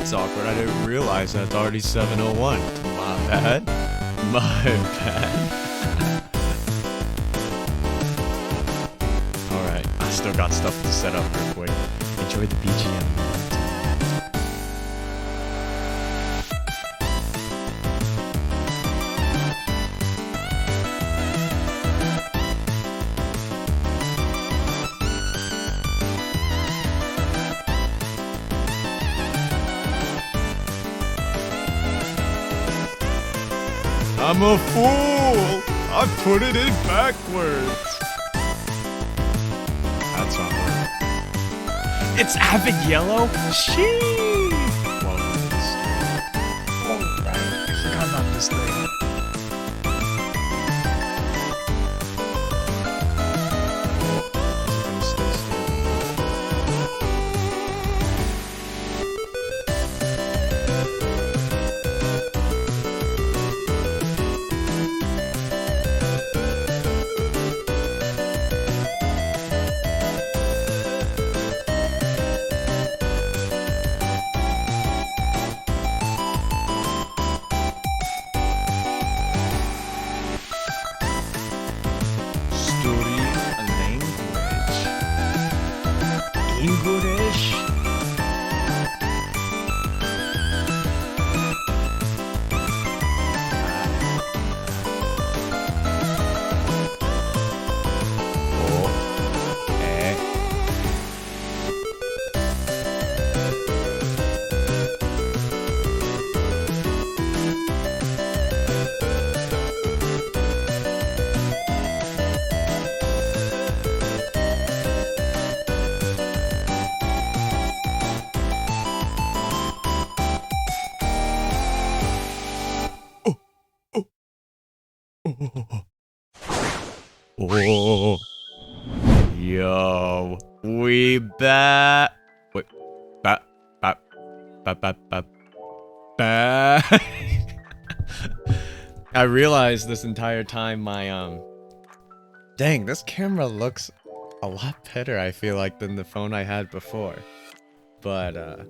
That's awkward. I didn't realize that's already 7:01. My bad. My bad. Alright, I still got stuff to set up real quick. Enjoy the BGM. I'm a fool! I put it in backwards! That's not right. It's Avid Yellow? Sheesh! Welcome to the stream. Oh, right. I forgot about this thing. English. Oh, yo, we back. Wait, back. I realized this entire time my dang, this camera looks a lot better, I feel like, than the phone I had before. But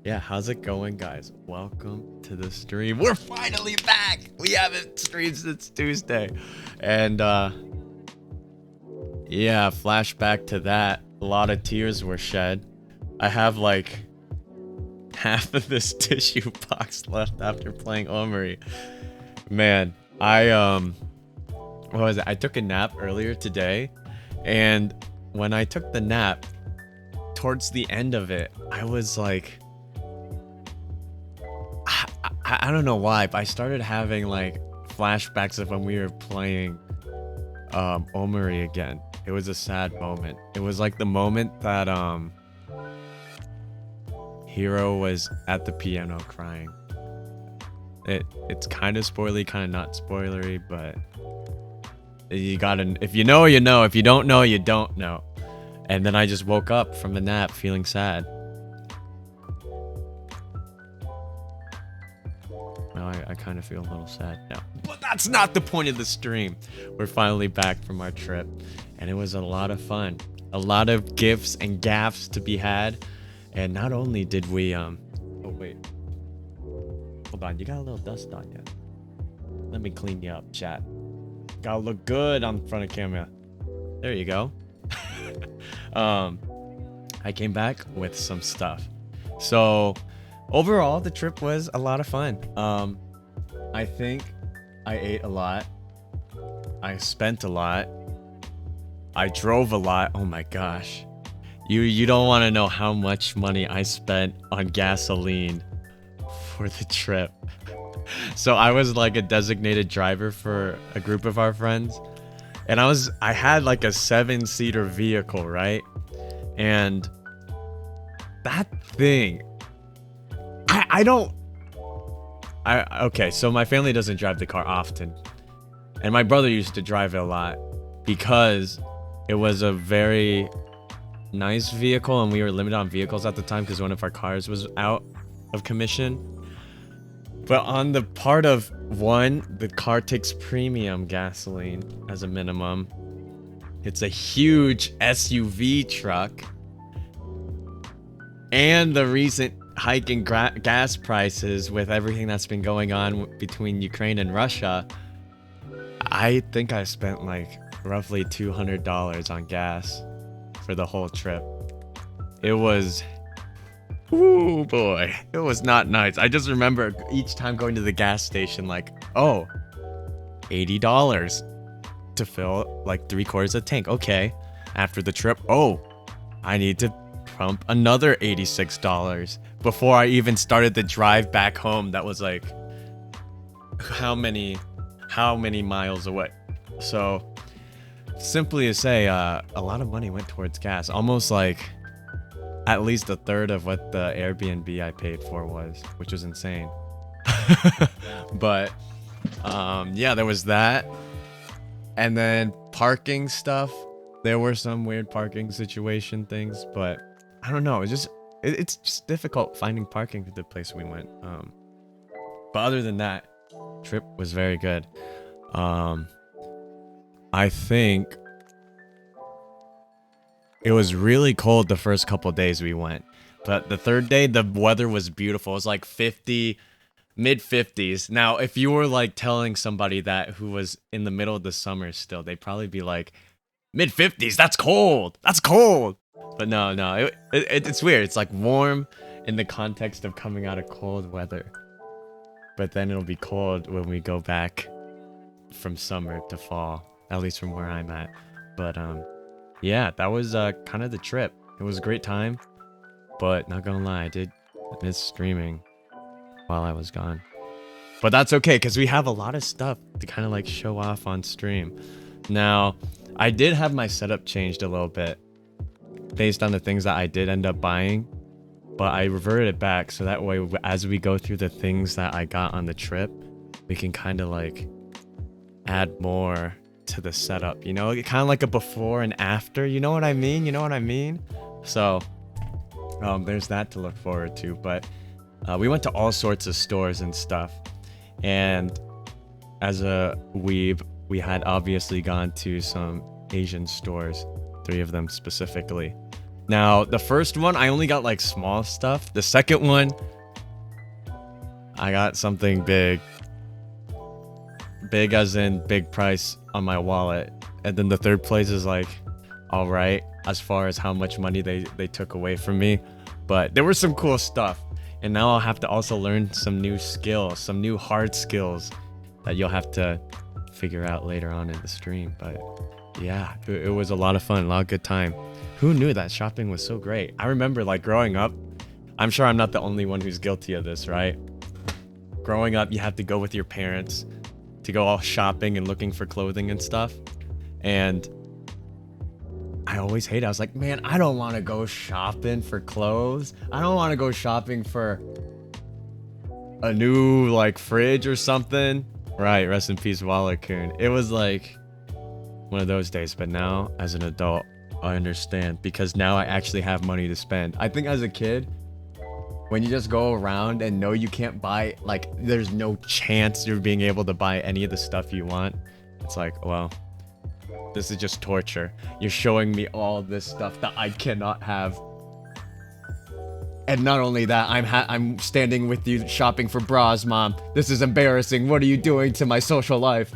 yeah, how's it going, guys? Welcome to the stream. We're finally back. We haven't streamed since Tuesday. And yeah, flashback to that. A lot of tears were shed. I have like half of this tissue box left after playing Omori. Man, what was it? I took a nap earlier today, and when I took the nap, towards the end of it, I was like, I don't know why, but I started having like flashbacks of when we were playing Omori again. It was a sad moment. It was like the moment that Hiro was at the piano crying. It's kind of spoilery, kind of not spoilery, but you gotta, if you know, you know. If you don't know, you don't know. And then I just woke up from the nap feeling sad. Now I kind of feel a little sad now. But that's not the point of the stream. We're finally back from our trip, and it was a lot of fun. A lot of gifts and gaffs to be had. And not only did we oh wait. Hold on, you got a little dust on you. Let me clean you up, chat. Gotta look good on front of camera. There you go. I came back with some stuff. So overall, the trip was a lot of fun. I think I ate a lot. I spent a lot. I drove a lot. Oh my gosh. You don't want to know how much money I spent on gasoline for the trip. So I was like a designated driver for a group of our friends. And I had like a 7-seater vehicle, right? And that thing, okay, so my family doesn't drive the car often. And my brother used to drive it a lot because it was a very nice vehicle, and we were limited on vehicles at the time because one of our cars was out of commission. But on the part of one, the car takes premium gasoline as a minimum. It's a huge SUV truck. And the reason hike in gas prices with everything that's been going on between Ukraine and Russia, I think I spent like roughly $200 on gas for the whole trip. It was, ooh boy, it was not nice. I just remember each time going to the gas station like, oh, $80 to fill like 3/4 of a tank. Okay. After the trip, oh, I need to pump another $86 before I even started the drive back home. That was like how many miles away. So simply to say, a lot of money went towards gas, almost like at least a third of what the Airbnb I paid for was, which was insane. But yeah, there was that. And then parking stuff. There were some weird parking situation things, but I don't know. It's just difficult finding parking at the place we went. But other than that, trip was very good. I think it was really cold the first couple days we went, but the third day the weather was beautiful. It was like 50, mid 50s. Now, if you were like telling somebody that who was in the middle of the summer still, they'd probably be like, mid 50s, that's cold. That's cold. But no, it's weird. It's like warm in the context of coming out of cold weather. But then it'll be cold when we go back from summer to fall, at least from where I'm at. But yeah, that was kind of the trip. It was a great time, but not gonna lie, I did miss streaming while I was gone. But that's okay, because we have a lot of stuff to kind of like show off on stream. Now, I did have my setup changed a little bit based on the things that I did end up buying, but I reverted it back so that way as we go through the things that I got on the trip, we can kind of like add more to the setup, you know, kind of like a before and after, you know what I mean? So there's that to look forward to. But we went to all sorts of stores and stuff, and as a weeb, we had obviously gone to some Asian stores, 3 of them specifically. Now, the first one, I only got like small stuff. The second one, I got something big. Big as in big price on my wallet. And then the third place is like, all right, as far as how much money they took away from me. But there was some cool stuff. And now I'll have to also learn some new skills, some new hard skills that you'll have to figure out later on in the stream. But yeah, it was a lot of fun, a lot of good time. Who knew that shopping was so great? I remember like growing up, I'm sure I'm not the only one who's guilty of this, right? Growing up, you have to go with your parents to go all shopping and looking for clothing and stuff. And I always hated it. I was like, man, I don't want to go shopping for clothes. I don't want to go shopping for a new like fridge or something. Right, rest in peace, Wallachon. It was like one of those days, but now as an adult, I understand, because now I actually have money to spend. I think as a kid, when you just go around and know you can't buy, like there's no chance you're being able to buy any of the stuff you want, it's like, well, this is just torture. You're showing me all this stuff that I cannot have. And not only that, I'm standing with you shopping for bras, Mom. This is embarrassing. What are you doing to my social life?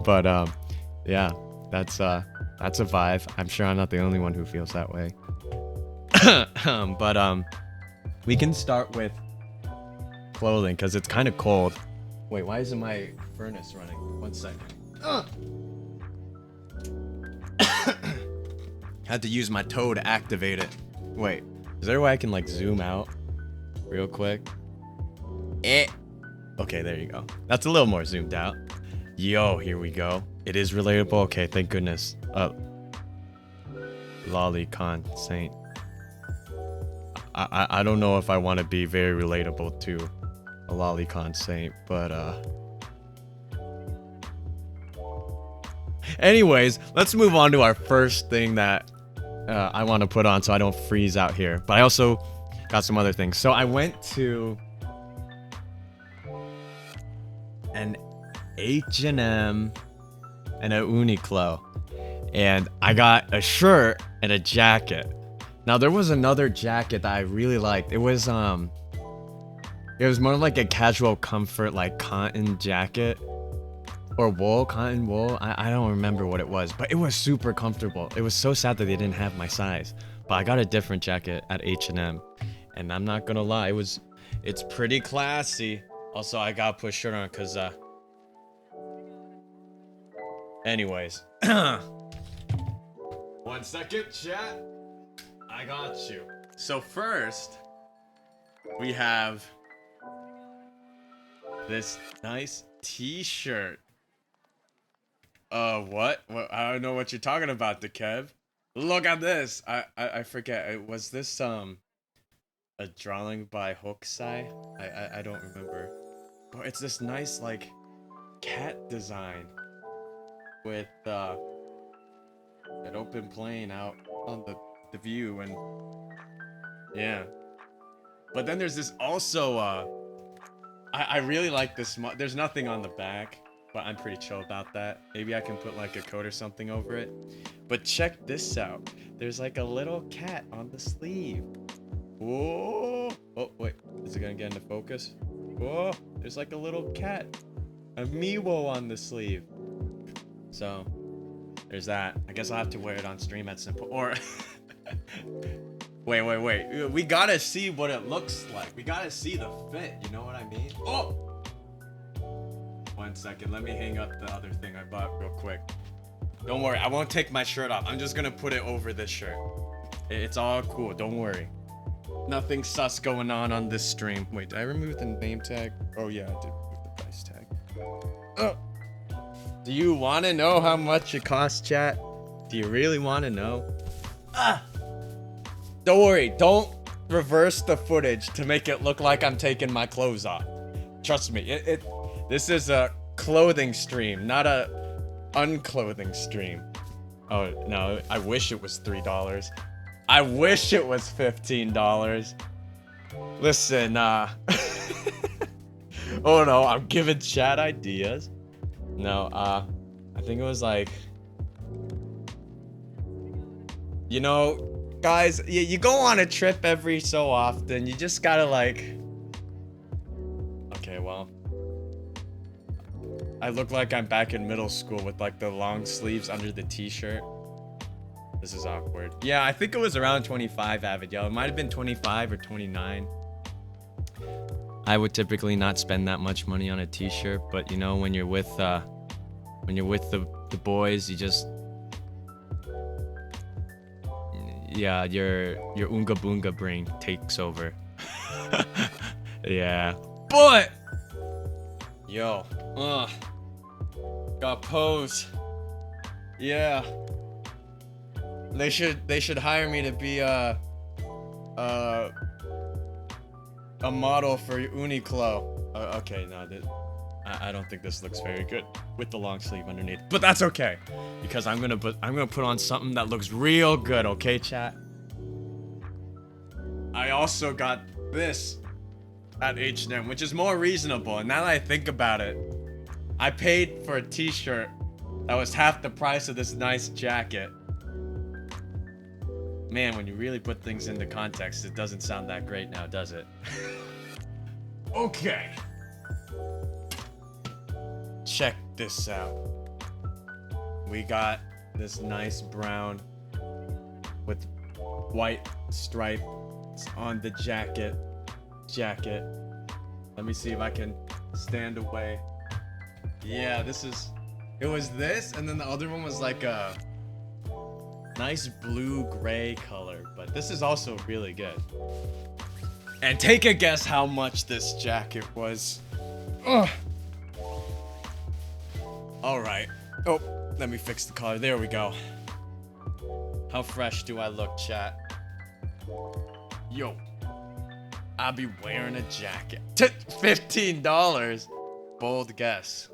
But yeah, that's a vibe. I'm sure I'm not the only one who feels that way. But we can start with clothing because it's kind of cold. Wait, why isn't my furnace running? 1 second. Had to use my toe to activate it. Wait, is there a way I can like zoom out real quick? Okay, there you go. That's a little more zoomed out. Yo, here we go. It is relatable. Okay, thank goodness. Lolicon Saint. I don't know if I want to be very relatable to a Lolicon Saint, but anyways, let's move on to our first thing that I want to put on so I don't freeze out here. But I also got some other things. So I went to an H&M and a Uniqlo, and I got a shirt and a jacket. Now there was another jacket that I really liked. It was more like a casual comfort, like cotton jacket or wool, cotton wool. I don't remember what it was, but it was super comfortable. It was so sad that they didn't have my size, but I got a different jacket at H&M, and I'm not gonna lie, it's pretty classy. Also, I gotta put shirt on because anyways. 1 second, chat. I got you. So first, we have this nice t-shirt. What? I don't know what you're talking about, the Kev. Look at this. I forget. Was this a drawing by Hokusai? I don't remember. But it's this nice like cat design with an open plane out on the view, and yeah. But then there's this also I really like this. There's nothing on the back, but I'm pretty chill about that. Maybe I can put like a coat or something over it. But check this out. There's like a little cat on the sleeve. Whoa! Oh wait, is it gonna get into focus? Whoa! There's like a little cat, a Miwo on the sleeve. So there's that. I guess I'll have to wear it on stream at Simple. Or wait. We gotta see what it looks like. We gotta see the fit. You know what I mean? Oh! 1 second. Let me hang up the other thing I bought real quick. Don't worry. I won't take my shirt off. I'm just gonna put it over this shirt. It's all cool. Don't worry. Nothing sus going on this stream. Wait, did I remove the name tag? Oh yeah, I did remove the price tag. Oh. Do you want to know how much it costs, chat? Do you really want to know? Don't worry. Don't reverse the footage to make it look like I'm taking my clothes off. Trust me. This is a clothing stream, not a unclothing stream. Oh, no. I wish it was $3. I wish it was $15. Listen, oh no. I'm giving chat ideas. No, I think it was like, you know, guys, you go on a trip every so often. You just gotta like, okay, well, I look like I'm back in middle school with like the long sleeves under the t-shirt. This is awkward. Yeah, I think it was around 25, Avid Yo. It might have been 25 or 29. I would typically not spend that much money on a t-shirt, but you know, when you're with the boys, you just, yeah, your Oonga Boonga brain takes over. Yeah. But yo, got pose. Yeah. They should hire me to be a model for Uniqlo. Okay, no, I don't think this looks very good with the long sleeve underneath, but that's okay because I'm gonna put on something that looks real good. Okay, chat. I also got this at H&M, which is more reasonable. And now that I think about it, I paid for a t-shirt that was half the price of this nice jacket. Man, when you really put things into context, it doesn't sound that great now, does it? Okay. Check this out. We got this nice brown with white stripes on the jacket. Let me see if I can stand away. Yeah, it was this, and then the other one was like a nice blue-gray color, but this is also really good. And take a guess how much this jacket was. Ugh. All right. Oh, let me fix the color. There we go. How fresh do I look, chat? Yo, I'll be wearing a jacket. $15. Bold guess.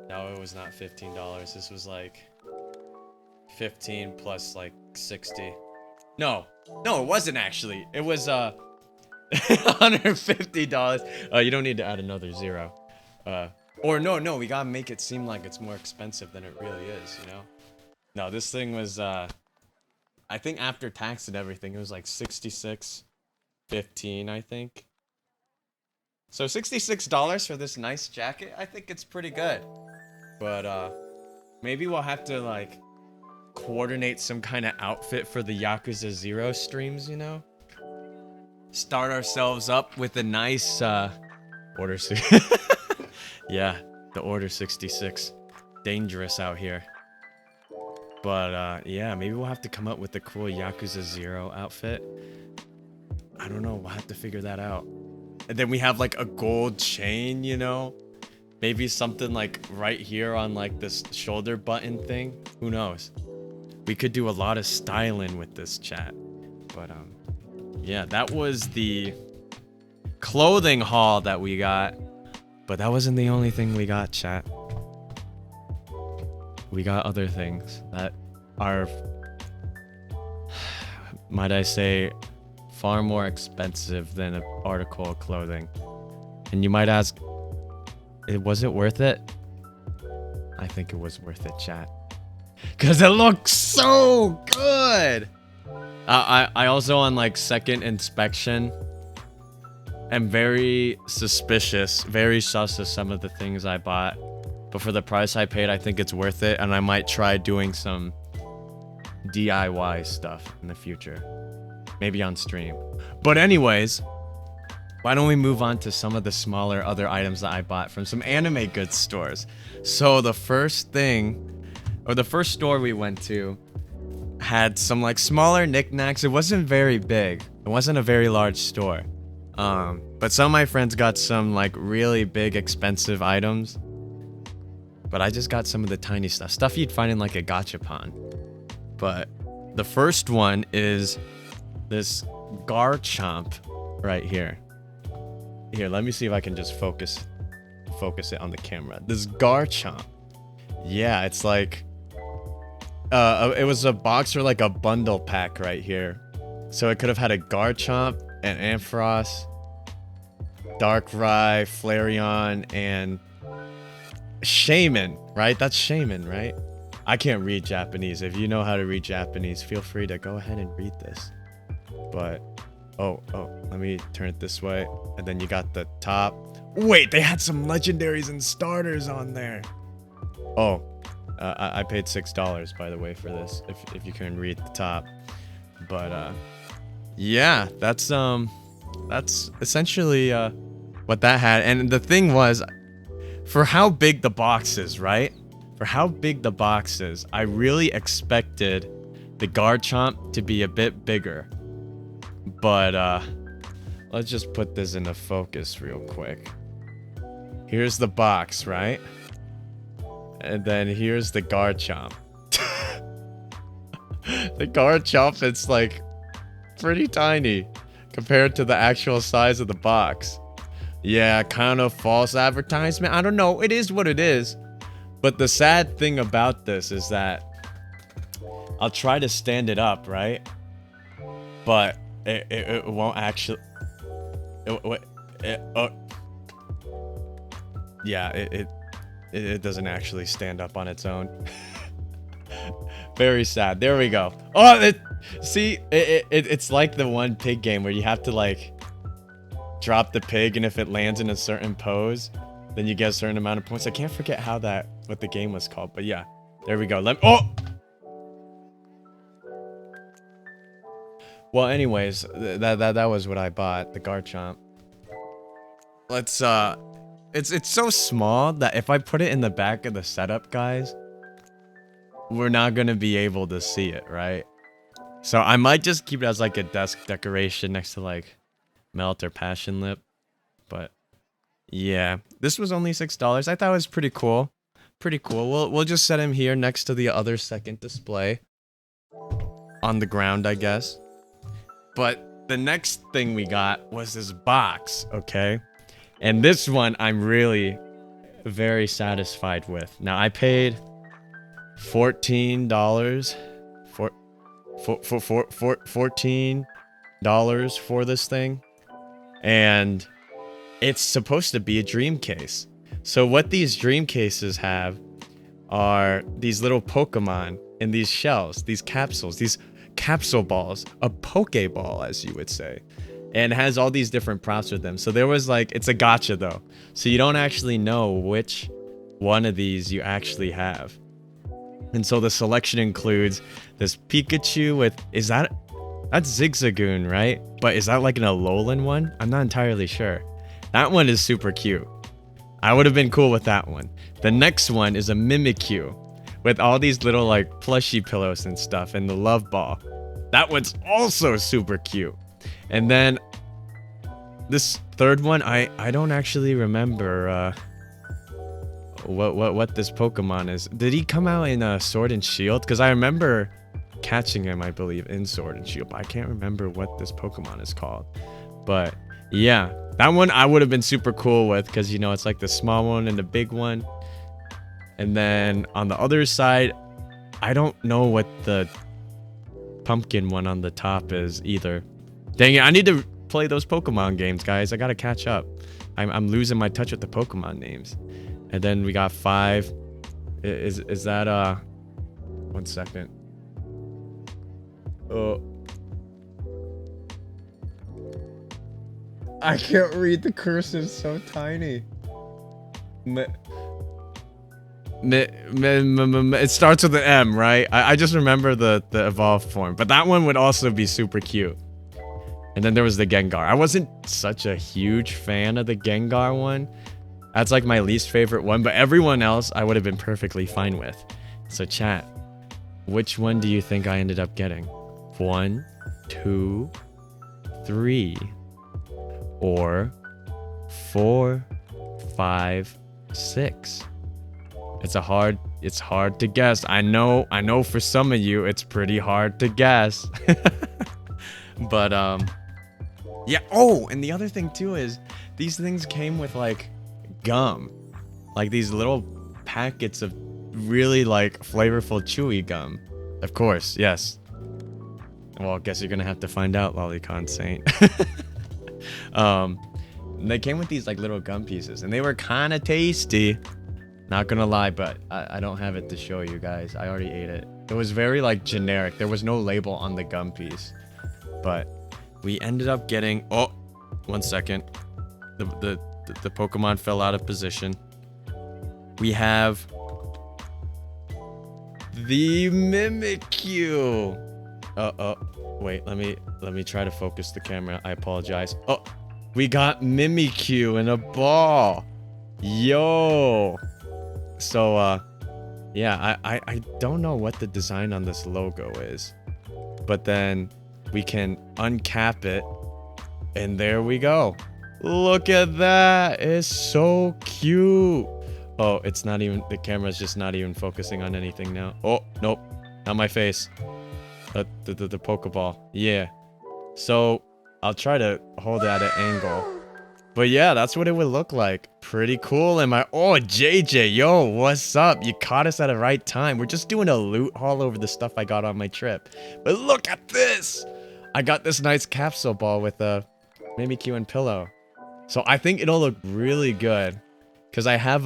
No, it was not $15. This was like 15 plus like 60. No, it wasn't actually. It was $150. You don't need to add another zero. Or no, we gotta make it seem like it's more expensive than it really is, you know? No, this thing was I think after tax and everything, it was like 66.15, I think. So $66 for this nice jacket, I think it's pretty good. But maybe we'll have to like coordinate some kind of outfit for the Yakuza 0 streams, you know? Start ourselves up with a nice order. Yeah, the order 66. Dangerous out here. But yeah, maybe we'll have to come up with a cool Yakuza 0 outfit. I don't know, we'll have to figure that out. And then we have like a gold chain, you know? Maybe something like right here on like this shoulder button thing. Who knows? We could do a lot of styling with this chat. But yeah, that was the clothing haul that we got. But that wasn't the only thing we got, chat. We got other things that are, might I say, far more expensive than an article of clothing. And you might ask, was it worth it? I think it was worth it, chat. Because it looks so good! I also, on like second inspection, am very suspicious, very sus of some of the things I bought. But for the price I paid, I think it's worth it. And I might try doing some DIY stuff in the future. Maybe on stream. But anyways, why don't we move on to some of the smaller other items that I bought from some anime goods stores. So the first thing, or the first store we went to, had some like smaller knickknacks. It wasn't very big. It wasn't a very large store. But some of my friends got some like really big expensive items. But I just got some of the tiny stuff you'd find in like a gachapon. But the first one is this Garchomp right here. Here, let me see if I can just focus it on the camera. This Garchomp. Yeah, it's like it was a box or like a bundle pack right here. So it could have had a Garchomp, an Ampharos, Darkrai, Flareon, and Shaman, right? That's Shaman, right? I can't read Japanese. If you know how to read Japanese, feel free to go ahead and read this. But oh, let me turn it this way. And then you got the top. Wait, they had some legendaries and starters on there. Oh, I paid $6, by the way, for this, if you can read the top. But yeah, that's essentially what that had. And the thing was, for how big the box is, right? For how big the box is, I really expected the Garchomp to be a bit bigger. But let's just put this into focus real quick. Here's the box, right? And then here's the Garchomp. The Garchomp, it's like pretty tiny compared to the actual size of the box. Yeah, kind of false advertisement. I don't know. It is what it is. But the sad thing about this is that I'll try to stand it up, right? But it won't actually. Yeah, it doesn't actually stand up on its own. Very sad. There we go. Oh, it's like the one pig game where you have to like drop the pig, and if it lands in a certain pose, then you get a certain amount of points. I can't forget what the game was called, but yeah, there we go. Well, anyways, that was what I bought, the Garchomp. Let's it's so small that if I put it in the back of the setup, guys, we're not gonna be able to see it, right? So I might just keep it as like a desk decoration next to like Melt or Passion Lip. But yeah, this was only $6. I thought it was pretty cool. Pretty cool. We'll just set him here next to the other second display on the ground, I guess. But the next thing we got was this box, okay? And this one I'm really very satisfied with. Now I paid $14 $14 for this thing. And it's supposed to be a dream case. So what these dream cases have are these little Pokemon in these shells, these capsules, these capsule balls, a pokeball, as you would say, and it has all these different props with them. So there was like, it's a gacha though, so you don't actually know which one of these you actually have. And so the selection includes this Pikachu with, that's Zigzagoon, right? But is that like an Alolan one? I'm not entirely sure. That one is super cute. I would have been cool with that one. The next one is a Mimikyu with all these little like plushy pillows and stuff and the love ball. That one's also super cute. And then this third one, I don't actually remember what this Pokemon is. Did he come out in Sword and Shield? Because I remember catching him, I believe, in Sword and Shield, but I can't remember what this Pokemon is called. But yeah, that one I would have been super cool with, because, you know, it's like the small one and the big one. And then on the other side, I don't know what the pumpkin one on the top is either. Dang it, I need to play those Pokemon games, guys. I gotta catch up. I'm losing my touch with the Pokemon names. And then we got 5. Is that 1 second. Oh, I can't read the cursive, so tiny. It starts with an M, right? I just remember the evolved form, but that one would also be super cute. And then there was the Gengar. I wasn't such a huge fan of the Gengar one. That's like my least favorite one, but everyone else I would have been perfectly fine with. So chat, which one do you think I ended up getting? 1, 2, 3, or 4, 5, 6? It's hard to guess. I know for some of you it's pretty hard to guess. But yeah. Oh, and the other thing too is these things came with like gum, like these little packets of really like flavorful chewy gum. Of course, yes. Well, I guess you're gonna have to find out, Lolicon Saint. They came with these like little gum pieces, and they were kind of tasty. Not gonna lie, but I don't have it to show you guys. I already ate it. It was very like generic. There was no label on the gum piece. But we ended up getting, oh, 1 second. The Pokemon fell out of position. We have the Mimikyu. Wait, let me try to focus the camera. I apologize. Oh, we got Mimikyu in a ball. Yo. So yeah, I don't know what the design on this logo is, but then we can uncap it, and there we go. Look at that. It's so cute. Oh, it's not even, the camera's just not even focusing on anything now. Oh, nope, not my face. The Pokeball. Yeah. So I'll try to hold it at an angle. But yeah, that's what it would look like. Pretty cool. And oh, JJ, yo, what's up? You caught us at the right time. We're just doing a loot haul over the stuff I got on my trip. But look at this. I got this nice capsule ball with a Mimikyu and pillow. So I think it'll look really good. Because I have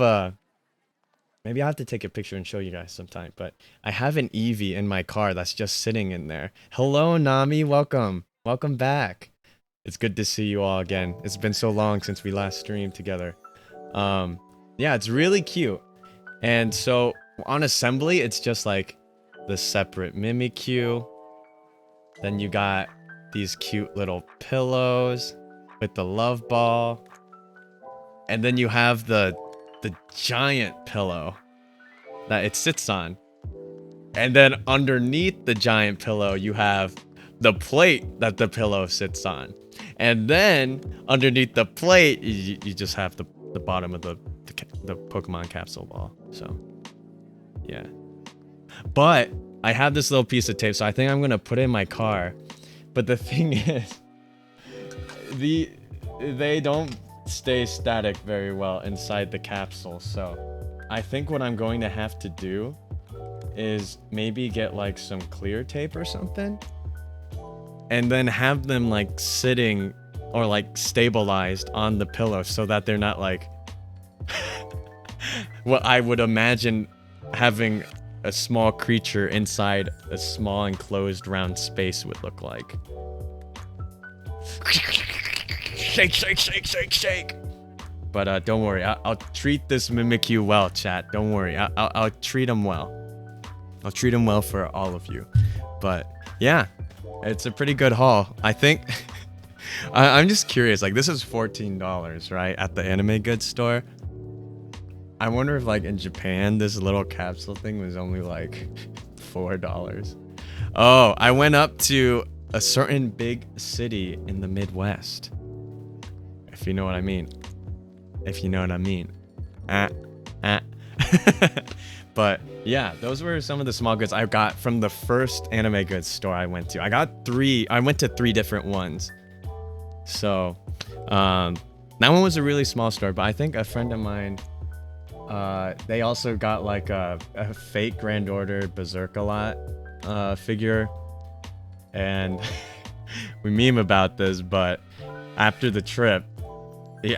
maybe I'll have to take a picture and show you guys sometime. But I have an Eevee in my car that's just sitting in there. Hello, Nami. Welcome. Welcome back. It's good to see you all again. It's been so long since we last streamed together. Yeah, it's really cute. And so on assembly, it's just like the separate Mimikyu. Then you got these cute little pillows with the love ball. And then you have the giant pillow that it sits on. And then underneath the giant pillow, you have the plate that the pillow sits on. And then underneath the plate, you just have the bottom of the Pokemon capsule ball. So yeah. But I have this little piece of tape, so I think I'm gonna put it in my car. But the thing is, they don't stay static very well inside the capsule. So I think what I'm going to have to do is maybe get like some clear tape or something, and then have them like sitting or like stabilized on the pillow so that they're not like what I would imagine having a small creature inside a small enclosed round space would look like. Shake, shake, shake, shake, shake. But don't worry, I'll treat this Mimikyu well, chat. Don't worry, I'll treat him well. I'll treat him well for all of you. But yeah, it's a pretty good haul. I think I'm just curious, like this is $14, right? At the anime goods store. I wonder if like in Japan, this little capsule thing was only like $4. Oh, I went up to a certain big city in the Midwest. If you know what I mean. If you know what I mean. But yeah, those were some of the small goods I got from the first anime goods store I went to. I went to 3 different ones. So, that one was a really small store, but I think a friend of mine, they also got like a fake Grand Order Berserk-a-Lot figure. And we meme about this, but after the trip,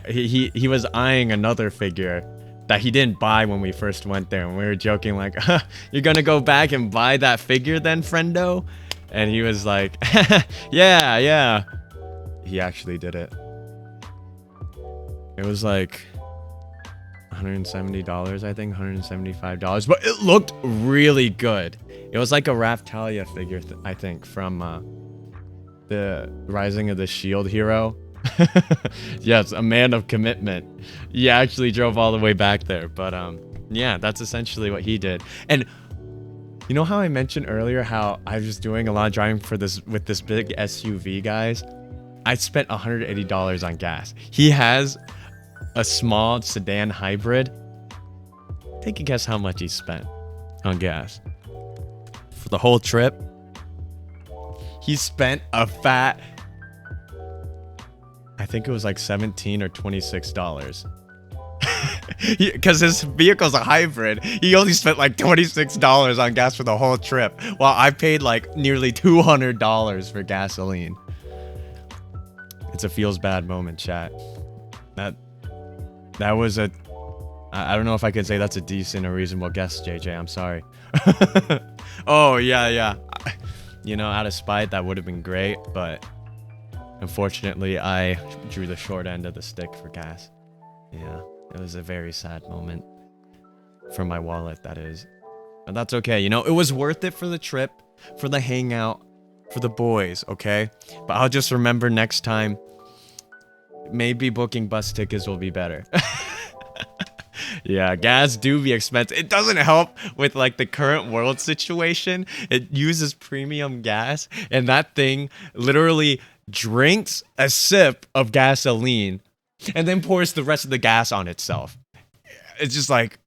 he was eyeing another figure that he didn't buy when we first went there, and we were joking like, you're gonna go back and buy that figure then, friendo? And he was like, yeah. He actually did it. It was like $170, I think, $175, but it looked really good. It was like a Raftalia figure, I think, from the Rising of the Shield Hero. Yes, a man of commitment. He actually drove all the way back there, but yeah, that's essentially what he did. And you know how I mentioned earlier how I was doing a lot of driving for this with this big SUV, guys? I spent $180 on gas. He has a small sedan hybrid. Take a guess how much he spent on gas for the whole trip. He spent a fat, I think it was like $17 or $26. Because his vehicle's a hybrid. He only spent like $26 on gas for the whole trip, while I paid like nearly $200 for gasoline. It's a feels bad moment, chat. That was a, I don't know if I could say that's a decent or reasonable guess, JJ. I'm sorry. Oh yeah. You know, out of spite, that would have been great, but unfortunately, I drew the short end of the stick for gas. Yeah, it was a very sad moment for my wallet, that is. But that's okay. You know, it was worth it for the trip, for the hangout, for the boys, okay? But I'll just remember next time, maybe booking bus tickets will be better. Yeah, gas do be expensive. It doesn't help with like the current world situation. It uses premium gas, and that thing literally drinks a sip of gasoline and then pours the rest of the gas on itself. It's just like,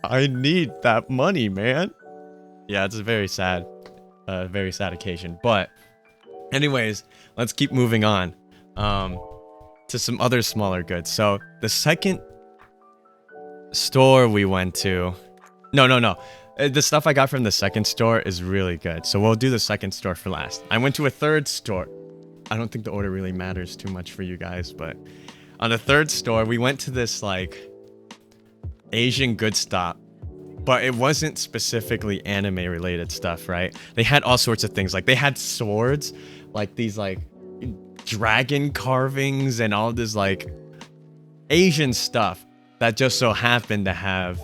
I need that money, man. Yeah, it's a very sad occasion. But anyways, let's keep moving on to some other smaller goods. So the second store we went to, no, the stuff I got from the second store is really good, so we'll do the second store for last. I went to a third store. I don't think the order really matters too much for you guys, but on the third store we went to this like Asian good stop, but it wasn't specifically anime related stuff, right? They had all sorts of things. Like they had swords, like these like dragon carvings and all this like Asian stuff that just so happened to have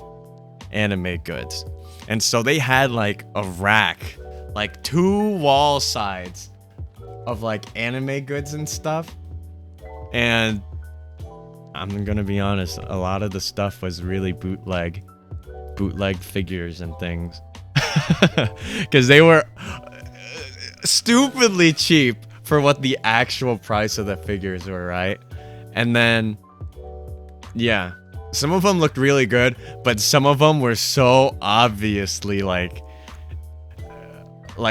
anime goods. And so they had like a rack, like 2 wall sides of like anime goods and stuff. And I'm gonna be honest, a lot of the stuff was really bootleg figures and things. Because they were stupidly cheap for what the actual price of the figures were, right? And then, yeah, some of them looked really good, but some of them were so obviously like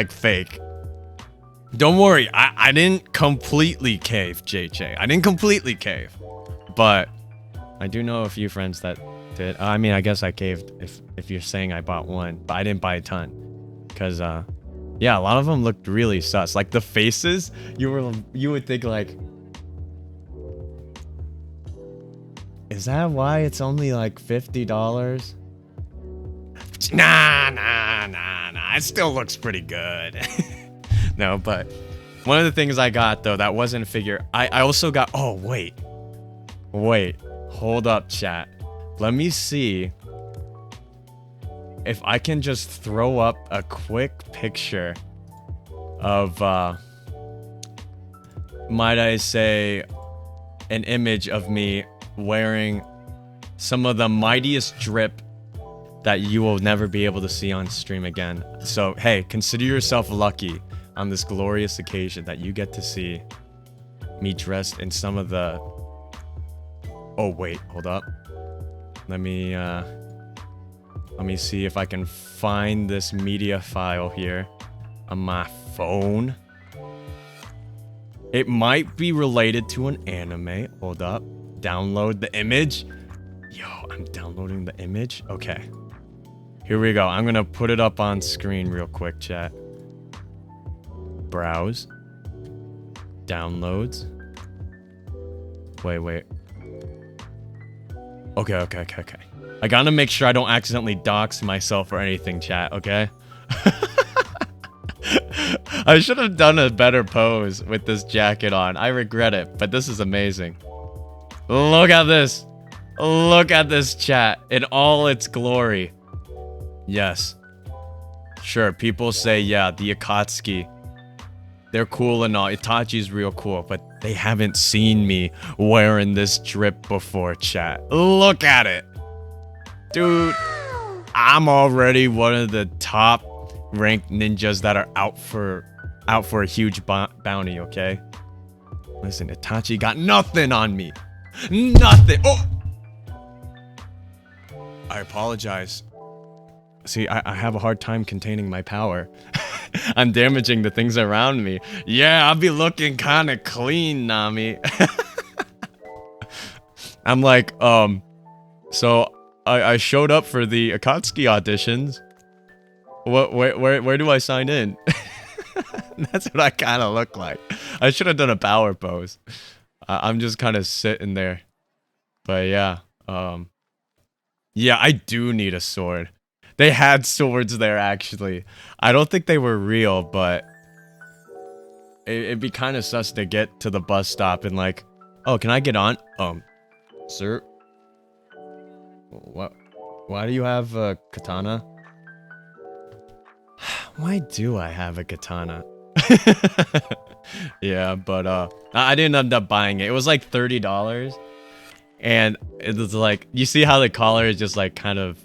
fake. Don't worry, I didn't completely cave, JJ. I didn't completely cave, but I do know a few friends that did. I mean, I guess I caved if you're saying I bought one, but I didn't buy a ton. Because, yeah, a lot of them looked really sus. Like the faces, you would think like, is that why it's only like $50? image. Nah. It still looks pretty good. No, but one of the things I got though that wasn't a figure. I also got. Oh wait. Hold up, chat. Let me see if I can just throw up a quick picture of, might I say, an image of me wearing some of the mightiest drip that you will never be able to see on stream again. So, hey, consider yourself lucky on this glorious occasion that you get to see me dressed in some of the... Oh, wait, hold up. Let me see if I can find this media file here on my phone. It might be related to an anime. Hold up. Download the image. Yo, I'm downloading the image. Okay. Here we go. I'm gonna put it up on screen real quick, chat. Browse. Downloads. Wait. Okay. I gotta make sure I don't accidentally dox myself or anything, chat, okay? I should have done a better pose with this jacket on. I regret it, but this is amazing. Look at this. Look at this, chat, in all its glory. Yes. Sure, people say, yeah, the Akatsuki. They're cool and all. Itachi's real cool, but they haven't seen me wearing this drip before, chat. Look at it. Dude, I'm already one of the top ranked ninjas that are out for a huge bounty, okay? Listen, Itachi got nothing on me. Nothing. Oh! I apologize. See, I have a hard time containing my power. I'm damaging the things around me. Yeah, I'll be looking kind of clean, Nami. I'm like, so I showed up for the Akatsuki auditions. Where do I sign in? That's what I kind of look like. I should have done a power pose. I'm just kind of sitting there. But yeah, yeah, I do need a sword. They had swords there, actually. I don't think they were real, but it'd be kind of sus to get to the bus stop and like, oh, can I get on? Sir? What? Why do you have a katana? Why do I have a katana? Yeah, but I didn't end up buying it. It was like $30. And it was like, you see how the collar is just like kind of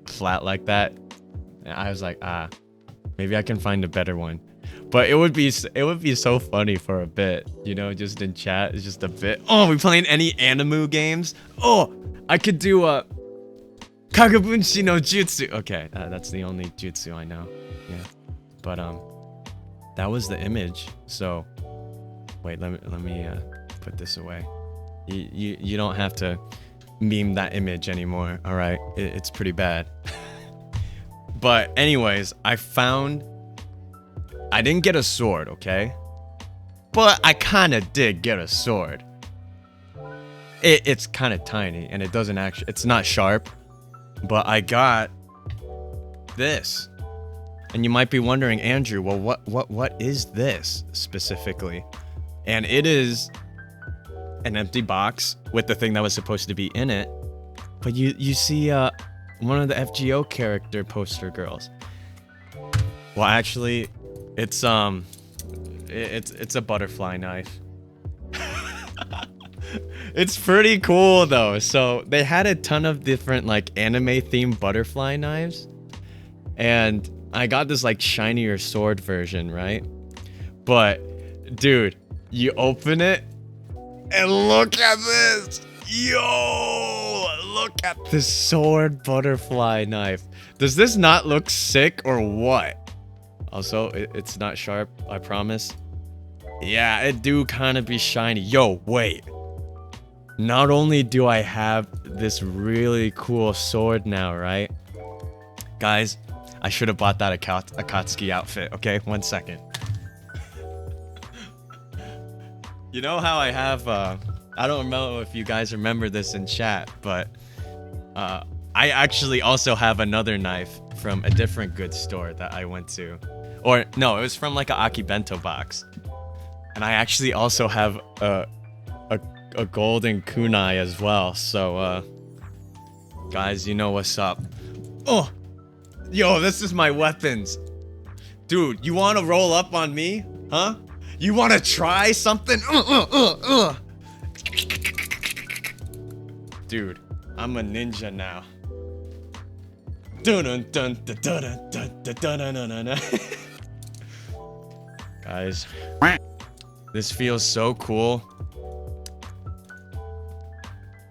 flat like that? And I was like, maybe I can find a better one. But it would be so funny for a bit, you know, just in chat. It's just a bit. Oh, we playing any anime games? Oh, I could do Kagabunshi no Jutsu. Okay, that's the only jutsu I know. Yeah, but that was the image. So wait, let me put this away. You don't have to meme that image anymore. All right, it's pretty bad. But anyways, I didn't get a sword, okay? But I kind of did get a sword. It's kind of tiny and it doesn't actually, it's not sharp. But I got this. And you might be wondering, Andrew, well, what is this specifically? And it is an empty box with the thing that was supposed to be in it. But you see one of the FGO character poster girls. Well, actually, it's a butterfly knife. It's pretty cool though. So they had a ton of different like anime themed butterfly knives. And I got this like shinier sword version, right? But dude, you open it and look at this. Yo, look at this sword butterfly knife. Does this not look sick or what? Also, it's not sharp, I promise. Yeah, it do kind of be shiny. Yo, wait. Not only do I have this really cool sword now, right? Guys, I should have bought that Akatsuki outfit, okay? 1 second. You know how I have, I don't know if you guys remember this in chat, but I actually also have another knife from a different good store that I went to. Or no, it was from like a Akibento box. And I actually also have a golden kunai as well. So guys, you know what's up. Oh, yo, this is my weapons. Dude, you want to roll up on me? Huh? You want to try something? Dude, I'm a ninja now. Guys, this feels so cool.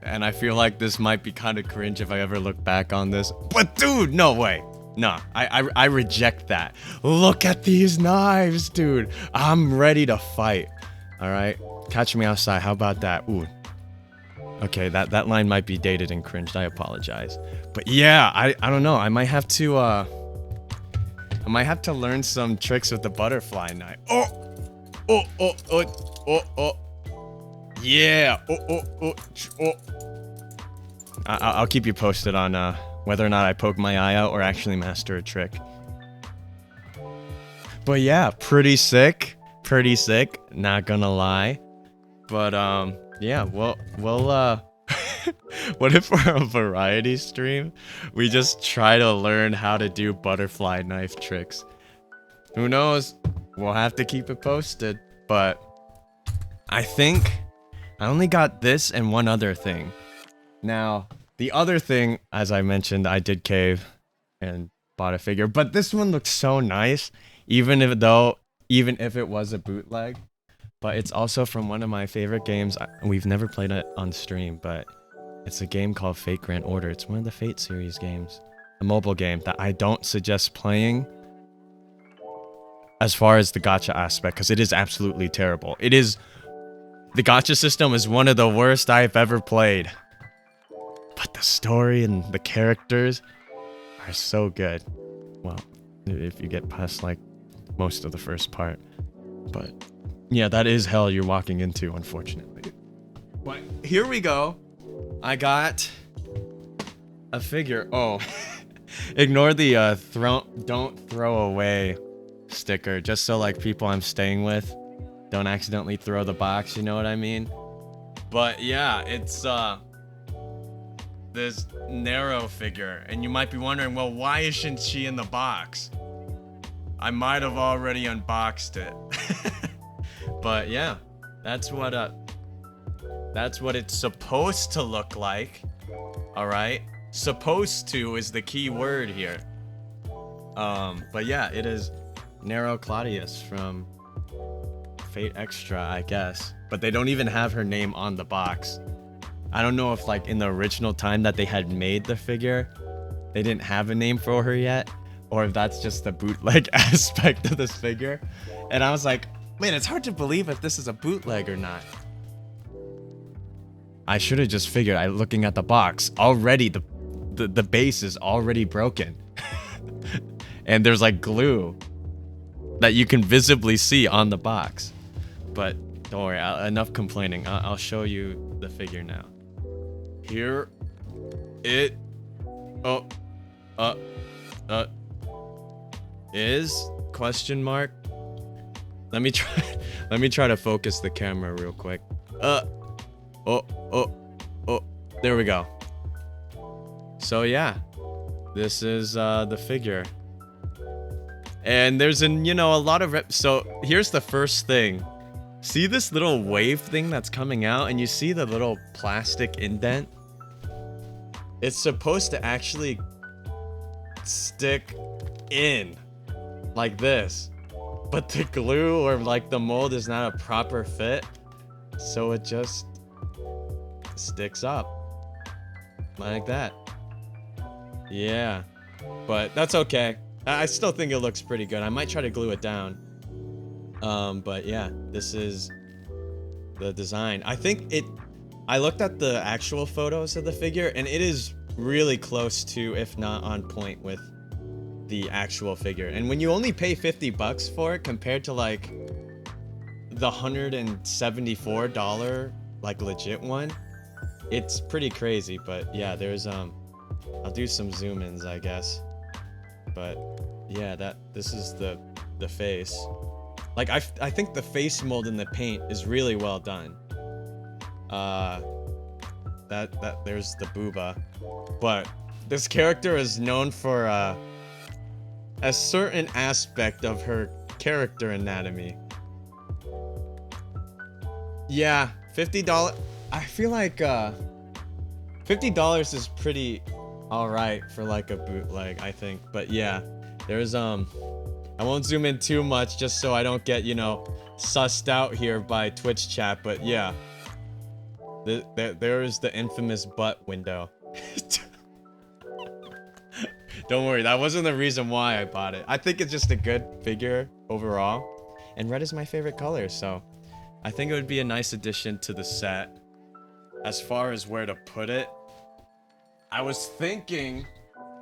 And I feel like this might be kind of cringe if I ever look back on this. But dude, no way. Nah, I reject that. Look at these knives, dude. I'm ready to fight. All right, catch me outside. How about that? Ooh. Okay, that line might be dated and cringed. I apologize. But yeah, I don't know. I might have to learn some tricks with the butterfly knife. Yeah. I'll keep you posted on whether or not I poke my eye out or actually master a trick. But yeah, pretty sick. Not gonna lie. But yeah, well, what if for a variety stream, we just try to learn how to do butterfly knife tricks? Who knows? We'll have to keep it posted. But I think I only got this and one other thing. Now, the other thing, as I mentioned, I did cave and bought a figure. But this one looks so nice, even if it was a bootleg. But it's also from one of my favorite games. We've never played it on stream, but it's a game called Fate Grand Order. It's one of the Fate series games. A mobile game that I don't suggest playing as far as the gacha aspect, because it is absolutely terrible. The gacha system is one of the worst I've ever played. But the story and the characters are so good. Well, if you get past like most of the first part. But yeah, that is hell you're walking into, unfortunately. But here we go. I got a figure. Oh, ignore the don't throw away sticker, just so like people I'm staying with don't accidentally throw the box, you know what I mean? But yeah, it's this narrow figure, and you might be wondering, well, why isn't she in the box? I might have already unboxed it. But yeah, that's what it's supposed to look like. All right, supposed to is the key word here. But yeah, it is Nero Claudius from Fate Extra, I guess. But they don't even have her name on the box. I don't know if like in the original time that they had made the figure, they didn't have a name for her yet, or if that's just the bootleg aspect of this figure. And I was like, man, it's hard to believe if this is a bootleg or not. I should have just figured, looking at the box, already the base is already broken. And there's like glue that you can visibly see on the box. But don't worry, enough complaining. I'll show you the figure now. Here it is question mark. Let me try to focus the camera real quick. There we go. So yeah, this is the figure. And there's a lot of so here's the first thing. See this little wave thing that's coming out, and you see the little plastic indent? It's supposed to actually stick in like this, but the glue or like the mold is not a proper fit, so it just sticks up like that. Yeah, but that's okay. I still think it looks pretty good. I might try to glue it down. But yeah, this is the design. I looked at the actual photos of the figure, and it is really close to, if not on point with the actual figure. And when you only pay $50 for it compared to like the $174 like legit one, it's pretty crazy. But yeah, there's I'll do some zoom ins, I guess. But yeah, this is the face. Like I think the face mold in the paint is really well done. There's the booba, but this character is known for a certain aspect of her character anatomy. Yeah, $50. I feel like $50 is pretty alright for like a bootleg, I think. But yeah, there's I won't zoom in too much just so I don't get, you know, sussed out here by Twitch chat. But yeah, there is the infamous butt window. Don't worry, that wasn't the reason why I bought it. I think it's just a good figure overall, and red is my favorite color, so I think it would be a nice addition to the set. As far as where to put it, I was thinking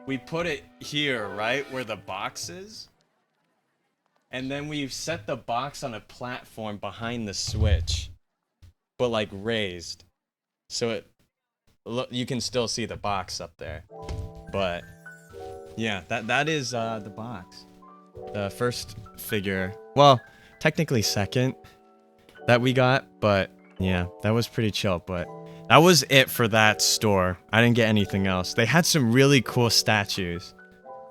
we put it here, right where the box is, and then we set the box on a platform behind the Switch, but like raised, so you can still see the box up there. But yeah, that is the box. The first figure, well, technically second that we got, but yeah, that was pretty chill. But that was it for that store. I didn't get anything else. They had some really cool statues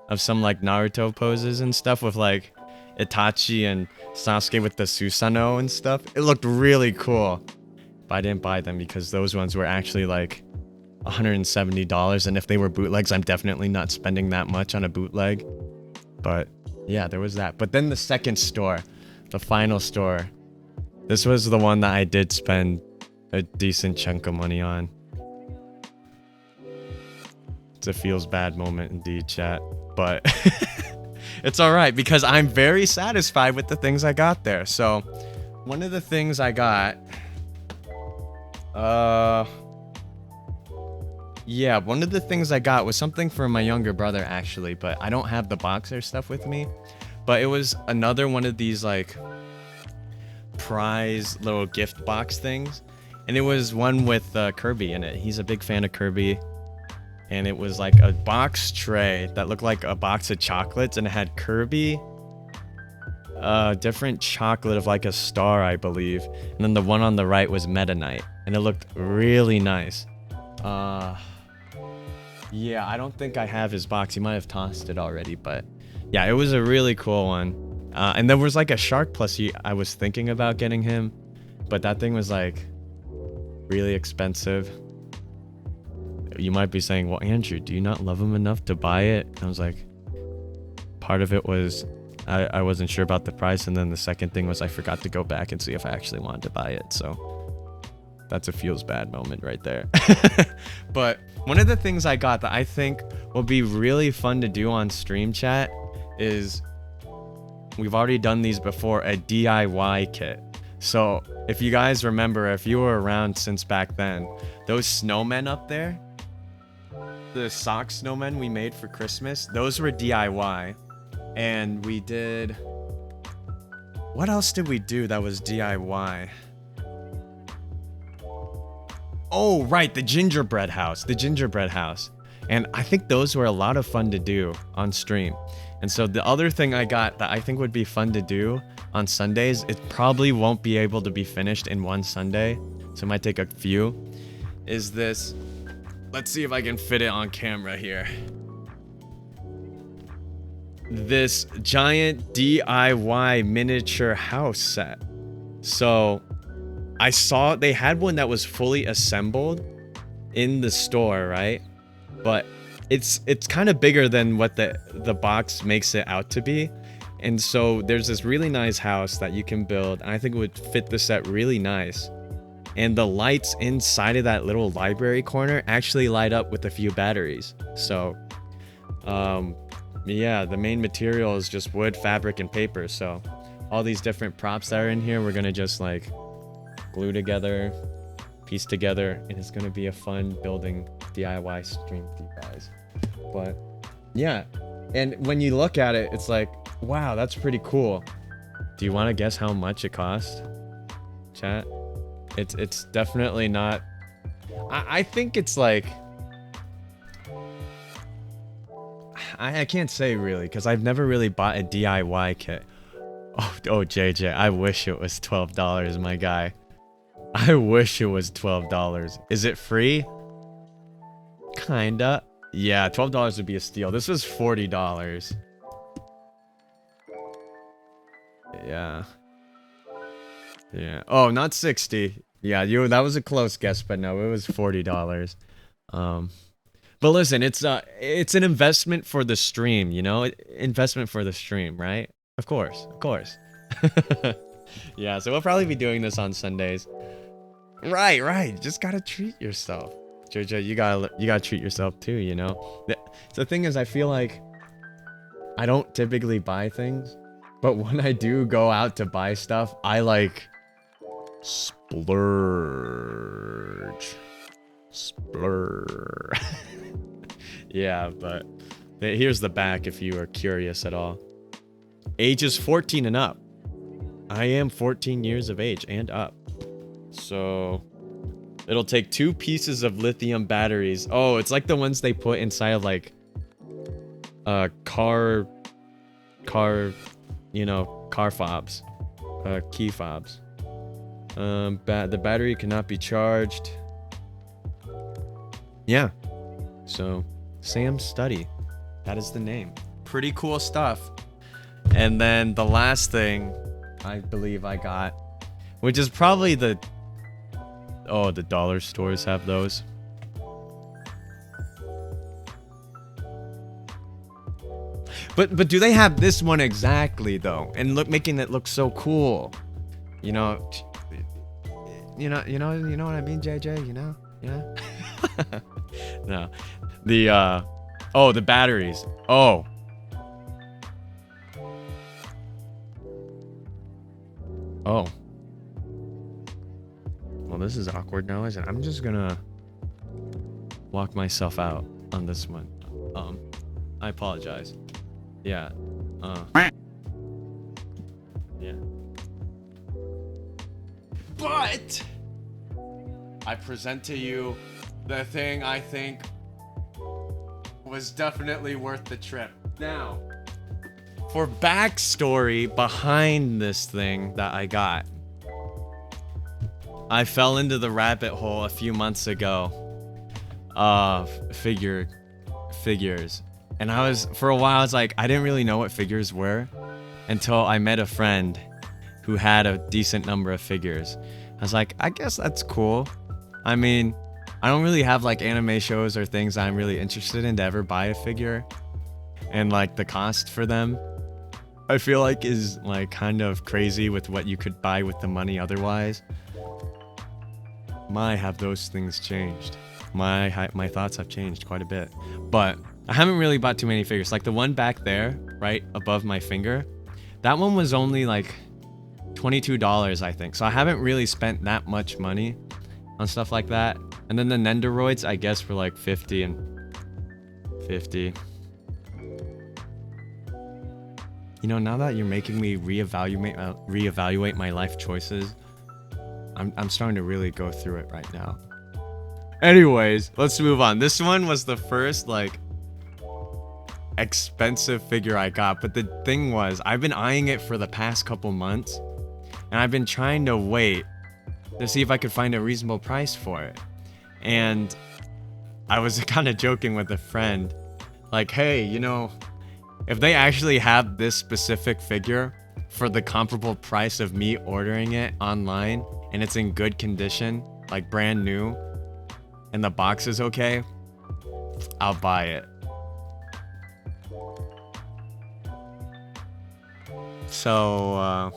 of some like Naruto poses and stuff with like Itachi and Sasuke with the Susanoo and stuff. It looked really cool, but I didn't buy them because those ones were actually like $170, and if they were bootlegs, I'm definitely not spending that much on a bootleg. But yeah, there was that. But then the second store, the final store, this was the one that I did spend a decent chunk of money on. It's a feels bad moment indeed, chat, but it's all right because I'm very satisfied with the things I got there. So one of the things I got, yeah, one of the things I got was something for my younger brother, actually, but I don't have the box or stuff with me. But it was another one of these, like, prize little gift box things. And it was one with Kirby in it. He's a big fan of Kirby. And it was like a box tray that looked like a box of chocolates, and it had Kirby, different chocolate of like a star, I believe. And then the one on the right was Meta Knight. And it looked really nice. Yeah, I don't think I have his box. He might have tossed it already, but yeah, it was a really cool one. And there was like a shark plushie I was thinking about getting him, but that thing was like really expensive. You might be saying, well, Andrew, do you not love him enough to buy it? And I was like, part of it was I wasn't sure about the price, and then the second thing was I forgot to go back and see if I actually wanted to buy it. So that's a feels bad moment right there. But one of the things I got that I think will be really fun to do on stream chat is, we've already done these before, a DIY kit. So if you guys remember, if you were around since back then, those snowmen up there, the sock snowmen we made for Christmas, those were DIY. And we did, what else did we do that was DIY? Oh, right, the gingerbread house. And I think those were a lot of fun to do on stream. And so the other thing I got that I think would be fun to do on Sundays, it probably won't be able to be finished in one Sunday, so it might take a few, is this. Let's see if I can fit it on camera here. This giant DIY miniature house set. So I saw they had one that was fully assembled in the store, right? But it's kind of bigger than what the box makes it out to be. And so there's this really nice house that you can build, and I think it would fit the set really nice. And the lights inside of that little library corner actually light up with a few batteries. So yeah, the main material is just wood, fabric, and paper. So all these different props that are in here, we're gonna just like glue together, piece together, and it's gonna be a fun building DIY stream with you guys. But yeah, and when you look at it, it's like, wow, that's pretty cool. Do you want to guess how much it cost, chat? It's definitely not. I think it's like I can't say really because I've never really bought a DIY kit. Oh, JJ, I wish it was $12, my guy. I wish it was $12. Is it free? Kinda. Yeah, $12 would be a steal. This was $40. Yeah. Yeah. Oh, not 60. Yeah, that was a close guess, but no, it was $40. But listen, it's an investment for the stream, you know? Investment for the stream, right? Of course. Of course. Yeah, so we'll probably be doing this on Sundays. Right, right. You just gotta treat yourself. Jojo, you gotta treat yourself too, you know? The thing is, I feel like I don't typically buy things, but when I do go out to buy stuff, I like splurge. Splurge. Yeah, but here's the back if you are curious at all. Age is 14 and up. I am 14 years of age and up. So it'll take 2 pieces of lithium batteries. Oh, it's like the ones they put inside of like car, you know, car fobs, key fobs. The battery cannot be charged. Yeah. So Sam's Study, that is the name. Pretty cool stuff. And then the last thing I believe I got, which is probably the dollar stores have those. But do they have this one exactly though? And making it look so cool. You know what I mean, JJ, you know? Yeah. No. The batteries. Oh. Oh. Well, this is awkward now, isn't it? I'm just gonna walk myself out on this one. I apologize. Yeah. Yeah. But I present to you the thing I think was definitely worth the trip. Now, for backstory behind this thing that I got, I fell into the rabbit hole a few months ago of figures. And for a while, I was like, I didn't really know what figures were until I met a friend who had a decent number of figures. I was like, I guess that's cool. I mean, I don't really have like anime shows or things I'm really interested in to ever buy a figure. And like the cost for them, I feel like is like kind of crazy with what you could buy with the money otherwise. Have those things changed. My thoughts have changed quite a bit. But I haven't really bought too many figures. Like the one back there, right above my finger, that one was only like $22, I think. So I haven't really spent that much money on stuff like that. And then the Nendoroids, I guess, were like 50 and 50. You know, now that you're making me reevaluate my life choices, I'm starting to really go through it right now. Anyways, let's move on. This one was the first like expensive figure I got, but the thing was, I've been eyeing it for the past couple months, and I've been trying to wait to see if I could find a reasonable price for it. And I was kind of joking with a friend, like, hey, you know, if they actually have this specific figure for the comparable price of me ordering it online, and it's in good condition, like brand new, and the box is okay, I'll buy it. So,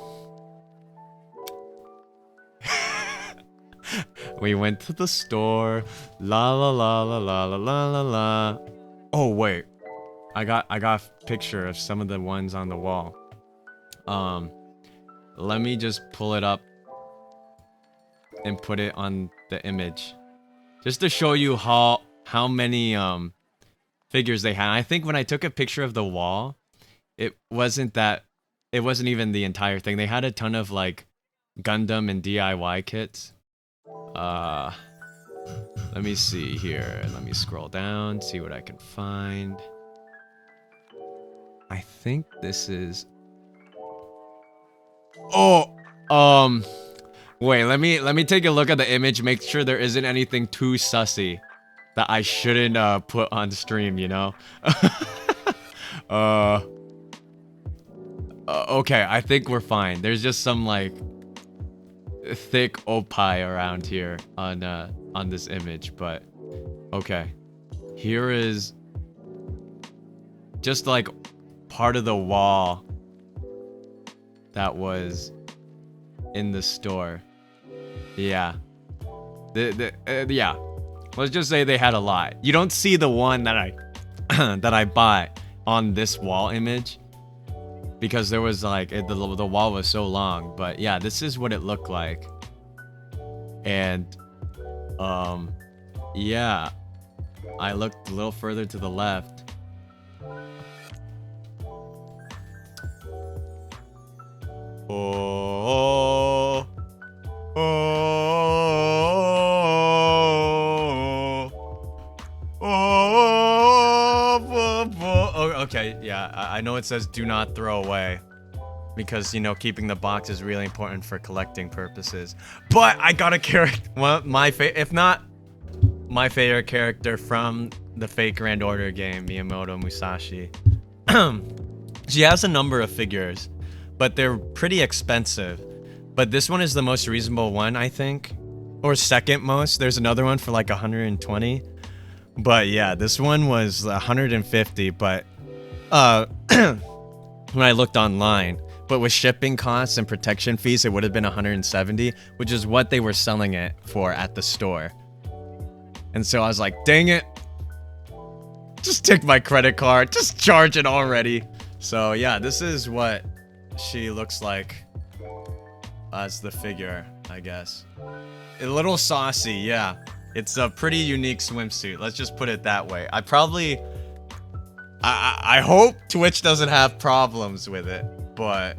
we went to the store. La la la la la la la la la. Oh wait, I got a picture of some of the ones on the wall. Let me just pull it up and put it on the image, just to show you how many figures they had. I think when I took a picture of the wall, it wasn't even the entire thing. They had a ton of like Gundam and DIY kits. Let me see here. Let me scroll down, see what I can find. I think this is. Oh, wait. Let me take a look at the image. Make sure there isn't anything too sussy that I shouldn't put on stream. You know. Okay. I think we're fine. There's just some like thick opie around here on this image, but okay. Here is just like part of the wall that was in the store. Yeah. Yeah. Let's just say they had a lot. You don't see the one that I that I bought on this wall image because there was like the wall was so long, but yeah, this is what it looked like. And yeah, I looked a little further to the left. Oh, okay, yeah, I know it says do not throw away because, you know, keeping the box is really important for collecting purposes. But I got a character, well, if not my favorite character from the Fate Grand Order game, Miyamoto Musashi. She has a number of figures, but they're pretty expensive. But this one is the most reasonable one, I think, or second most. There's another one for like 120, but yeah, this one was 150. But when I looked online, but with shipping costs and protection fees, it would have been 170, which is what they were selling it for at the store. And so I was like, dang it, just take my credit card, just charge it already. So yeah, this is what she looks like as the figure, I guess. A little saucy, yeah. It's a pretty unique swimsuit, let's just put it that way. I hope Twitch doesn't have problems with it, but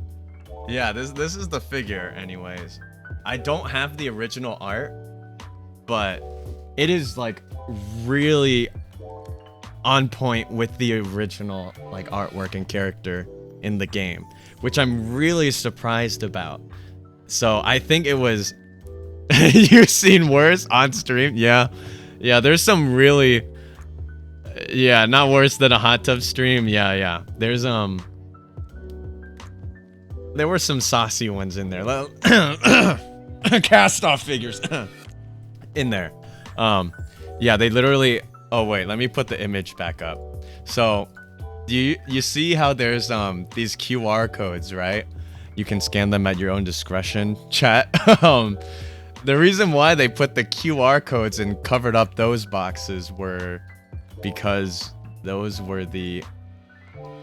yeah, this is the figure anyways. I don't have the original art, but it is like really on point with the original like artwork and character in the game, which I'm really surprised about. So I think it was you've seen worse on stream. Yeah, there's some really, yeah, not worse than a hot tub stream. Yeah, there's there were some saucy ones in there. Cast off figures in there. Yeah, they literally, oh wait, let me put the image back up. So you see how there's these QR codes, right? You can scan them at your own discretion, chat. The reason why they put the QR codes and covered up those boxes were because those were the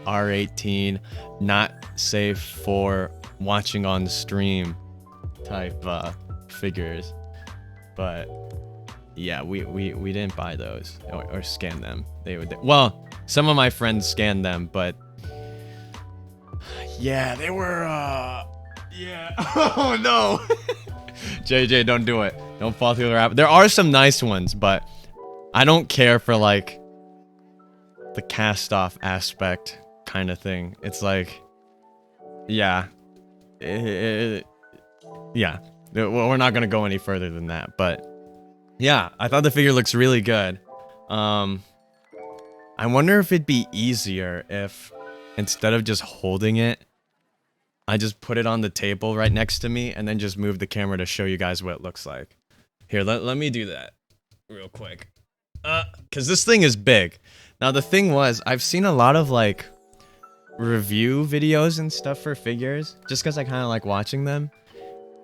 R18 not safe for watching on stream type figures. But yeah, we didn't buy those or scan them. They would, well, some of my friends scanned them, but yeah, they were yeah. Oh no. JJ, don't do it. Don't fall through the rabbit. There are some nice ones, but I don't care for like the cast off aspect kind of thing. It's like, yeah, yeah. We're not gonna go any further than that, but yeah, I thought the figure looks really good. I wonder if it'd be easier if instead of just holding it, I just put it on the table right next to me and then just move the camera to show you guys what it looks like. Here, let me do that real quick. Cause this thing is big. Now the thing was, I've seen a lot of like review videos and stuff for figures just cause I kind of like watching them,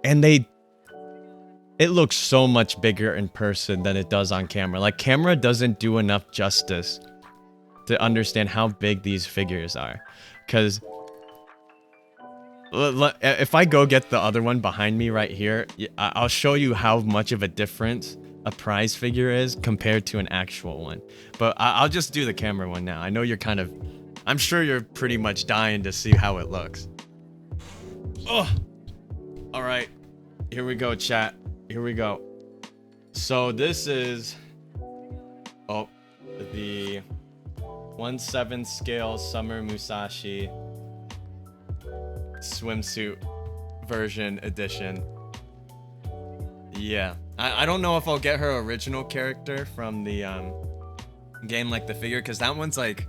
and it looks so much bigger in person than it does on camera. Like camera doesn't do enough justice to understand how big these figures are. Cause if I go get the other one behind me right here, I'll show you how much of a difference a prize figure is compared to an actual one. But I'll just do the camera one now. I know you're kind of, I'm sure you're pretty much dying to see how it looks. Oh, all right, here we go, chat. Here we go. So this is, oh, the 1/7 scale Summer Musashi swimsuit version edition. Yeah, I don't know if I'll get her original character from the game, like the figure, because that one's like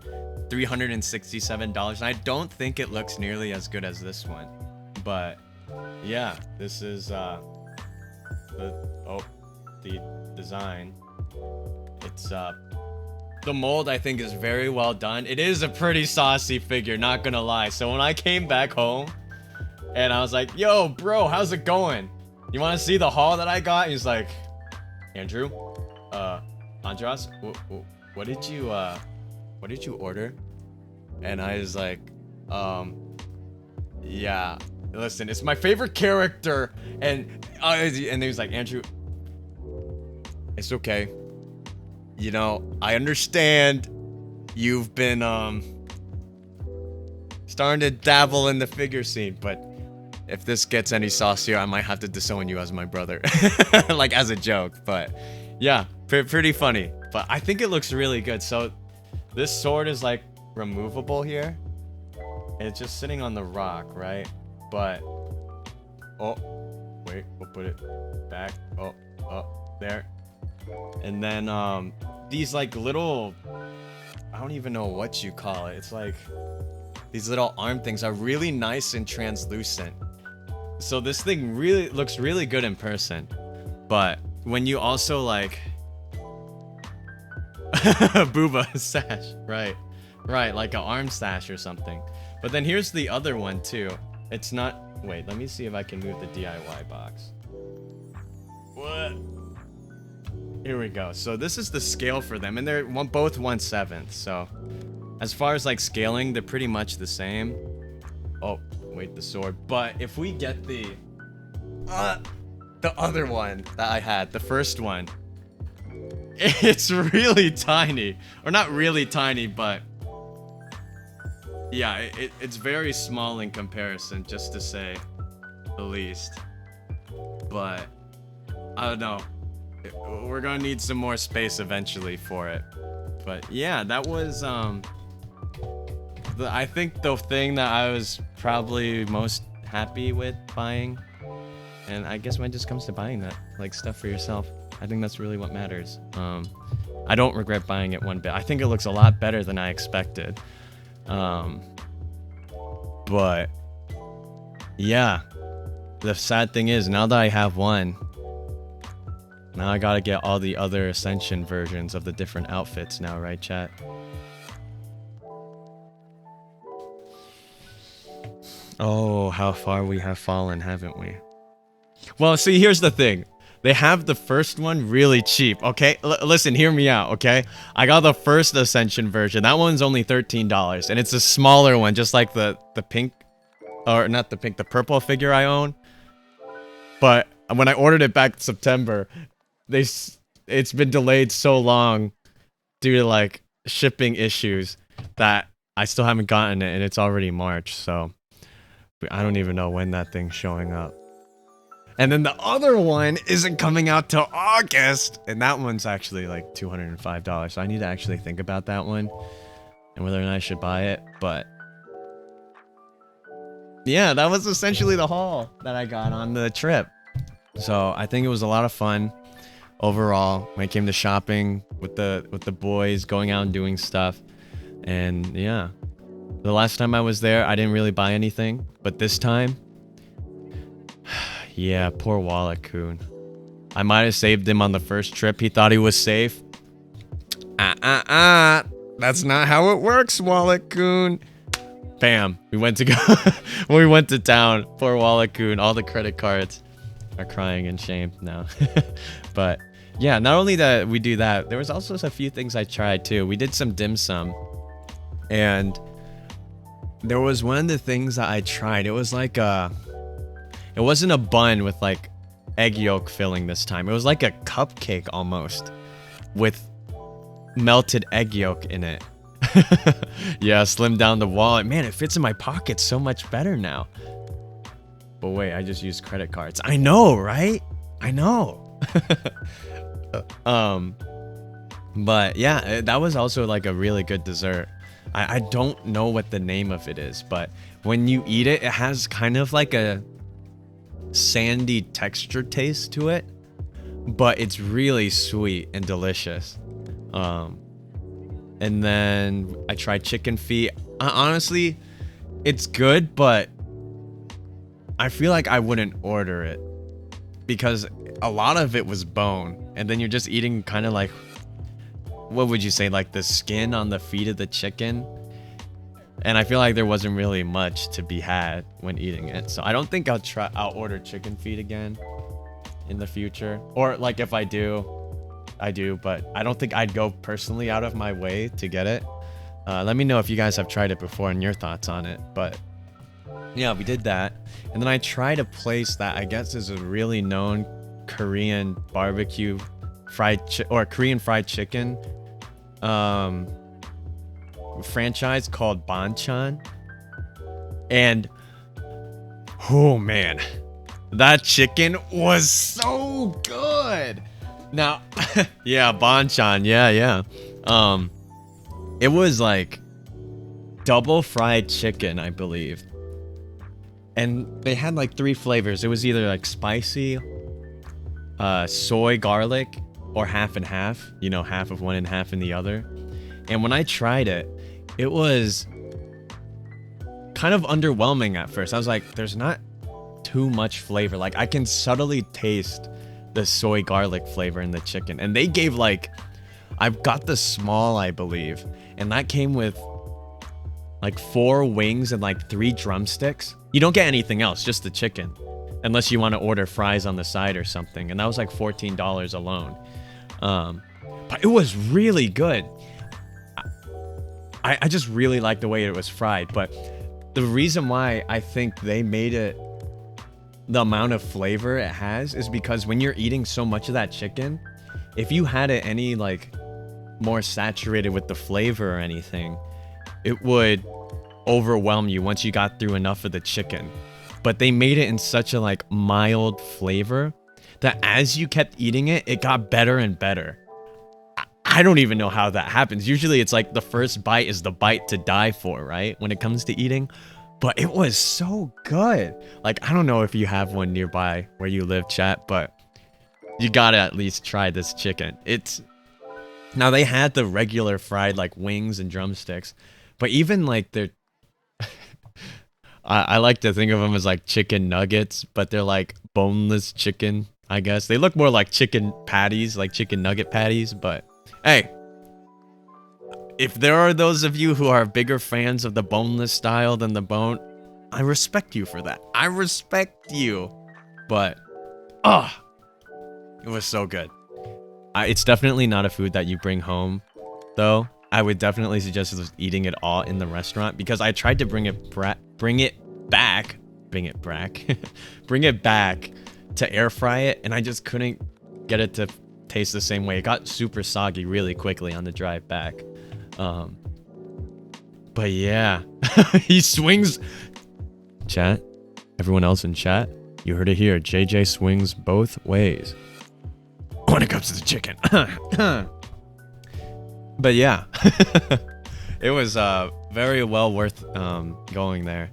$367, and I don't think it looks nearly as good as this one. But yeah, this is the design. It's the mold, I think, is very well done. It is a pretty saucy figure, not gonna lie. So when I came back home and I was like, yo bro, how's it going? You want to see the haul that I got? He's like, Andrew, Andras, what did you order? And I was like, yeah, listen, it's my favorite character. And he was like, Andrew, it's okay. You know, I understand you've been starting to dabble in the figure scene, but if this gets any saucier, I might have to disown you as my brother. Like, as a joke. But yeah, pretty funny. But I think it looks really good. So this sword is like removable here. It's just sitting on the rock, right? But oh wait, we'll put it back. Oh, there. And then these like little, I don't even know what you call it. It's like these little arm things are really nice and translucent. So this thing really looks really good in person. But when you also like booba sash, right, like an arm sash or something. But then here's the other one too. It's not, wait, let me see if I can move the DIY box. What? Here we go. So this is the scale for them, and they're both 1/7. So as far as like scaling, they're pretty much the same. Oh wait, the sword. But if we get the other one that I had, the first one, it's really tiny. Or not really tiny, but yeah, it's very small in comparison, just to say the least. But I don't know, we're gonna need some more space eventually for it. But yeah, that was I think the thing that I was probably most happy with buying. And I guess when it just comes to buying that, like, stuff for yourself, I think that's really what matters. I don't regret buying it one bit. I think it looks a lot better than I expected. But yeah, the sad thing is, now that I have one, now I gotta get all the other Ascension versions of the different outfits now, right, chat? Oh, how far we have fallen, haven't we? Well, see, here's the thing. They have the first one really cheap, okay? Listen, hear me out, okay? I got the first Ascension version. That one's only $13, and it's a smaller one, just like the pink, or not the pink, the purple figure I own. But when I ordered it back in September, it's been delayed so long due to like shipping issues that I still haven't gotten it, and it's already March, so I don't even know when that thing's showing up. And then the other one isn't coming out till August, and that one's actually like $205. So I need to actually think about that one and whether or not I should buy it. But yeah, that was essentially the haul that I got on the trip. So I think it was a lot of fun overall when it came to shopping with the boys, going out and doing stuff. And yeah, the last time I was there, I didn't really buy anything, but this time, yeah, poor Wallet-kun. I might have saved him on the first trip. He thought he was safe. That's not how it works, Wallet-kun. Bam. We went to go when we went to town. Poor Wallet-kun. All the credit cards are crying in shame now. But yeah, not only that we do that, there was also a few things I tried too. We did some dim sum, and there was one of the things that I tried. It was like it wasn't a bun with like egg yolk filling this time. It was like a cupcake almost with melted egg yolk in it. Yeah, slimmed down the wallet. Man, it fits in my pocket so much better now. But wait, I just used credit cards. I know, right? I know. But yeah, that was also like a really good dessert. I don't know what the name of it is, but when you eat it, it has kind of like a sandy texture taste to it, but it's really sweet and delicious. And then I tried chicken feet. Honestly, it's good, but I feel like I wouldn't order it because a lot of it was bone, and then you're just eating kind of like, what would you say, like the skin on the feet of the chicken? And I feel like there wasn't really much to be had when eating it. So I don't think I'll order chicken feet again in the future. Or like if I do, I do, but I don't think I'd go personally out of my way to get it. Let me know if you guys have tried it before and your thoughts on it. But yeah, we did that. And then I tried a place that I guess is a really known Korean barbecue Korean fried chicken franchise called Banchan. And oh man, that chicken was so good. Now yeah, Banchan, yeah. It was like double fried chicken, I believe, and they had like 3 flavors. It was either like spicy, soy garlic, or half and half, you know, half of one and half in the other. And when I tried it, it was kind of underwhelming at first. I was like, there's not too much flavor. Like I can subtly taste the soy garlic flavor in the chicken. And they gave like, I've got the small, I believe, and that came with like 4 wings and like 3 drumsticks. You don't get anything else, just the chicken, unless you want to order fries on the side or something. And that was like $14 alone. But it was really good. I just really like the way it was fried. But the reason why I think they made it the amount of flavor it has is because when you're eating so much of that chicken, if you had it any like more saturated with the flavor or anything, it would overwhelm you once you got through enough of the chicken. But they made it in such a like mild flavor that as you kept eating it, it got better and better. I don't even know how that happens. Usually it's like the first bite is the bite to die for, right? When it comes to eating. But it was so good. Like, I don't know if you have one nearby where you live, chat, but you gotta at least try this chicken. Now they had the regular fried like wings and drumsticks, but even like their I like to think of them as like chicken nuggets, but they're like boneless chicken, I guess. They look more like chicken patties, like chicken nugget patties, but hey, if there are those of you who are bigger fans of the boneless style than the bone, I respect you for that. I respect you. But, it was so good. It's definitely not a food that you bring home, though. I would definitely suggest just eating it all in the restaurant because I tried to bring it back to air fry it, and I just couldn't get it to taste the same way. It got super soggy really quickly on the drive back. But yeah, he swings. Chat, everyone else in chat, you heard it here. JJ swings both ways when it comes to the chicken. But yeah, it was very well worth going there.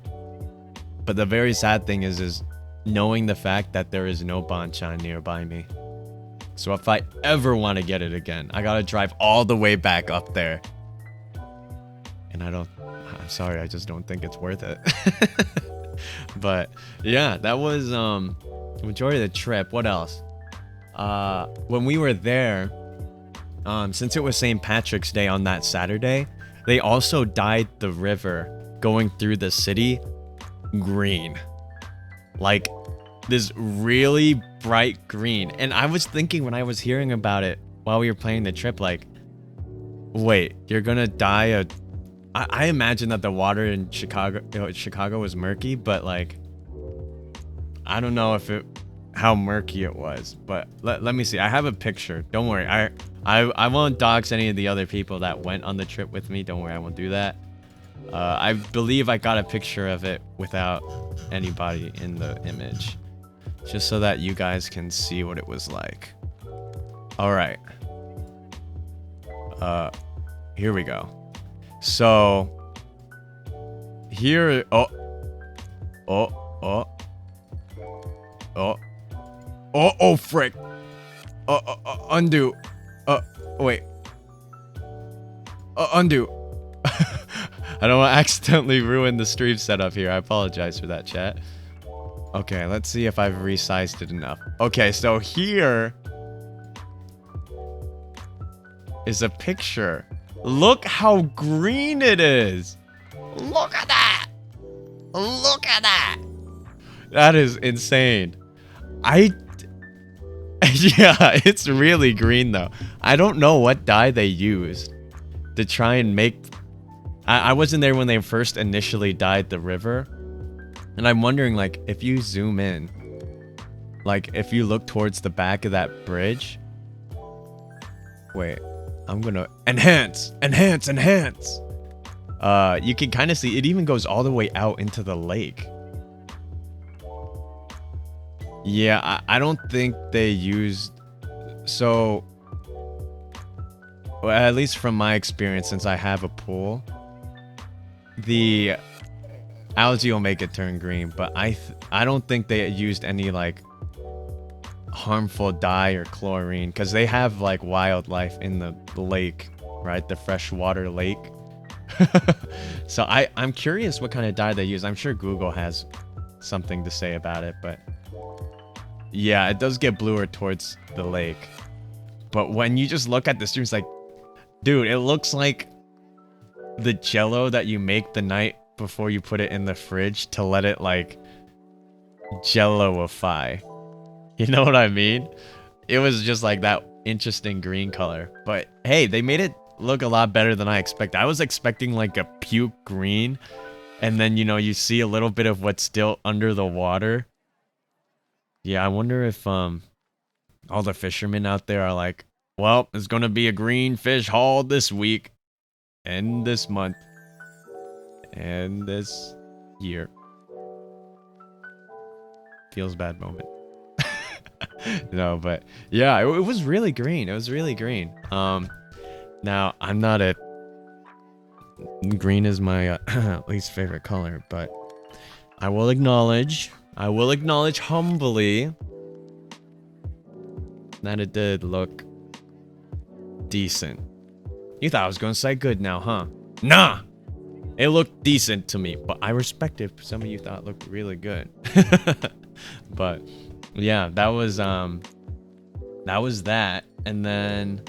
But the very sad thing is knowing the fact that there is no banchan nearby me. So if I ever want to get it again, I gotta drive all the way back up there. And I'm sorry, I just don't think it's worth it. But yeah, that was the majority of the trip. What else? When we were there, since it was St. Patrick's Day on that Saturday, they also dyed the river going through the city green. Like this really bright green. And I was thinking when I was hearing about it while we were planning the trip, like, wait, you're gonna dye I imagine that the water in Chicago was murky, but like, I don't know how murky it was, but let me see. I have a picture. Don't worry. I won't dox any of the other people that went on the trip with me. Don't worry, I won't do that. I believe I got a picture of it without anybody in the image, just so that you guys can see what it was like. All right. Here we go. So here, oh, frick. Undo. Wait. Undo. I don't want to accidentally ruin the stream setup here. I apologize for that, chat. Okay, let's see if I've resized it enough. Okay, so here is a picture. Look how green it is. Look at that. Look at that. That is insane. Yeah, it's really green though. I don't know what dye they used to try and make... I wasn't there when they first initially dyed the river. And I'm wondering, like, if you zoom in, like, if you look towards the back of that bridge... Wait, I'm gonna... Enhance! Enhance! Enhance! You can kind of see, it even goes all the way out into the lake. Yeah, I don't think they used... So... Well, at least from my experience, since I have a pool... The algae will make it turn green, but I don't think they used any like harmful dye or chlorine because they have like wildlife in the lake, right? The freshwater lake. So I'm curious what kind of dye they use. I'm sure Google has something to say about it, but yeah, it does get bluer towards the lake. But when you just look at the stream, it's like, dude, it looks like the jello that you make the night before you put it in the fridge to let it like jello-ify. You know what I mean? It was just like that interesting green color. But hey, they made it look a lot better than I expected. I was expecting like a puke green, and then, you know, you see a little bit of what's still under the water. Yeah, I wonder if all the fishermen out there are like, well, there's gonna be a green fish haul this week. And this month. And this year. Feels bad moment. No, but yeah, it was really green. It was really green. Now, I'm not a... Green is my least favorite color, but I will acknowledge humbly that it did look decent. You thought I was gonna say good now, huh? Nah! It looked decent to me, but I respect it. Some of you thought it looked really good. But yeah, that was that. And then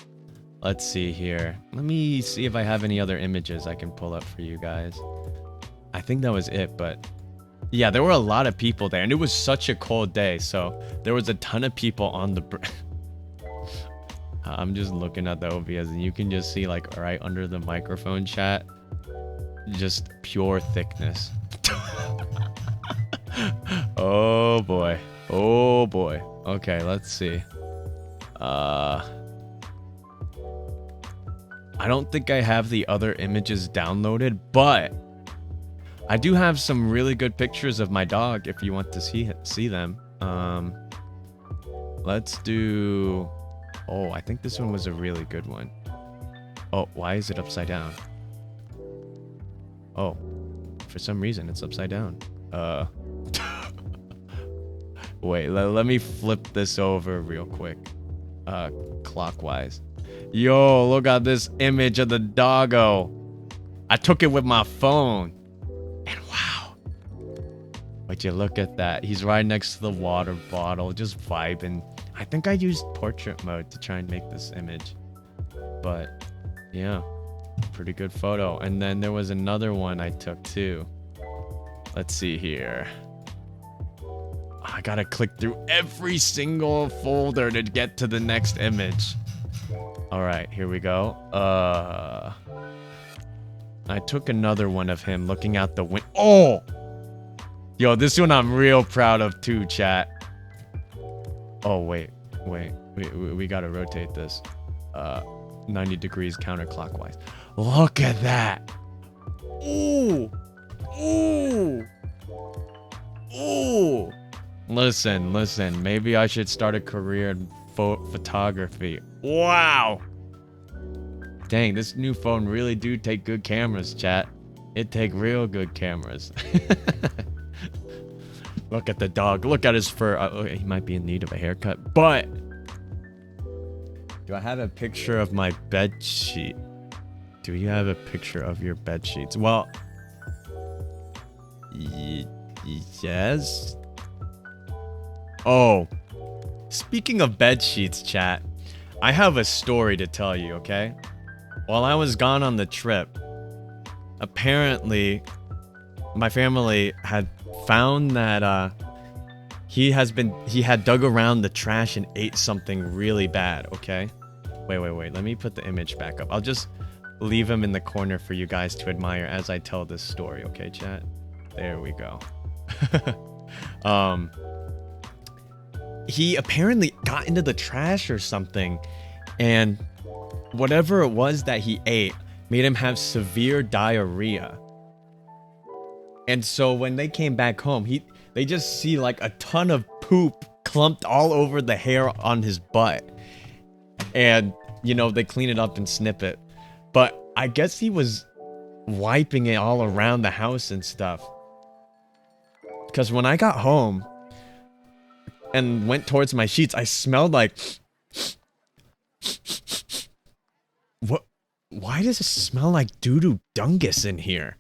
let's see here. Let me see if I have any other images I can pull up for you guys. I think that was it, but yeah, there were a lot of people there, and it was such a cold day, so there was a ton of people on the bridge. I'm just looking at the OBS, and you can just see, like, right under the microphone chat, just pure thickness. Oh boy. Oh boy. Okay, let's see. I don't think I have the other images downloaded, but I do have some really good pictures of my dog if you want to see them. Let's do... Oh, I think this one was a really good one. Oh, why is it upside down? Oh, for some reason it's upside down. Wait, let me flip this over real quick. Clockwise. Yo, look at this image of the doggo. I took it with my phone. And wow. Would you look at that? He's right next to the water bottle, just vibing. I think I used portrait mode to try and make this image. But yeah, pretty good photo. And then there was another one I took too. Let's see here. I gotta click through every single folder to get to the next image. All right, here we go. I took another one of him looking out the window. Oh! Yo, this one I'm real proud of too, chat. Oh, wait. We gotta rotate this. 90 degrees counterclockwise. Look at that! Ooh! Ooh! Ooh! Listen. Maybe I should start a career in photography. Wow! Dang, this new phone really do take good cameras, chat. It take real good cameras. Look at the dog. Look at his fur. He might be in need of a haircut, but do I have a picture of my bed sheet? Do you have a picture of your bed sheets? Well, yes. Oh, speaking of bed sheets, chat, I have a story to tell you, okay? While I was gone on the trip, apparently my family had found that he had dug around the trash and ate something really bad, okay? Wait, let me put the image back up. I'll just leave him in the corner for you guys to admire as I tell this story, okay, chat? There we go. He apparently got into the trash or something, and whatever it was that he ate made him have severe diarrhea. And so when they came back home, they just see like a ton of poop clumped all over the hair on his butt. And, you know, they clean it up and snip it. But I guess he was wiping it all around the house and stuff. Because when I got home and went towards my sheets, I smelled like... What? Why does it smell like doo-doo dungus in here?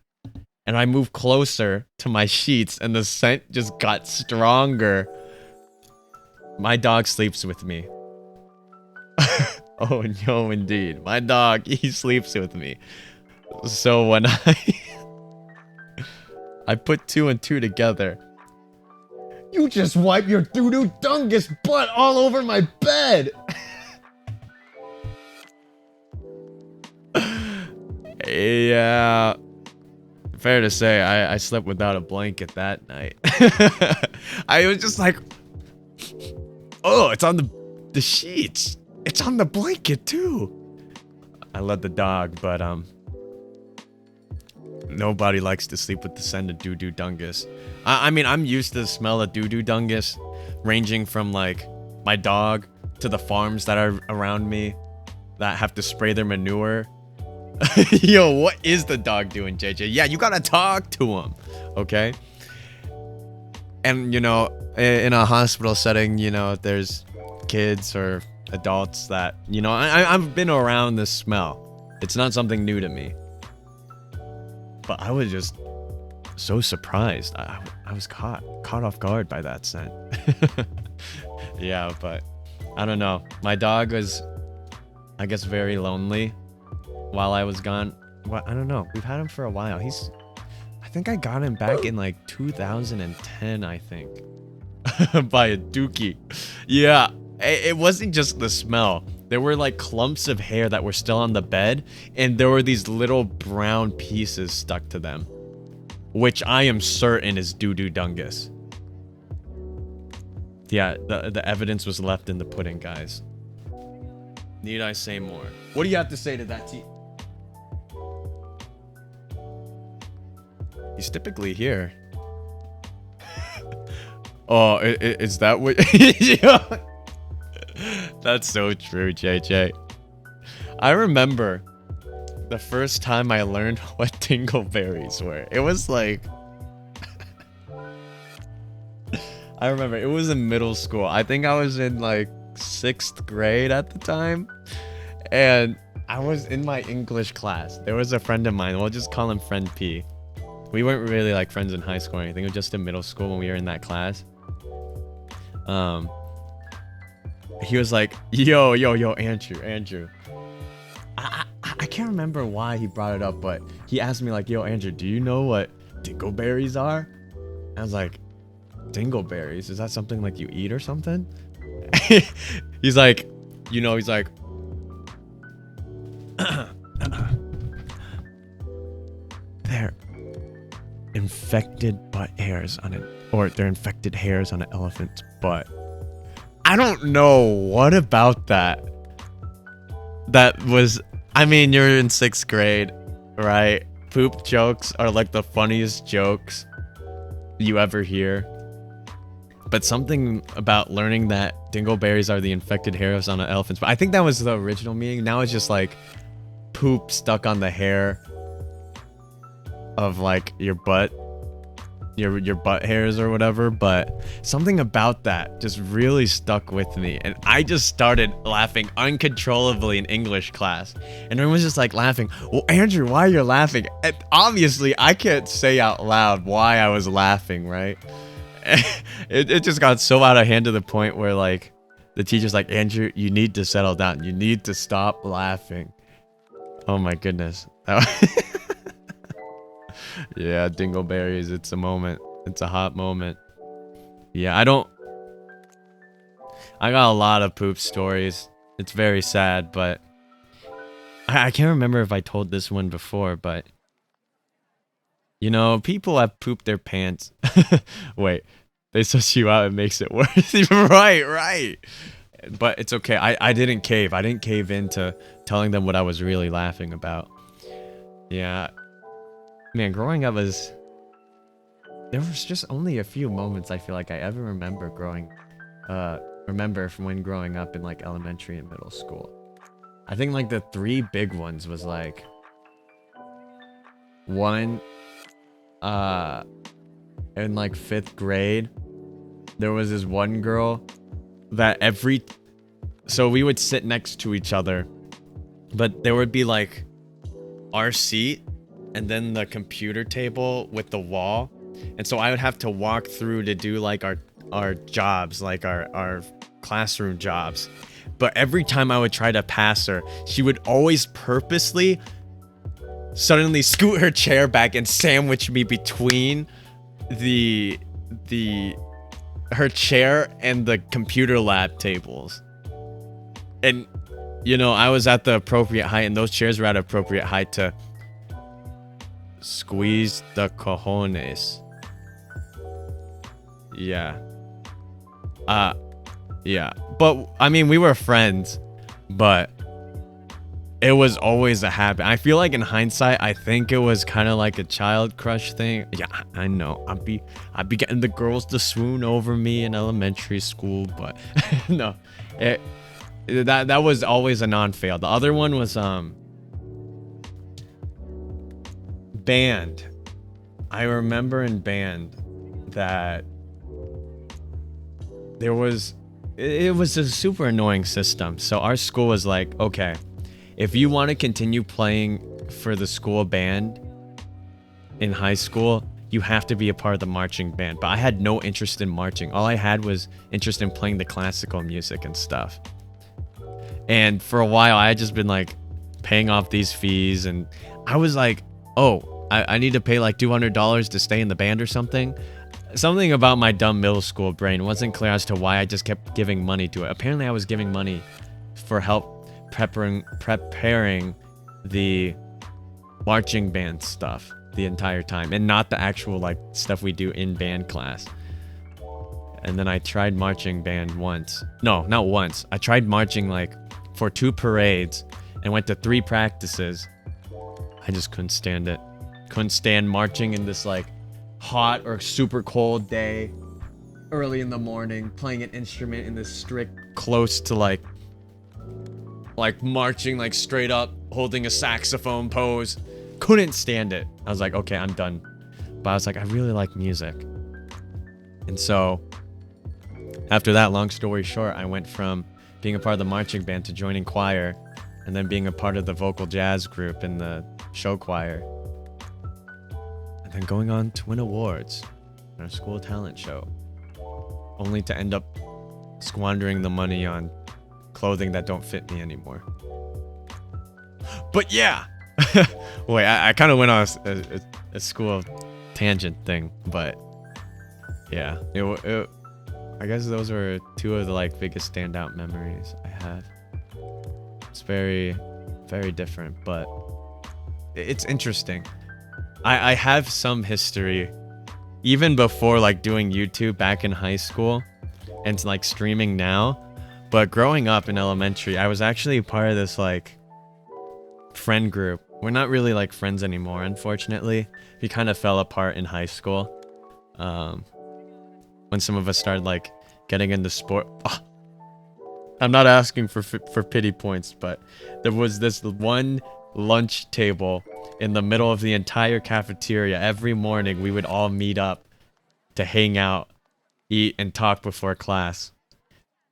And I moved closer to my sheets and the scent just got stronger. My dog sleeps with me. Oh, no, indeed. My dog, he sleeps with me. So when I put 2 and 2 together. You just wipe your doo-doo dungus butt all over my bed. Yeah. Fair to say, I slept without a blanket that night. I was just like, oh, it's on the sheets. It's on the blanket too. I love the dog, but nobody likes to sleep with the scent of doo-doo dungus. I mean, I'm used to the smell of doo-doo dungus, ranging from like my dog to the farms that are around me that have to spray their manure. Yo, what is the dog doing, JJ? Yeah, you gotta talk to him, okay? And, you know, in a hospital setting, you know, there's kids or adults that, you know, I've been around this smell. It's not something new to me. But I was just so surprised. I was caught off guard by that scent. Yeah, but I don't know. My dog was, I guess, very lonely while I was gone. Well, I don't know. We've had him for a while. I think I got him back in like 2010, I think. By a dookie. Yeah, it wasn't just the smell. There were like clumps of hair that were still on the bed, and there were these little brown pieces stuck to them, which I am certain is doo-doo dungus. Yeah, the evidence was left in the pudding, guys. Need I say more? What do you have to say to that, T? He's typically here. Oh, is that what? That's so true, JJ. I remember the first time I learned what dingleberries were. It was like... I remember, it was in middle school. I think I was in like 6th grade at the time. And I was in my English class. There was a friend of mine. We'll just call him Friend P. We weren't really like friends in high school or anything. It was just in middle school when we were in that class. He was like, yo, Andrew. I can't remember why he brought it up, but he asked me like, yo, Andrew, do you know what dingleberries are? I was like, dingleberries? Is that something like you eat or something? He's like, you know, he's like, they're infected butt hairs on it, or they're infected hairs on an elephant's butt. I don't know what about that. That was, I mean, you're in 6th grade, right? Poop jokes are like the funniest jokes you ever hear. But something about learning that dingleberries are the infected hairs on an elephant's butt. I think that was the original meaning. Now it's just like poop stuck on the hair of like your butt, your butt hairs or whatever, but something about that just really stuck with me, and I just started laughing uncontrollably in English class, and everyone was just like laughing. Well, Andrew, why are you laughing? And obviously I can't say out loud why I was laughing, right? It just got so out of hand to the point where like the teacher's like, Andrew, you need to settle down, you need to stop laughing. Oh my goodness. Yeah, dingleberries, it's a moment. It's a hot moment. Yeah, I got a lot of poop stories. It's very sad, but I can't remember if I told this one before, but you know, people have pooped their pants. Wait, they suss you out, it makes it worse. Right. But it's okay. I didn't cave. I didn't cave into telling them what I was really laughing about. Yeah. Man, growing up there was just only a few moments I feel like I ever remember from when growing up in like elementary and middle school. I think like the 3 big ones was like one in like 5th grade, there was this one girl that so we would sit next to each other, but there would be like our seat and then the computer table with the wall, and so I would have to walk through to do like our jobs, like our classroom jobs. But every time I would try to pass her, she would always purposely suddenly scoot her chair back and sandwich me between her chair and the computer lab tables. And you know, I was at the appropriate height, and those chairs were at appropriate height to squeeze the cojones. Yeah. Yeah. But I mean, we were friends, but it was always a habit. I feel like in hindsight, I think it was kind of like a child crush thing. Yeah, I know. I'd be getting the girls to swoon over me in elementary school, but no, that was always a non-fail. The other one was band. I remember in band that it was a super annoying system. So our school was like, okay, if you want to continue playing for the school band in high school, you have to be a part of the marching band. But I had no interest in marching. All I had was interest in playing the classical music and stuff. And for a while, I had just been like paying off these fees, and I was like, oh, I need to pay like $200 to stay in the band or something. Something about my dumb middle school brain wasn't clear as to why I just kept giving money to it. Apparently, I was giving money for help preparing the marching band stuff the entire time, and not the actual like stuff we do in band class. And then I tried marching band once. No, not once. I tried marching like for 2 parades and went to 3 practices. I just couldn't stand it. Couldn't stand marching in this like hot or super cold day, early in the morning, playing an instrument in this strict, close to like marching like straight up, holding a saxophone pose. Couldn't stand it. I was like, okay, I'm done. But I was like, I really like music. And so after that, long story short, I went from being a part of the marching band to joining choir, and then being a part of the vocal jazz group in the show choir, and then going on to win awards in our school talent show, only to end up squandering the money on clothing that don't fit me anymore. But yeah. Wait, I kind of went on a school tangent thing, but yeah, I guess those were 2 of the like biggest standout memories I have. It's very, very different, but it's interesting. I have some history even before like doing YouTube back in high school and like streaming now. But growing up in elementary, I was actually part of this like friend group. We're not really like friends anymore, unfortunately. We kind of fell apart in high school. When some of us started like getting into sport. I'm not asking for pity points, but there was this one lunch table in the middle of the entire cafeteria. Every morning we would all meet up to hang out, eat, and talk before class.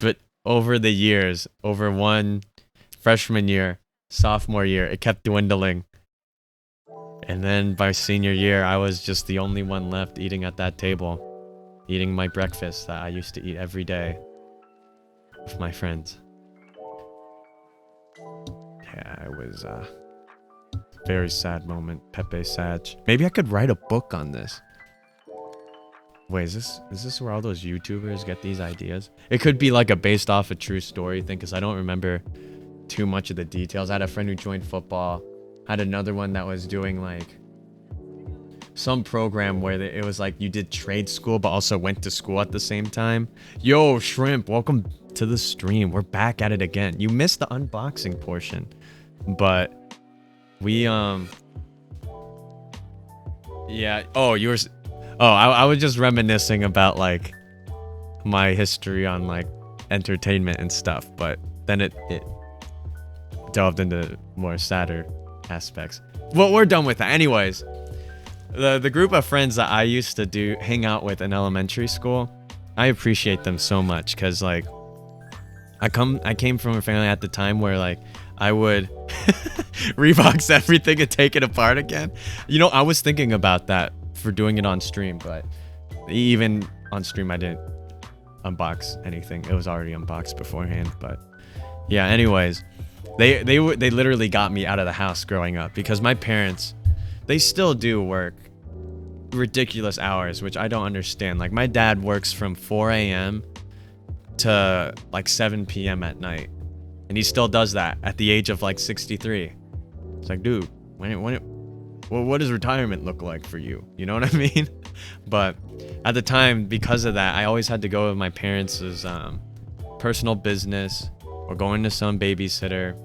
But over the years, over one freshman year, sophomore year, it kept dwindling. And then by senior year, I was just the only one left eating at that table, eating my breakfast that I used to eat every day with my friends. Yeah, it was a very sad moment. Pepe Sag. Maybe I could write a book on this. Wait, is this where all those YouTubers get these ideas? It could be like a based off a true story thing, because I don't remember too much of the details. I had a friend who joined football. Had another one that was doing like some program where it was like you did trade school but also went to school at the same time. Yo, Shrimp, welcome to the stream. We're back at it again. You missed the unboxing portion, but we yeah. Oh, you were. Oh, I was just reminiscing about like my history on like entertainment and stuff, but then it delved into more sadder aspects. Well, we're done with that. Anyways, the group of friends that I used to hang out with in elementary school, I appreciate them so much, because like I came from a family at the time where like I would rebox everything and take it apart again. You know, I was thinking about that for doing it on stream, but even on stream I didn't unbox anything. It was already unboxed beforehand. But yeah, anyways, they literally got me out of the house growing up, because my parents, they still do work ridiculous hours, which I don't understand. Like my dad works from 4 a.m. to like 7 p.m. at night, and he still does that at the age of like 63. It's like, dude, what does retirement look like for you? You know what I mean? But at the time, because of that, I always had to go with my parents' personal business or going to some babysitter.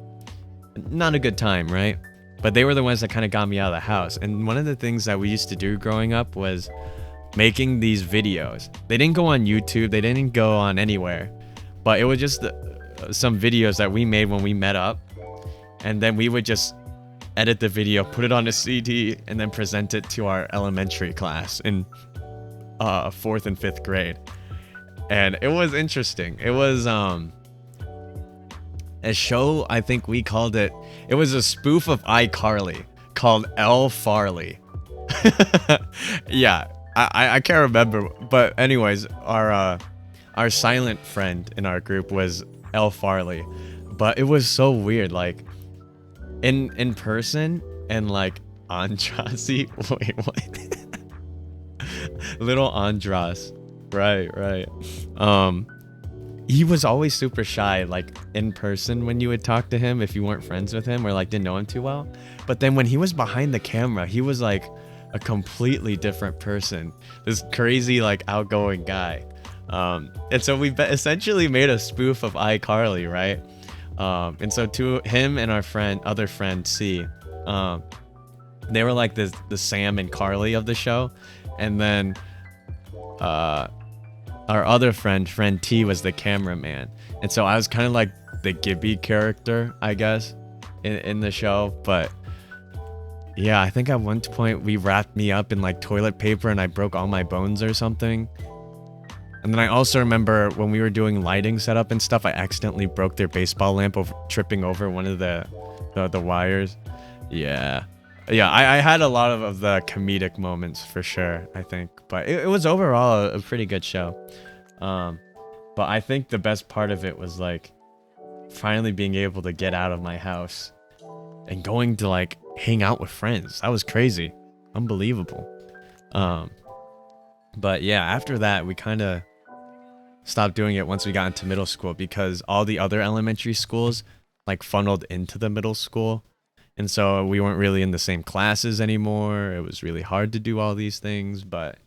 Not a good time, right? But they were the ones that kind of got me out of the house. And one of the things that we used to do growing up was making these videos. They didn't go on YouTube. They didn't go on anywhere. But it was just some videos that we made when we met up. And then we would just edit the video, put it on a CD, and then present it to our elementary class in 4th and 5th grade. And it was interesting. It was a show, I think we called it. It was a spoof of iCarly called L. Farley. Yeah, I can't remember. But anyways, our silent friend in our group was L. Farley. But it was so weird. Like, in person, and like Andrasy. Wait, what? Little Andras. Right. He was always super shy, like in person when you would talk to him, if you weren't friends with him or like didn't know him too well. But then when he was behind the camera, he was like a completely different person. This crazy, like outgoing guy. And so we essentially made a spoof of iCarly, right? And so to him and our other friend C, they were like the Sam and Carly of the show. And then our other friend T, was the cameraman. And so I was kind of like the Gibby character, I guess, in the show. But yeah, I think at one point we wrapped me up in like toilet paper and I broke all my bones or something. And then I also remember when we were doing lighting setup and stuff, I accidentally broke their baseball lamp tripping over one of the wires. Yeah, I had a lot of the comedic moments for sure, I think. But it was overall a pretty good show. But I think the best part of it was like finally being able to get out of my house and going to like hang out with friends. That was crazy. Unbelievable. But yeah, after that, we kind of stopped doing it once we got into middle school, because all the other elementary schools like funneled into the middle school. And so we weren't really in the same classes anymore. It was really hard to do all these things. But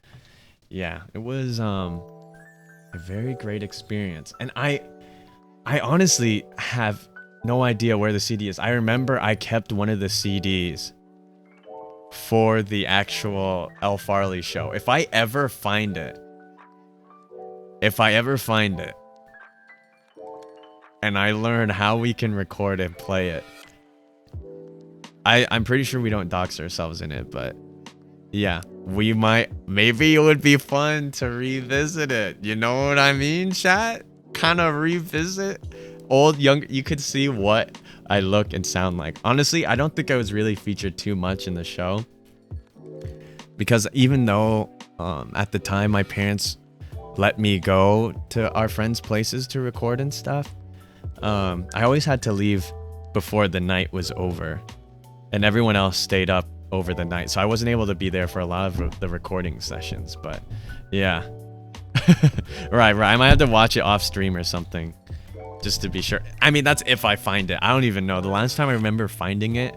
yeah, it was a very great experience. And I honestly have no idea where the CD is. I remember I kept one of the CDs for the actual L. Farley show. If I ever find it, and I learn how we can record and play it, I'm pretty sure we don't dox ourselves in it, but yeah, we might. Maybe it would be fun to revisit it. You know what I mean, chat? Kind of revisit old, young. You could see what I look and sound like. Honestly, I don't think I was really featured too much in the show because even though at the time my parents let me go to our friends' places to record and stuff, I always had to leave before the night was over, and everyone else stayed up over the night, so I wasn't able to be there for a lot of the recording sessions. But yeah. right, I might have to watch it off stream or something just to be sure. I mean, that's if I find it. I don't even know. The last time I remember finding it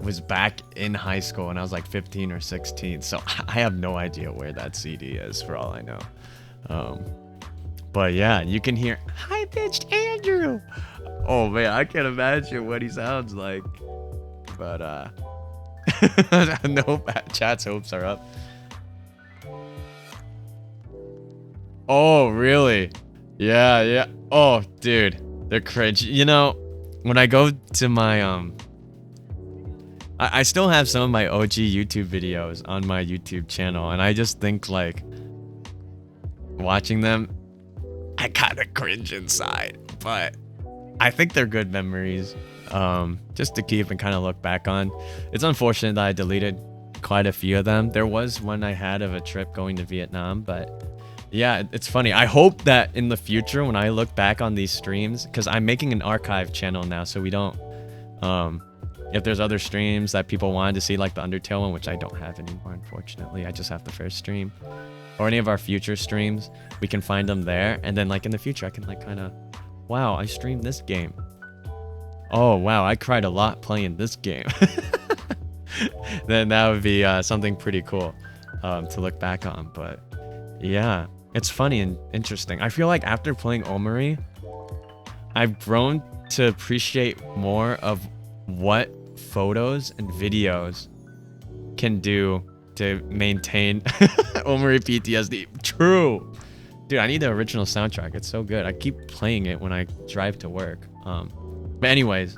was back in high school when I was like 15 or 16, so I have no idea where that CD is for all I know. But yeah, you can hear high-pitched Andrew. Oh man, I can't imagine what he sounds like. But no, chat's hopes are up. Oh really? Yeah. Oh dude, they're cringe. You know, when I go to my I still have some of my OG YouTube videos on my YouTube channel, and I just think like watching them, I kind of cringe inside, but I think they're good memories, just to keep and kind of look back on. It's unfortunate that I deleted quite a few of them. There was one I had of a trip going to Vietnam, but yeah, it's funny. I hope that in the future when I look back on these streams, because I'm making an archive channel now, so we don't, if there's other streams that people wanted to see, like the Undertale one, which I don't have anymore, unfortunately, I just have the first stream, or any of our future streams, we can find them there, and then like in the future I can like kind of, wow, I streamed this game. Oh wow, I cried a lot playing this game. Then that would be something pretty cool to look back on. But yeah, it's funny and interesting. I feel like after playing Omori, I've grown to appreciate more of what photos and videos can do to maintain Omori PTSD. True. Dude, I need the original soundtrack. It's so good. I keep playing it when I drive to work. But anyways,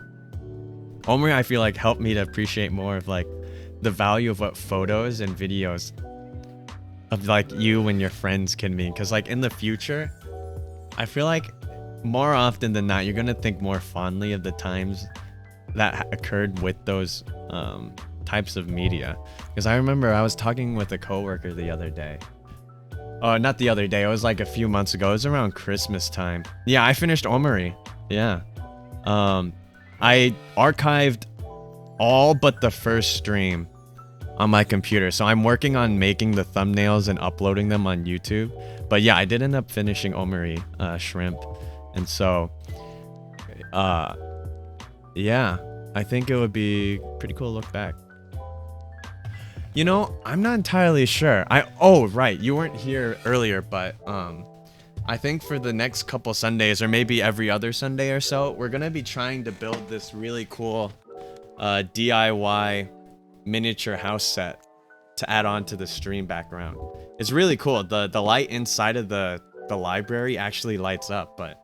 Omori, I feel like helped me to appreciate more of like the value of what photos and videos of like you and your friends can mean. Because like in the future, I feel like more often than not, you're gonna think more fondly of the times that occurred with those types of media. Because I remember I was talking with a coworker the other day. Not the other day. It was like a few months ago. It was around Christmas time. Yeah, I finished Omori. Yeah. I archived all but the first stream on my computer. So I'm working on making the thumbnails and uploading them on YouTube. But yeah, I did end up finishing Omori, Shrimp. And so, yeah, I think it would be pretty cool to look back. You know, I'm not entirely sure. Oh, right, you weren't here earlier, but I think for the next couple Sundays, or maybe every other Sunday or so, we're gonna be trying to build this really cool DIY miniature house set to add on to the stream background. It's really cool. The light inside of the library actually lights up, but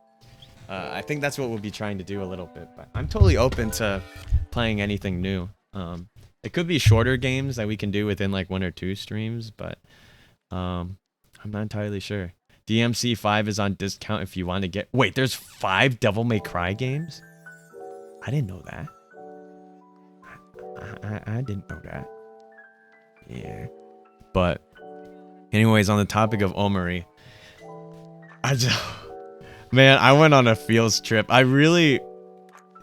I think that's what we'll be trying to do a little bit. But I'm totally open to playing anything new. It could be shorter games that we can do within like 1 or 2 streams, but I'm not entirely sure. DMC 5 is on discount if you want to get... Wait, there's 5 Devil May Cry games? I didn't know that. I didn't know that. Yeah. But anyways, on the topic of Omori, man, I went on a fields trip. I really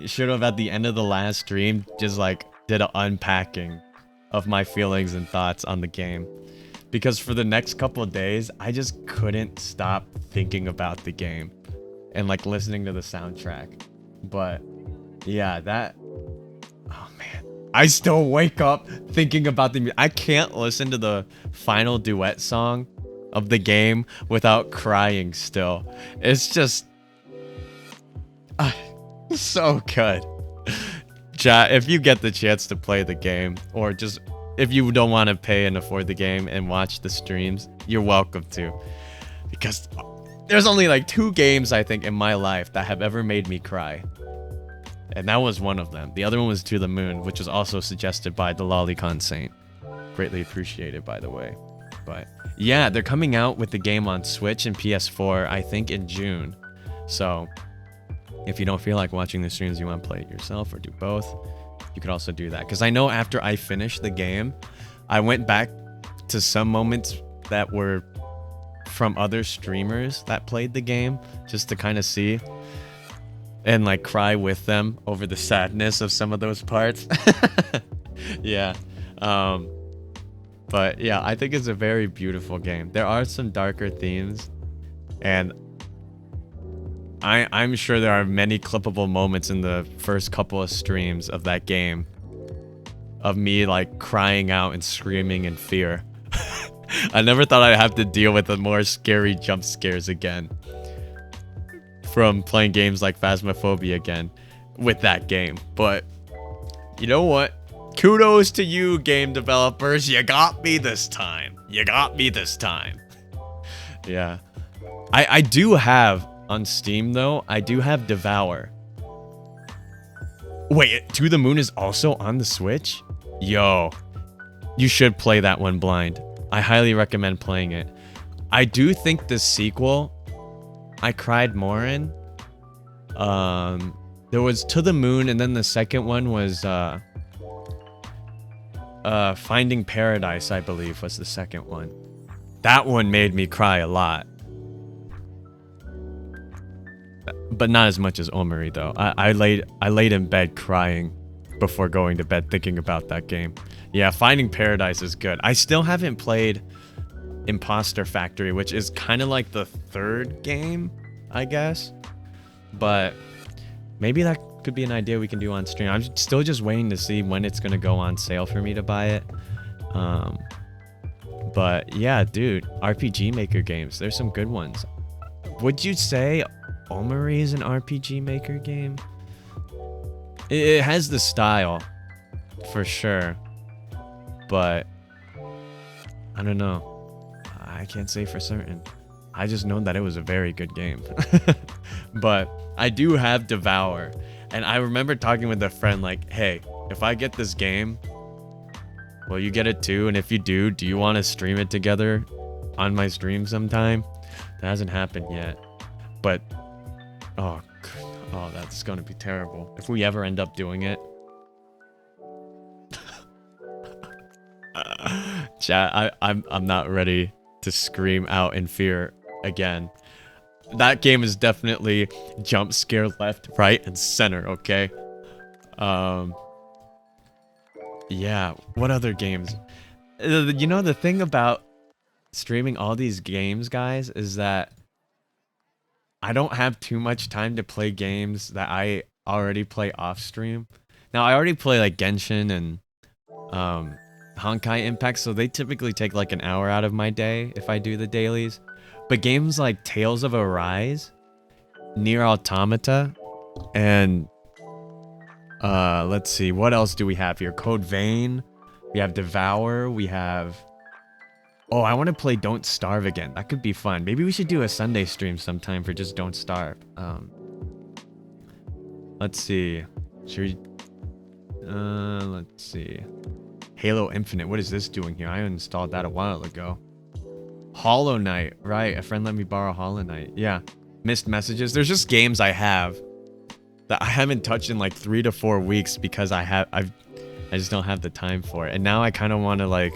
should have at the end of the last stream just like did an unpacking of my feelings and thoughts on the game, because for the next couple of days I just couldn't stop thinking about the game and like listening to the soundtrack. But yeah, that, oh man, I still wake up thinking about the... I can't listen to the final duet song of the game without crying still. It's just so good. Chat, if you get the chance to play the game, or just if you don't want to pay and afford the game and watch the streams, you're welcome to. Because there's only like 2 games I think in my life that have ever made me cry. And that was one of them. The other one was To the Moon, which was also suggested by the Lolicon Saint. Greatly appreciated, by the way. But yeah, they're coming out with the game on Switch and PS4, I think in June. So if you don't feel like watching the streams, you want to play it yourself or do both, you could also do that. Because I know after I finished the game, I went back to some moments that were from other streamers that played the game just to kind of see and like cry with them over the sadness of some of those parts. Yeah. But yeah, I think it's a very beautiful game. There are some darker themes, and I'm sure there are many clippable moments in the first couple of streams of that game of me like crying out and screaming in fear. I never thought I'd have to deal with the more scary jump scares again from playing games like Phasmophobia again with that game. But you know what? Kudos to you, game developers. You got me this time. You got me this time. Yeah. I do have, on Steam though, I do have Devour. Wait, To the Moon is also on the Switch? Yo. You should play that one blind. I highly recommend playing it. I do think the sequel, I cried more in. There was To the Moon, and then the second one was Finding Paradise, I believe, was the second one. That one made me cry a lot. But not as much as Omori, though. I laid in bed crying before going to bed thinking about that game. Yeah, Finding Paradise is good. I still haven't played Imposter Factory, which is kind of like the third game, I guess. But maybe that could be an idea we can do on stream. I'm still just waiting to see when it's going to go on sale for me to buy it. But yeah, dude, RPG Maker games, there's some good ones. Would you say Omori is an RPG Maker game? It has the style, for sure. But I don't know. I can't say for certain. I just know that it was a very good game. But I do have Devour. And I remember talking with a friend like, hey, if I get this game, will you get it too? And if you do you want to stream it together on my stream sometime? That hasn't happened yet. But, oh, that's going to be terrible. If we ever end up doing it. Chat, I'm not ready to scream out in fear again. That game is definitely jump scare left, right, and center, okay? Yeah, what other games? You know, the thing about streaming all these games, guys, is that I don't have too much time to play games that I already play off stream. Now, I already play like Genshin and Honkai Impact, so they typically take like an hour out of my day if I do the dailies. But games like Tales of Arise, Nier Automata, and let's see, what else do we have here? Code Vein, we have Devour, we have... Oh, I want to play Don't Starve again. That could be fun. Maybe we should do a Sunday stream sometime for just Don't Starve. Let's see. Should we... let's see. Halo Infinite, what is this doing here? I installed that a while ago. Hollow Knight, right? A friend let me borrow Hollow Knight. Yeah. Missed Messages. There's just games I have that I haven't touched in like 3 to 4 weeks because I just don't have the time for it. And now I kind of want to like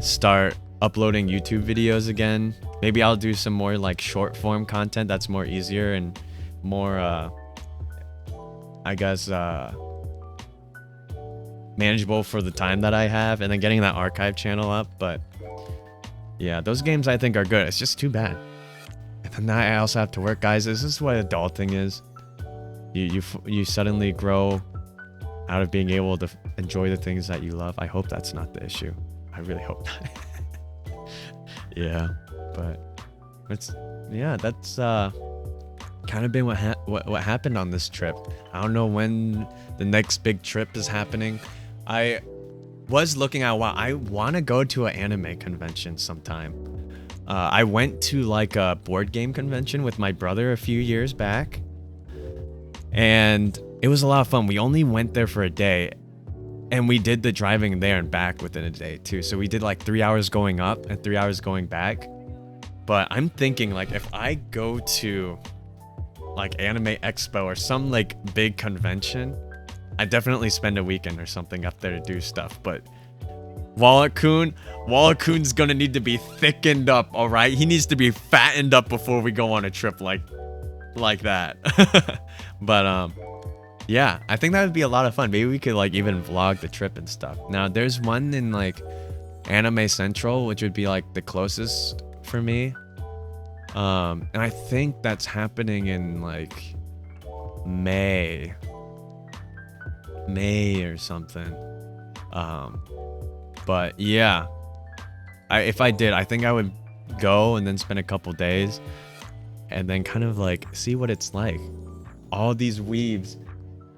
start uploading YouTube videos again. Maybe I'll do some more like short form content that's more easier and more I guess manageable for the time that I have, and then getting that archive channel up. But yeah, those games I think are good. It's just too bad. And then now I also have to work, guys. This is what adulting is. You suddenly grow out of being able to enjoy the things that you love. I hope that's not the issue. I really hope not. Yeah, but that's kind of been what happened on this trip. I don't know when the next big trip is happening. I was looking at I want to go to an anime convention sometime. I went to like a board game convention with my brother a few years back, And it was a lot of fun. We only went there for a day, and we did the driving there and back within a day too. So we did like 3 hours going up and 3 hours going back. But I'm thinking, like, if I go to like Anime Expo or some like big convention, I definitely spend a weekend or something up there to do stuff. But Wallet Coon's gonna need to be thickened up, all right? He needs to be fattened up before we go on a trip like that. But yeah, I think that would be a lot of fun. Maybe we could like even vlog the trip and stuff. Now there's one in like Anime Central, which would be like the closest for me. And I think that's happening in like May or something. But yeah, if I did, I think I would go and then spend a couple days and then kind of like see what it's like. All these weebs,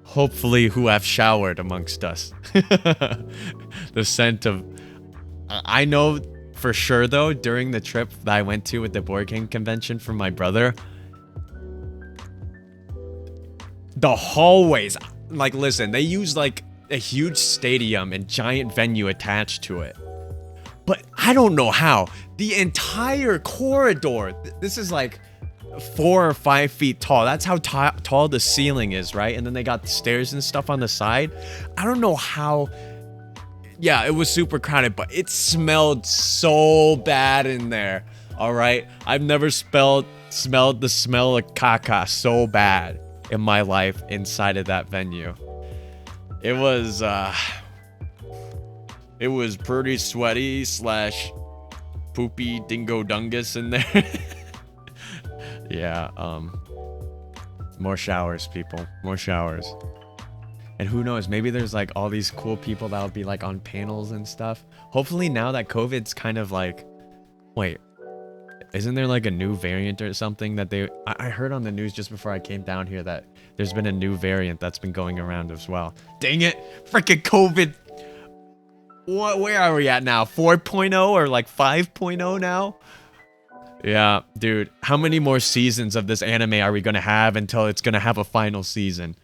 hopefully, who have showered amongst us. The scent of... I know for sure, though, during the trip that I went to with the board game convention for my brother, the hallways, like, listen, they use like a huge stadium and giant venue attached to it. But I don't know how. The entire corridor, this is like 4 or 5 feet tall. That's how tall the ceiling is, right? And then they got the stairs and stuff on the side. I don't know how. Yeah, it was super crowded, but it smelled so bad in there. All right, I've never smelled the smell of caca so bad in my life inside of that venue. It was pretty sweaty / poopy dingo dungus in there. Yeah, more showers, people. More showers. And who knows, maybe there's like all these cool people that'll be like on panels and stuff. Hopefully now that COVID's kind of like... Wait, isn't there like a new variant or something that they... I heard on the news just before I came down here that there's been a new variant that's been going around as well. Dang it, freaking COVID. Where are we at now? 4.0 or like 5.0 now? Yeah, dude, how many more seasons of this anime are we gonna have until it's gonna have a final season?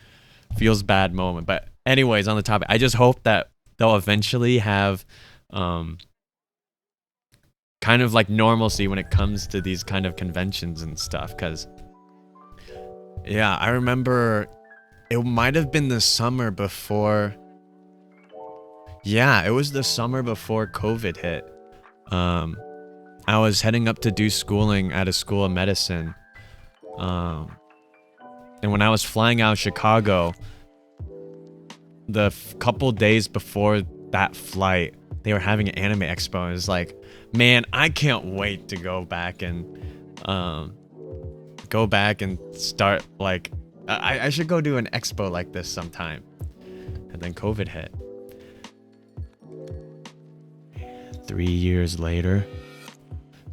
Feels bad moment. But anyways, on the topic, I just hope that they'll eventually have kind of like normalcy when it comes to these kind of conventions and stuff. Because yeah, I remember it might have been the summer before. Yeah, it was the summer before COVID hit. I was heading up to do schooling at a school of medicine. And when I was flying out of Chicago, the couple days before that flight, they were having an anime expo. And it was like, man, I can't wait to go back and start like, I should go do an expo like this sometime. And then COVID hit. 3 years later.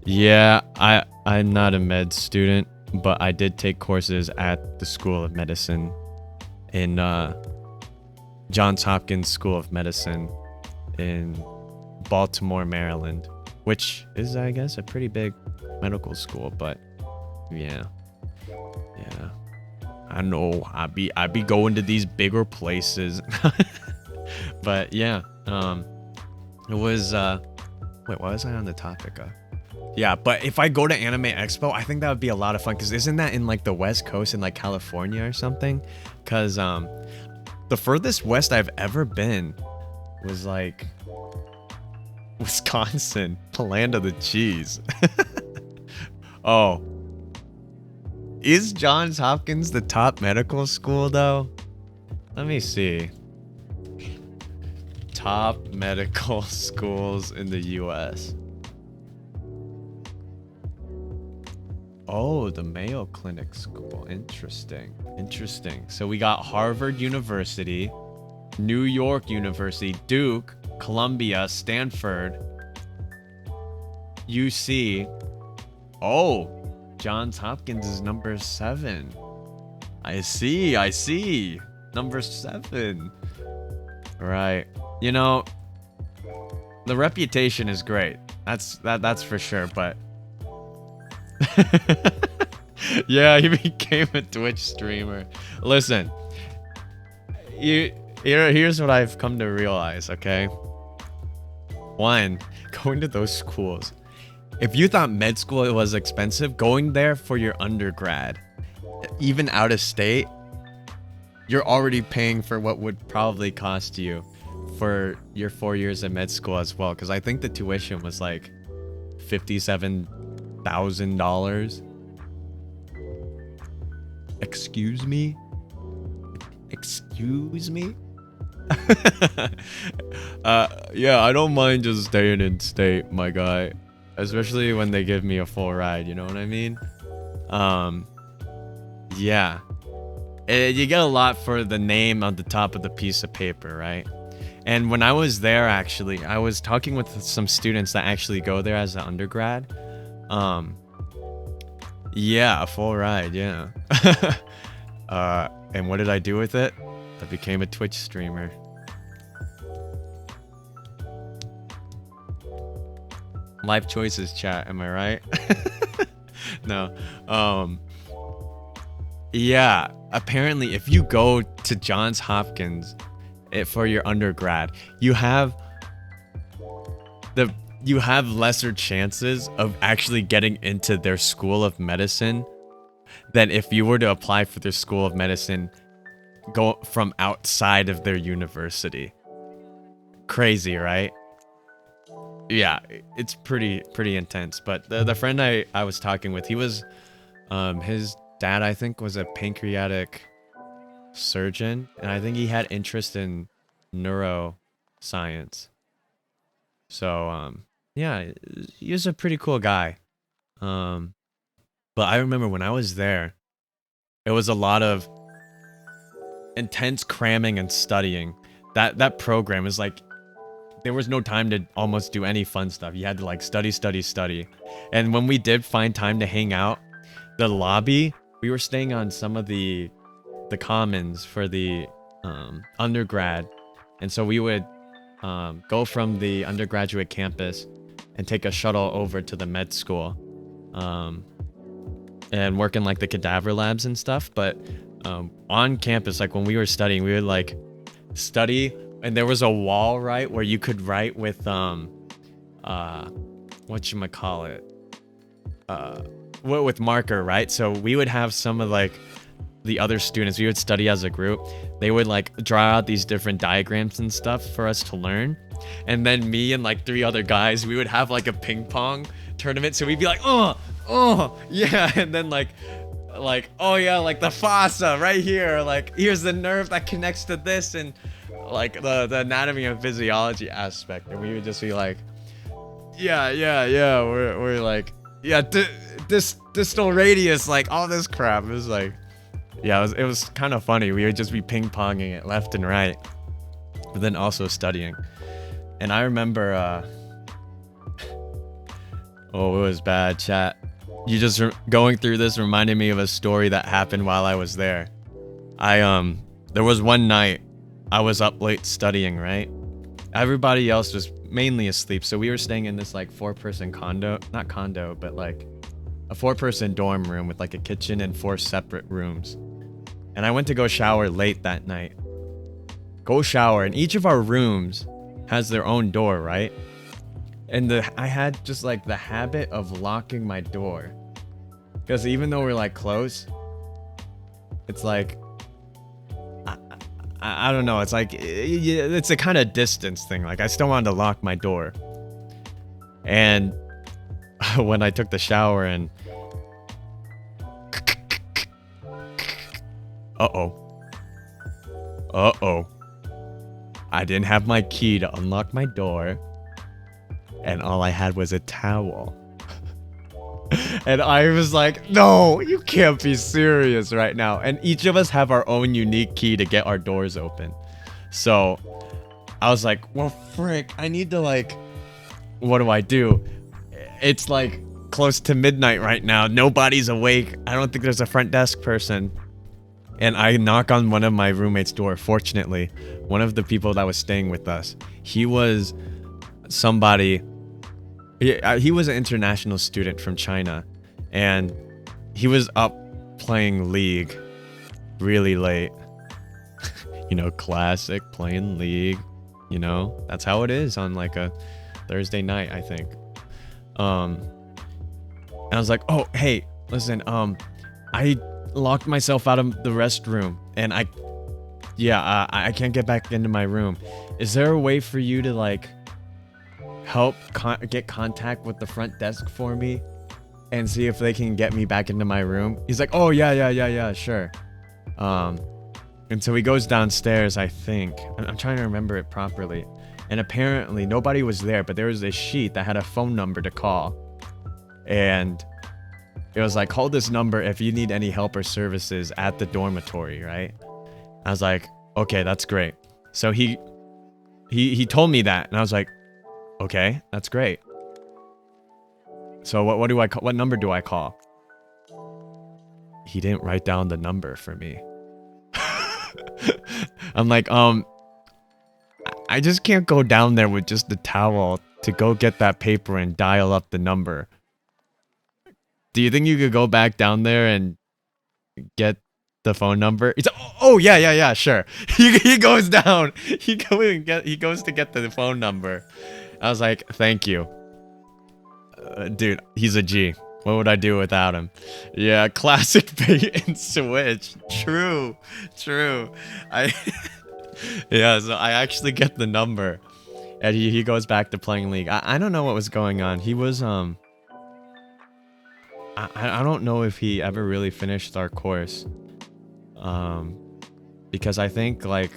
Yeah, I'm not a med student, but I did take courses at the School of Medicine in Johns Hopkins School of Medicine in Baltimore, Maryland, which is, I guess, a pretty big medical school. But yeah, I know I be going to these bigger places. But yeah, it was wait, why was I on the topic of? Yeah, but if I go to Anime Expo, I think that would be a lot of fun. Because isn't that in like the West Coast in like California or something? Because the furthest west I've ever been was like Wisconsin, the land of the cheese. Oh, is Johns Hopkins the top medical school though? Let me see. Top medical schools in the US. Oh, the Mayo Clinic School. Interesting. So we got Harvard University, New York University, Duke, Columbia, Stanford, UC. Oh, Johns Hopkins is number 7. I see. Number 7. Right. You know, the reputation is great. That's for sure, but Yeah, he became a Twitch streamer. Listen, here's what I've come to realize, okay? One, going to those schools. If you thought med school was expensive, going there for your undergrad, even out of state, you're already paying for what would probably cost you for your 4 years of med school as well. Because I think the tuition was like $57,000. Excuse me? Excuse me? Yeah, I don't mind just staying in state, my guy. Especially when they give me a full ride, you know what I mean? Yeah. You get a lot for the name on the top of the piece of paper, right? And when I was there, actually, I was talking with some students that actually go there as an undergrad. Yeah, a full ride, yeah. And what did I do with it? I became a Twitch streamer. Life choices, chat, am I right? No. Yeah, apparently if you go to Johns Hopkins for your undergrad, you have lesser chances of actually getting into their school of medicine than if you were to apply for their school of medicine go from outside of their university. Crazy, right? Yeah, it's pretty intense. But the friend I was talking with, he was his dad, I think, was a pancreatic surgeon, and I think he had interest in neuroscience. So yeah, he was a pretty cool guy. But I remember when I was there, it was a lot of intense cramming and studying. That program is like, there was no time to almost do any fun stuff. You had to like study. And when we did find time to hang out, the lobby, we were staying on some of the commons for the undergrad. And so we would go from the undergraduate campus and take a shuttle over to the med school and work in like the cadaver labs and stuff. But on campus, like when we were studying, we would like study, and there was a wall, right, where you could write with whatchamacallit, with marker, right? So we would have some of like the other students, we would study as a group, they would like draw out these different diagrams and stuff for us to learn. And then me and like 3 other guys, we would have like a ping pong tournament. So we'd be like, oh yeah, and then like oh yeah, like the fossa right here, like here's the nerve that connects to this, and like the anatomy and physiology aspect. And we would just be like, yeah, we're like, yeah, distal radius, like all this crap. It was like, yeah, it was kind of funny. We would just be ping-ponging it left and right, but then also studying. And I remember, oh, it was bad, chat. You just going through this reminded me of a story that happened while I was there. There was one night I was up late studying, right? Everybody else was mainly asleep, so we were staying in this like 4-person condo, not condo, but like a 4-person dorm room with like a kitchen and 4 separate rooms. And I went to go shower late that night. Go shower, and each of our rooms has their own door, right? And I had just like the habit of locking my door, because even though we're like close, it's like I don't know, it's like it's a kind of distance thing. Like I still wanted to lock my door. And when I took the shower and I didn't have my key to unlock my door, and all I had was a towel. And I was like, no, you can't be serious right now. And each of us have our own unique key to get our doors open. So I was like, well, frick, I need to like, what do I do? It's like close to midnight right now. Nobody's awake. I don't think there's a front desk person. And I knock on one of my roommate's door. Fortunately, one of the people that was staying with us, he was somebody, he was an international student from China, and he was up playing League really late. You know, classic playing League. You know, that's how it is on like a Thursday night, I think. And I was like, oh, hey, listen, I locked myself out of the restroom and I can't get back into my room. Is there a way for you to like help get contact with the front desk for me and see if they can get me back into my room? He's like, oh yeah, sure. And so he goes downstairs, I think. I'm trying to remember it properly. And apparently nobody was there, but there was this sheet that had a phone number to call. And it was like, call this number if you need any help or services at the dormitory, right? I was like, okay, that's great. So he told me that, and I was like, okay, that's great. So what do I call? What number do I call? He didn't write down the number for me. I'm like, I just can't go down there with just the towel to go get that paper and dial up the number. Do you think you could go back down there and get the phone number? He's like, oh yeah, sure. He goes down. He goes to get the phone number. I was like, thank you. Dude, he's a G. What would I do without him? Yeah, classic bait and switch. True. Yeah, so I actually get the number. And he goes back to playing League. I don't know what was going on. He was, I don't know if he ever really finished our course. Because I think like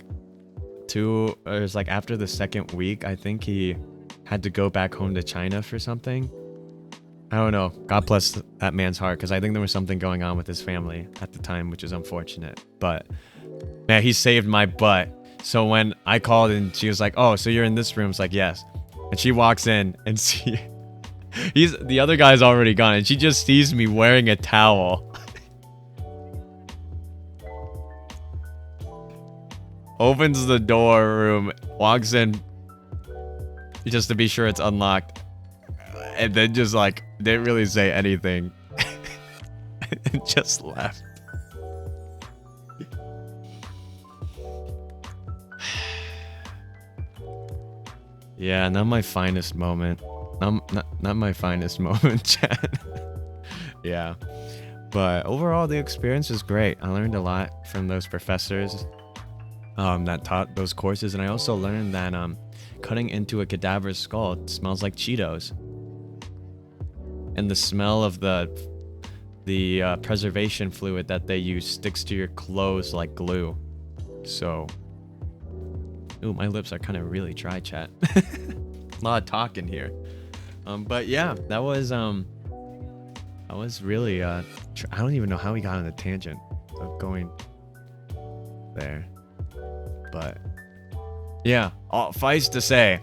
it was like after the second week, I think he had to go back home to China for something. I don't know. God bless that man's heart, because I think there was something going on with his family at the time, which is unfortunate. But man, he saved my butt. So when I called and she was like, oh, so you're in this room? It's like, yes. And she walks in and the other guy's already gone, and she just sees me wearing a towel. Opens the room, walks in just to be sure it's unlocked. And then just like, didn't really say anything. And just left. Yeah, not my finest moment. Not my finest moment, chat. Yeah. But overall, the experience was great. I learned a lot from those professors that taught those courses. And I also learned that cutting into a cadaver's skull smells like Cheetos. And the smell of the preservation fluid that they use sticks to your clothes like glue. So, ooh, my lips are kind of really dry, chat. A lot of talking here. But yeah, that was really I don't even know how we got on a tangent of going there. But yeah, suffice to say,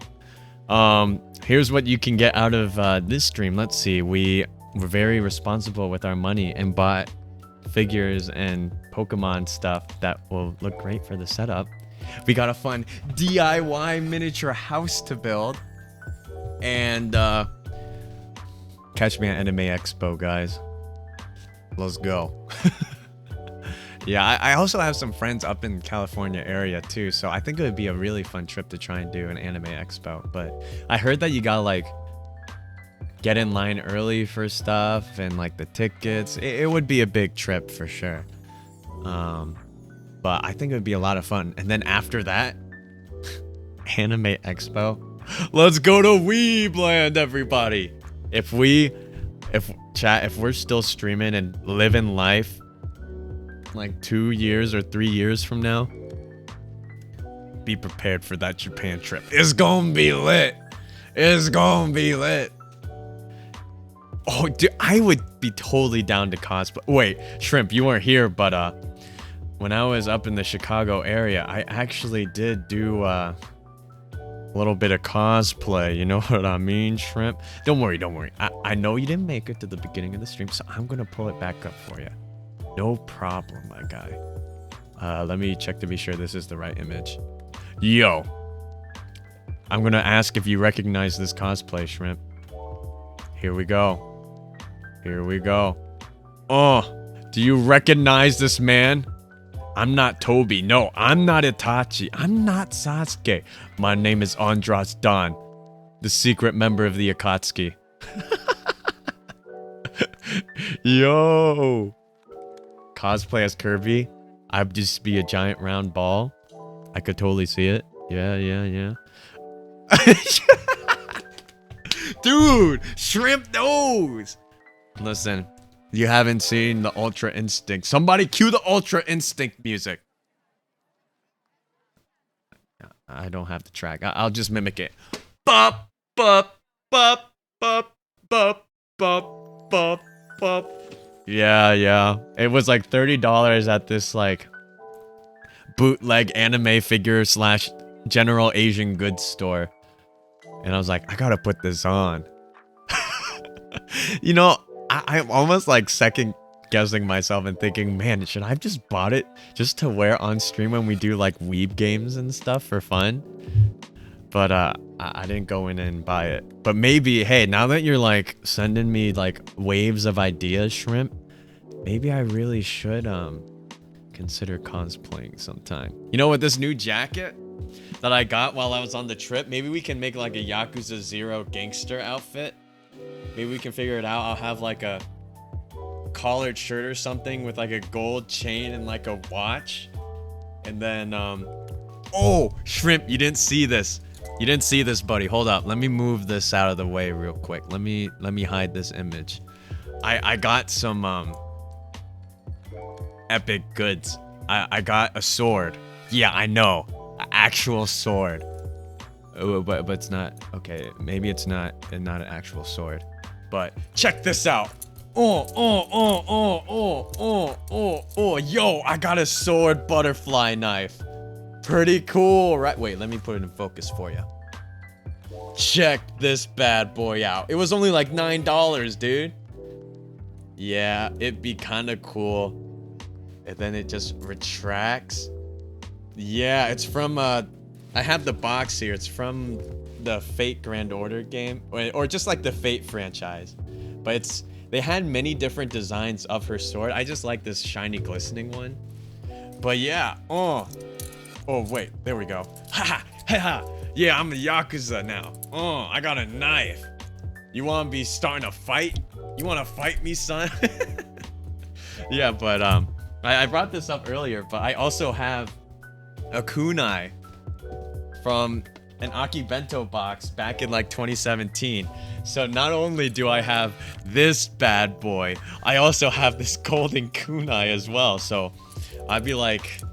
here's what you can get out of this stream. Let's see. We were very responsible with our money and bought figures and Pokemon stuff that will look great for the setup. We got a fun DIY miniature house to build. And catch me at Anime Expo, guys. Let's go. Yeah, I also have some friends up in California area too, so I think it would be a really fun trip to try and do an Anime Expo. But I heard that you gotta like get in line early for stuff and like the tickets. It would be a big trip for sure. But I think it would be a lot of fun. And then after that, Anime Expo. Let's go to Weebland, everybody. If we're still streaming and living life like 2 years or 3 years from now, be prepared for that Japan trip. It's gonna be lit. It's gonna be lit. Oh, dude, I would be totally down to cosplay. Wait, Shrimp, you weren't here, but when I was up in the Chicago area, I actually did do a little bit of cosplay. You know what I mean, Shrimp? Don't worry. I know you didn't make it to the beginning of the stream, so I'm gonna pull it back up for you. No problem, my guy. Let me check to be sure this is the right image. Yo. I'm gonna ask if you recognize this cosplay, Shrimp. Here we go. Oh, Do you recognize this man? I'm not Toby. No, I'm not Itachi. I'm not Sasuke. My name is Andras Don, the secret member of the Akatsuki. Yo. Cosplay as Kirby. I'd just be a giant round ball. I could totally see it. Yeah. Dude, shrimp nose. Listen, you haven't seen the Ultra Instinct. Somebody cue the Ultra Instinct music. I don't have the track. I'll just mimic it. Bop, bop, bop, bop, bop, bop, bop, bop. Yeah. It was like $30 at this like bootleg anime figure / general Asian goods store. And I was like, I gotta put this on. You know, I'm almost like second guessing myself and thinking, man, should I have just bought it just to wear on stream when we do like weeb games and stuff for fun? But I didn't go in and buy it. But maybe, hey, now that you're like sending me like waves of ideas, Shrimp, maybe I really should consider cosplaying sometime. You know, with this new jacket that I got while I was on the trip, maybe we can make like a Yakuza 0 gangster outfit. Maybe we can figure it out. I'll have like a collared shirt or something with like a gold chain and like a watch. And then, oh, Shrimp, you didn't see this. You didn't see this, buddy. Hold up. Let me move this out of the way real quick. Let me hide this image. I got some epic goods. I got a sword. Yeah, I know. An actual sword. Oh, but it's not. Okay, maybe it's not an actual sword. But check this out. Oh, yo, I got a sword butterfly knife. Pretty cool, right? Wait, let me put it in focus for you. Check this bad boy out. It was only like $9, dude. Yeah, it'd be kind of cool. And then it just retracts. Yeah, it's from, I have the box here. It's from the Fate Grand Order game. Or just like the Fate franchise. But they had many different designs of her sword. I just like this shiny glistening one. But yeah, oh wait, there we go. Ha. Yeah, I'm a Yakuza now. Oh, I got a knife. You wanna be starting a fight? You wanna fight me, son? Yeah, but I brought this up earlier, but I also have a kunai from an Aki Bento box back in like 2017. So not only do I have this bad boy, I also have this golden kunai as well. So I'd be like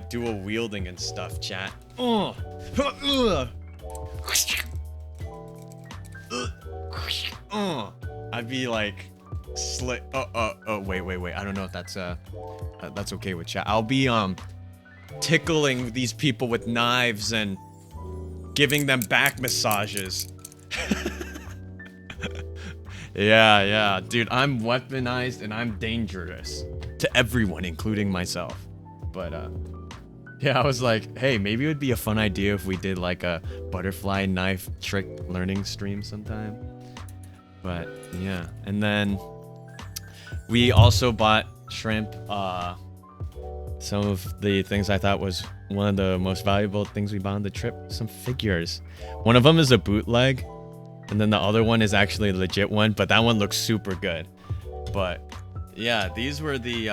dual wielding and stuff, chat. I'd be like slick. Wait. I don't know if that's okay with chat. I'll be tickling these people with knives and giving them back massages. Yeah, dude, I'm weaponized and I'm dangerous to everyone, including myself. But yeah, I was like, hey, maybe it would be a fun idea if we did like a butterfly knife trick learning stream sometime. But yeah, and then we also bought Shrimp some of the things I thought was one of the most valuable things we bought on the trip, some figures. One of them is a bootleg, and then the other one is actually a legit one, but that one looks super good. But yeah, these were the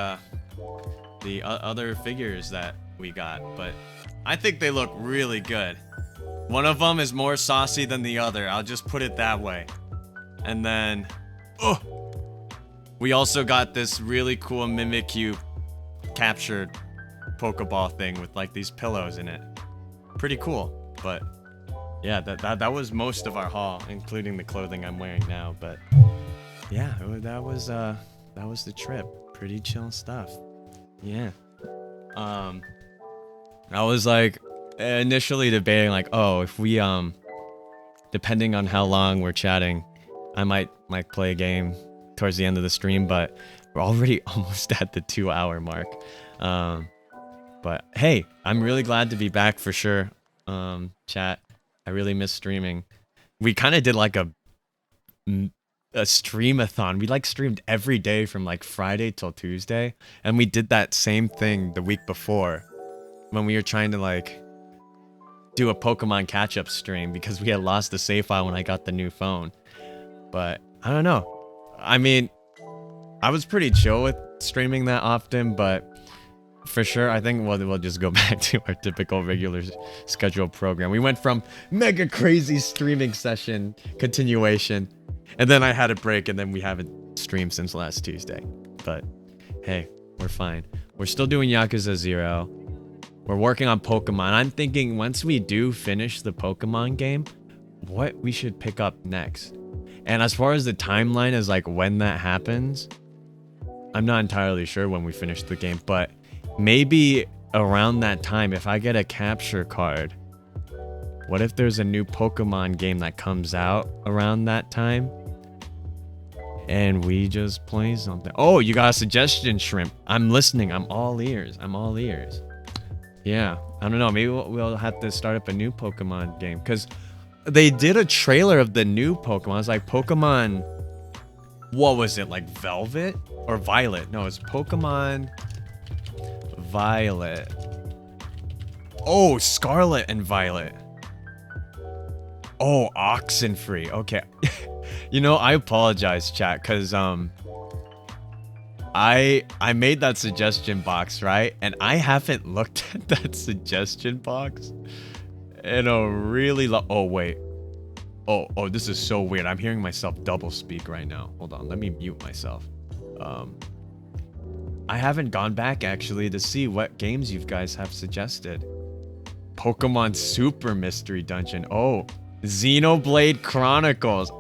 other figures that we got, but I think they look really good. One of them is more saucy than the other, I'll just put it that way. And then, we also got this really cool Mimikyu captured Pokeball thing with like these pillows in it. Pretty cool. But yeah, that was most of our haul, including the clothing I'm wearing now. But yeah, that was the trip. Pretty chill stuff. Yeah. I was like initially debating like, oh, if we depending on how long we're chatting, I might play a game towards the end of the stream, but we're already almost at the 2-hour mark. But hey, I'm really glad to be back for sure. Chat, I really miss streaming. We kind of did like a a streamathon. We like streamed every day from like Friday till Tuesday, and we did that same thing the week before when we were trying to like do a Pokemon catch-up stream because we had lost the save file when I got the new phone. But I don't know. I mean, I was pretty chill with streaming that often, but for sure, I think we'll just go back to our typical regular scheduled program. We went from mega crazy streaming session continuation, and then I had a break, and then we haven't streamed since last Tuesday. But hey, we're fine. We're still doing Yakuza 0. We're working on Pokemon. I'm thinking once we do finish the Pokemon game, what we should pick up next. And as far as the timeline is like when that happens, I'm not entirely sure when we finish the game, but maybe around that time, if I get a capture card, what if there's a new Pokemon game that comes out around that time? And we just play something. Oh, you got a suggestion, Shrimp. I'm listening. I'm all ears. I'm all ears. Yeah, I don't know. Maybe we'll have to start up a new Pokemon game. Because they did a trailer of the new Pokemon. It's like Pokemon... What was it? Like Velvet? Or Violet? No, it's Pokemon... Violet. Oh, Scarlet and Violet. Oh, Oxenfree. Okay. You know, I apologize, chat, because I made that suggestion box, right? And I haven't looked at that suggestion box in a really oh wait. Oh, this is so weird. I'm hearing myself double speak right now. Hold on, let me mute myself. I haven't gone back actually to see what games you guys have suggested. Pokemon Super Mystery Dungeon. Oh, Xenoblade Chronicles.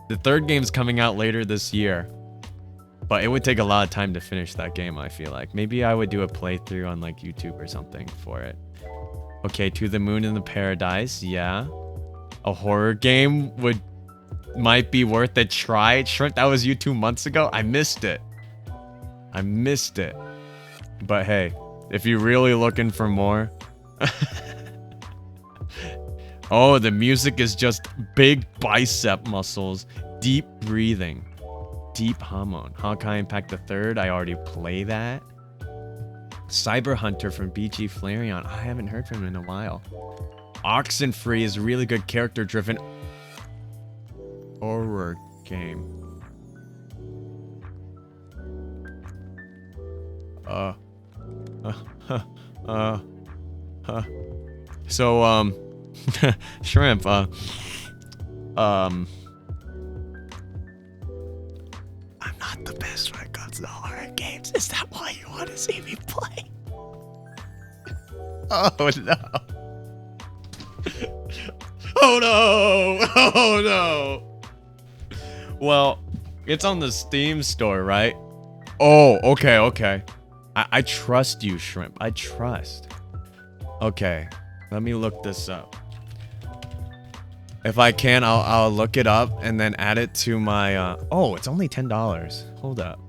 The third game's coming out later this year, but it would take a lot of time to finish that game, I feel like. Maybe I would do a playthrough on like YouTube or something for it. Okay, To the Moon and the Paradise. Yeah. A horror game might be worth a try. Shrimp, that was you 2 months ago. I missed it. But hey, if you're really looking for more... Oh, the music is just big bicep muscles, deep breathing, deep hormone. Honkai Impact the Third, I already play that. Cyber Hunter from BG Flareon, I haven't heard from him in a while. Oxenfree is a really good character-driven horror game. So, Shrimp, I'm not the best when it comes to horror games. Is that why you want to see me play? Oh no. Oh no. Oh no. Well, it's on the Steam store, right? Oh, okay. I trust you, Shrimp. I trust. Okay, let me look this up. If I can, I'll look it up and then add it to my... Oh, it's only $10. Hold up.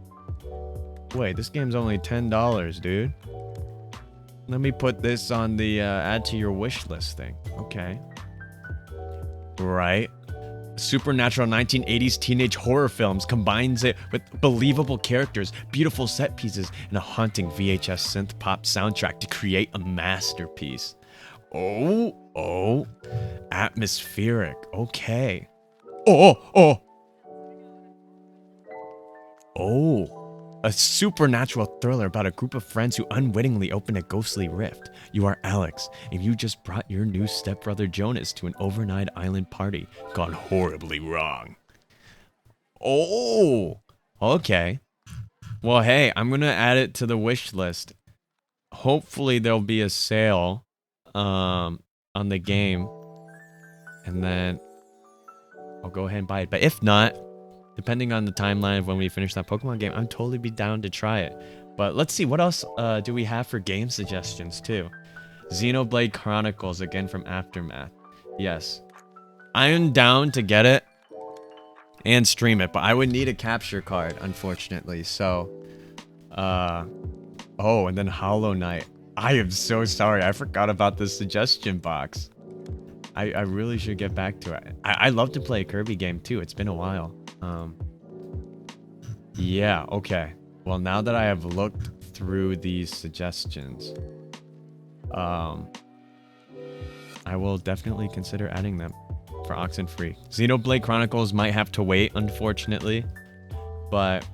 Wait, this game's only $10, dude. Let me put this on the add to your wish list thing. Okay. Right. Supernatural 1980s teenage horror films combines it with believable characters, beautiful set pieces, and a haunting VHS synth pop soundtrack to create a masterpiece. Oh, atmospheric. Okay. Oh, a supernatural thriller about a group of friends who unwittingly open a ghostly rift. You are Alex, and you just brought your new stepbrother Jonas to an overnight island party gone horribly wrong. Oh, okay. Well, hey, I'm gonna add it to the wish list. Hopefully there'll be a sale on the game, and then I'll go ahead and buy it. But if not, depending on the timeline of when we finish that Pokemon game, I'm totally be down to try it. But let's see, what else do we have for game suggestions too? Xenoblade Chronicles, again from Aftermath. Yes. I am down to get it and stream it, but I would need a capture card, unfortunately. So, oh, and then Hollow Knight. I am so sorry. I forgot about the suggestion box. I really should get back to it. I love to play a Kirby game too. It's been a while. Yeah, okay. Well, now that I have looked through these suggestions, I will definitely consider adding them for Oxenfree. Xenoblade Chronicles might have to wait, unfortunately, but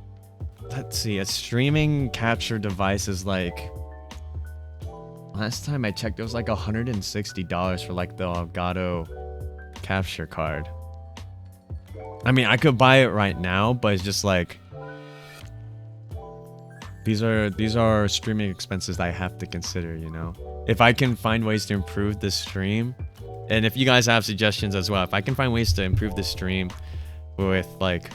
let's see. A streaming capture device is like, last time I checked, it was like $160 for like the Elgato capture card. I mean, I could buy it right now, but it's just like, these are streaming expenses that I have to consider, you know? If I can find ways to improve the stream, and if you guys have suggestions as well, if I can find ways to improve the stream with like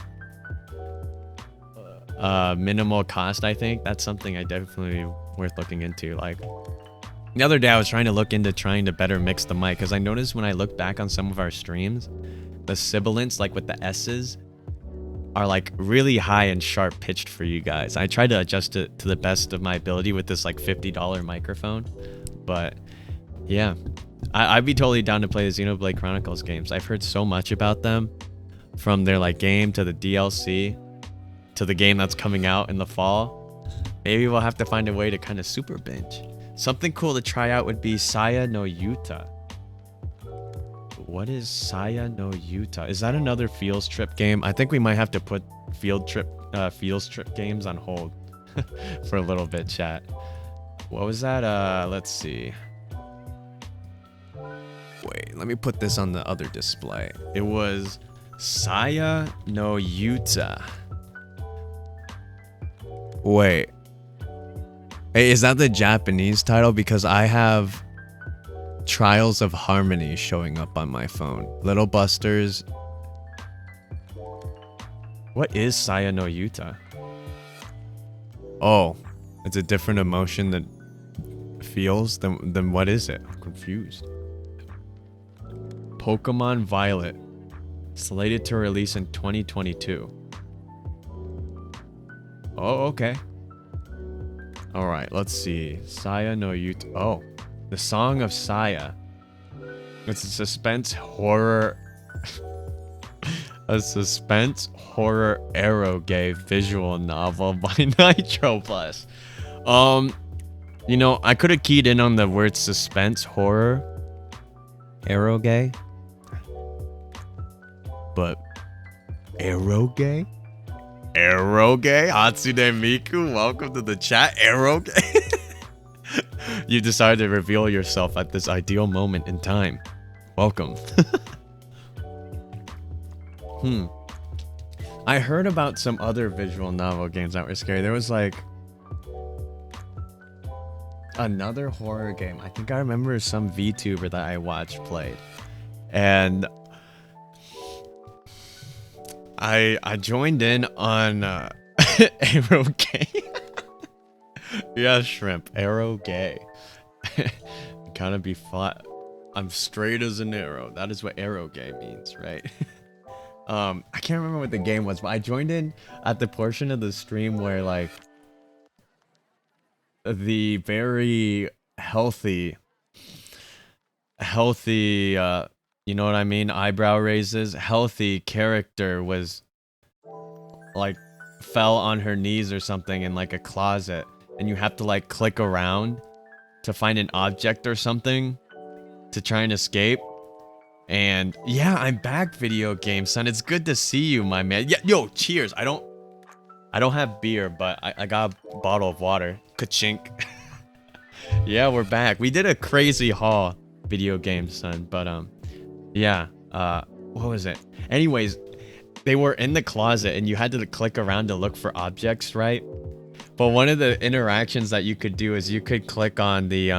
minimal cost, I think that's something I definitely worth looking into. Like the other day I was trying to better mix the mic, because I noticed when I look back on some of our streams, the sibilants, like with the S's, are like really high and sharp pitched for you guys. I tried to adjust it to the best of my ability with this like $50 microphone, but yeah, I'd be totally down to play the Xenoblade Chronicles games. I've heard so much about them, from their like game to the DLC to the game that's coming out in the fall. Maybe we'll have to find a way to kind of super binge. Something cool to try out would be Saya no Yuta. What is Saya no Yuta? Is that another Fields Trip game? I think we might have to put Fields Trip games on hold for a little bit, chat. What was that? Let's see. Wait, let me put this on the other display. It was Saya no Yuta. Wait. Hey, is that the Japanese title? Because I have Trials of Harmony showing up on my phone. Little Busters. What is Saya no Yuta? Oh, it's a different emotion that feels. Then what is it? I'm confused. Pokemon Violet, slated to release in 2022. Oh, okay. All right, let's see. Saya no Yuta. Oh, the Song of Saya. It's a suspense horror eroge visual novel by Nitro Plus. You know, I could have keyed in on the word suspense horror eroge, but eroge? Eroge? Hatsune Miku, welcome to the chat. Eroge? You decided to reveal yourself at this ideal moment in time. Welcome. I heard about some other visual novel games that were scary. There was like another horror game. I think I remember some VTuber that I watched played. And I joined in on Arrow Gay. Yeah, shrimp. Arrow Gay. Kind of be flat. I'm straight as an arrow. That is what Arrow Gay means, right? I can't remember what the game was, but I joined in at the portion of the stream where like the very healthy, you know what I mean? Eyebrow raises. Healthy character was like fell on her knees or something in like a closet, and you have to like click around to find an object or something to try and escape. And yeah, I'm back, video game son. It's good to see you, my man. Yeah, yo, cheers. I don't have beer, but I got a bottle of water. Ka-chink. Yeah, we're back. We did a crazy haul, video game son, but yeah, what was it? Anyways, they were in the closet and you had to click around to look for objects, right? But one of the interactions that you could do is you could click on the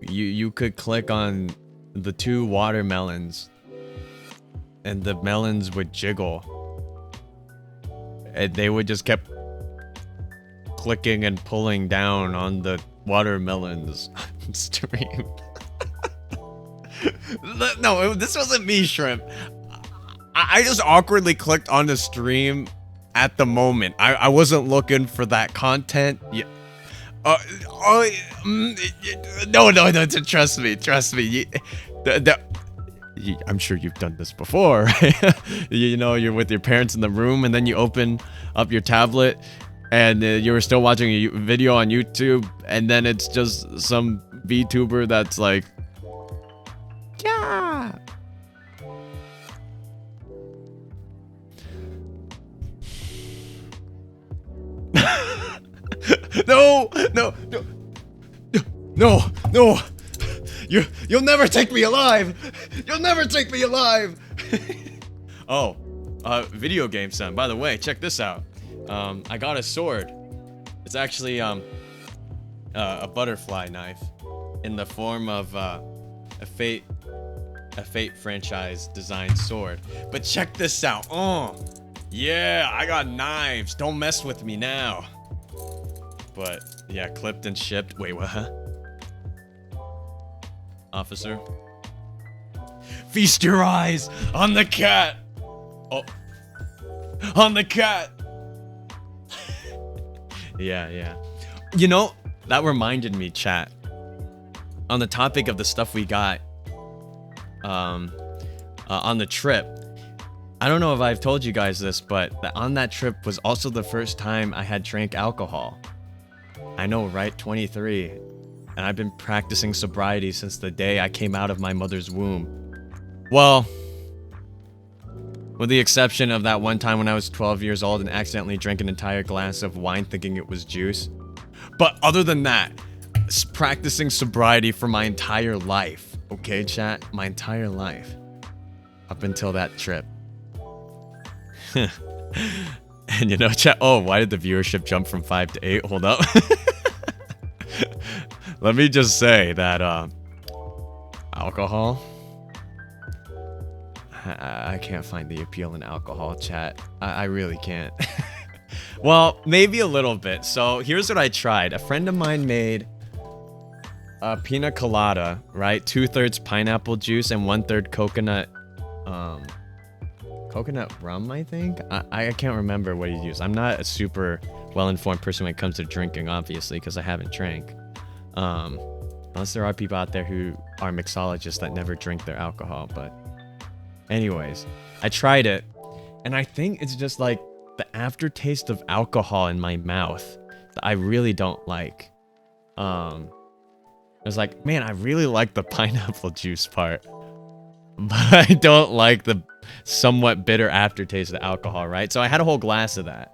you could click on the two watermelons and the melons would jiggle, and they would just kept clicking and pulling down on the watermelons stream. No, this wasn't me, Shrimp. I just awkwardly clicked on the stream at the moment. I wasn't looking for that content. Yeah. No, trust me. I'm sure you've done this before, right? You know, you're with your parents in the room, and then you open up your tablet, and you were still watching a video on YouTube, and then it's just some VTuber that's like, yeah. No, no, no, no, no. You'll never take me alive. You'll never take me alive. Oh, video game son. By the way, check this out. I got a sword. It's actually a butterfly knife in the form of a Fate franchise designed sword. But check this out. Oh, yeah, I got knives. Don't mess with me now. But yeah, clipped and shipped. Wait, what? Huh? Officer, feast your eyes on the cat. Oh, on the cat. Yeah. You know, that reminded me, chat. On the topic of the stuff we got on the trip. I don't know if I've told you guys this, but on that trip was also the first time I had drank alcohol. I know, right? 23. And I've been practicing sobriety since the day I came out of my mother's womb. Well, with the exception of that one time when I was 12 years old and accidentally drank an entire glass of wine thinking it was juice. But other than that, practicing sobriety for my entire life. Okay, chat? My entire life. Up until that trip. And you know, chat, oh, why did the viewership jump from 5 to 8? Hold up. Let me just say that alcohol, I can't find the appeal in alcohol, chat. I really can't. Well, maybe a little bit. So here's what I tried. A friend of mine made a pina colada, right? 2/3 pineapple juice and 1/3 coconut rum, I think. I can't remember what he used. I'm not a super well-informed person when it comes to drinking, obviously, because I haven't drank. Unless there are people out there who are mixologists that never drink their alcohol. But anyways, I tried it, and I think it's just like the aftertaste of alcohol in my mouth that I really don't like. I was like, man, I really like the pineapple juice part, but I don't like the somewhat bitter aftertaste of alcohol, right? So I had a whole glass of that.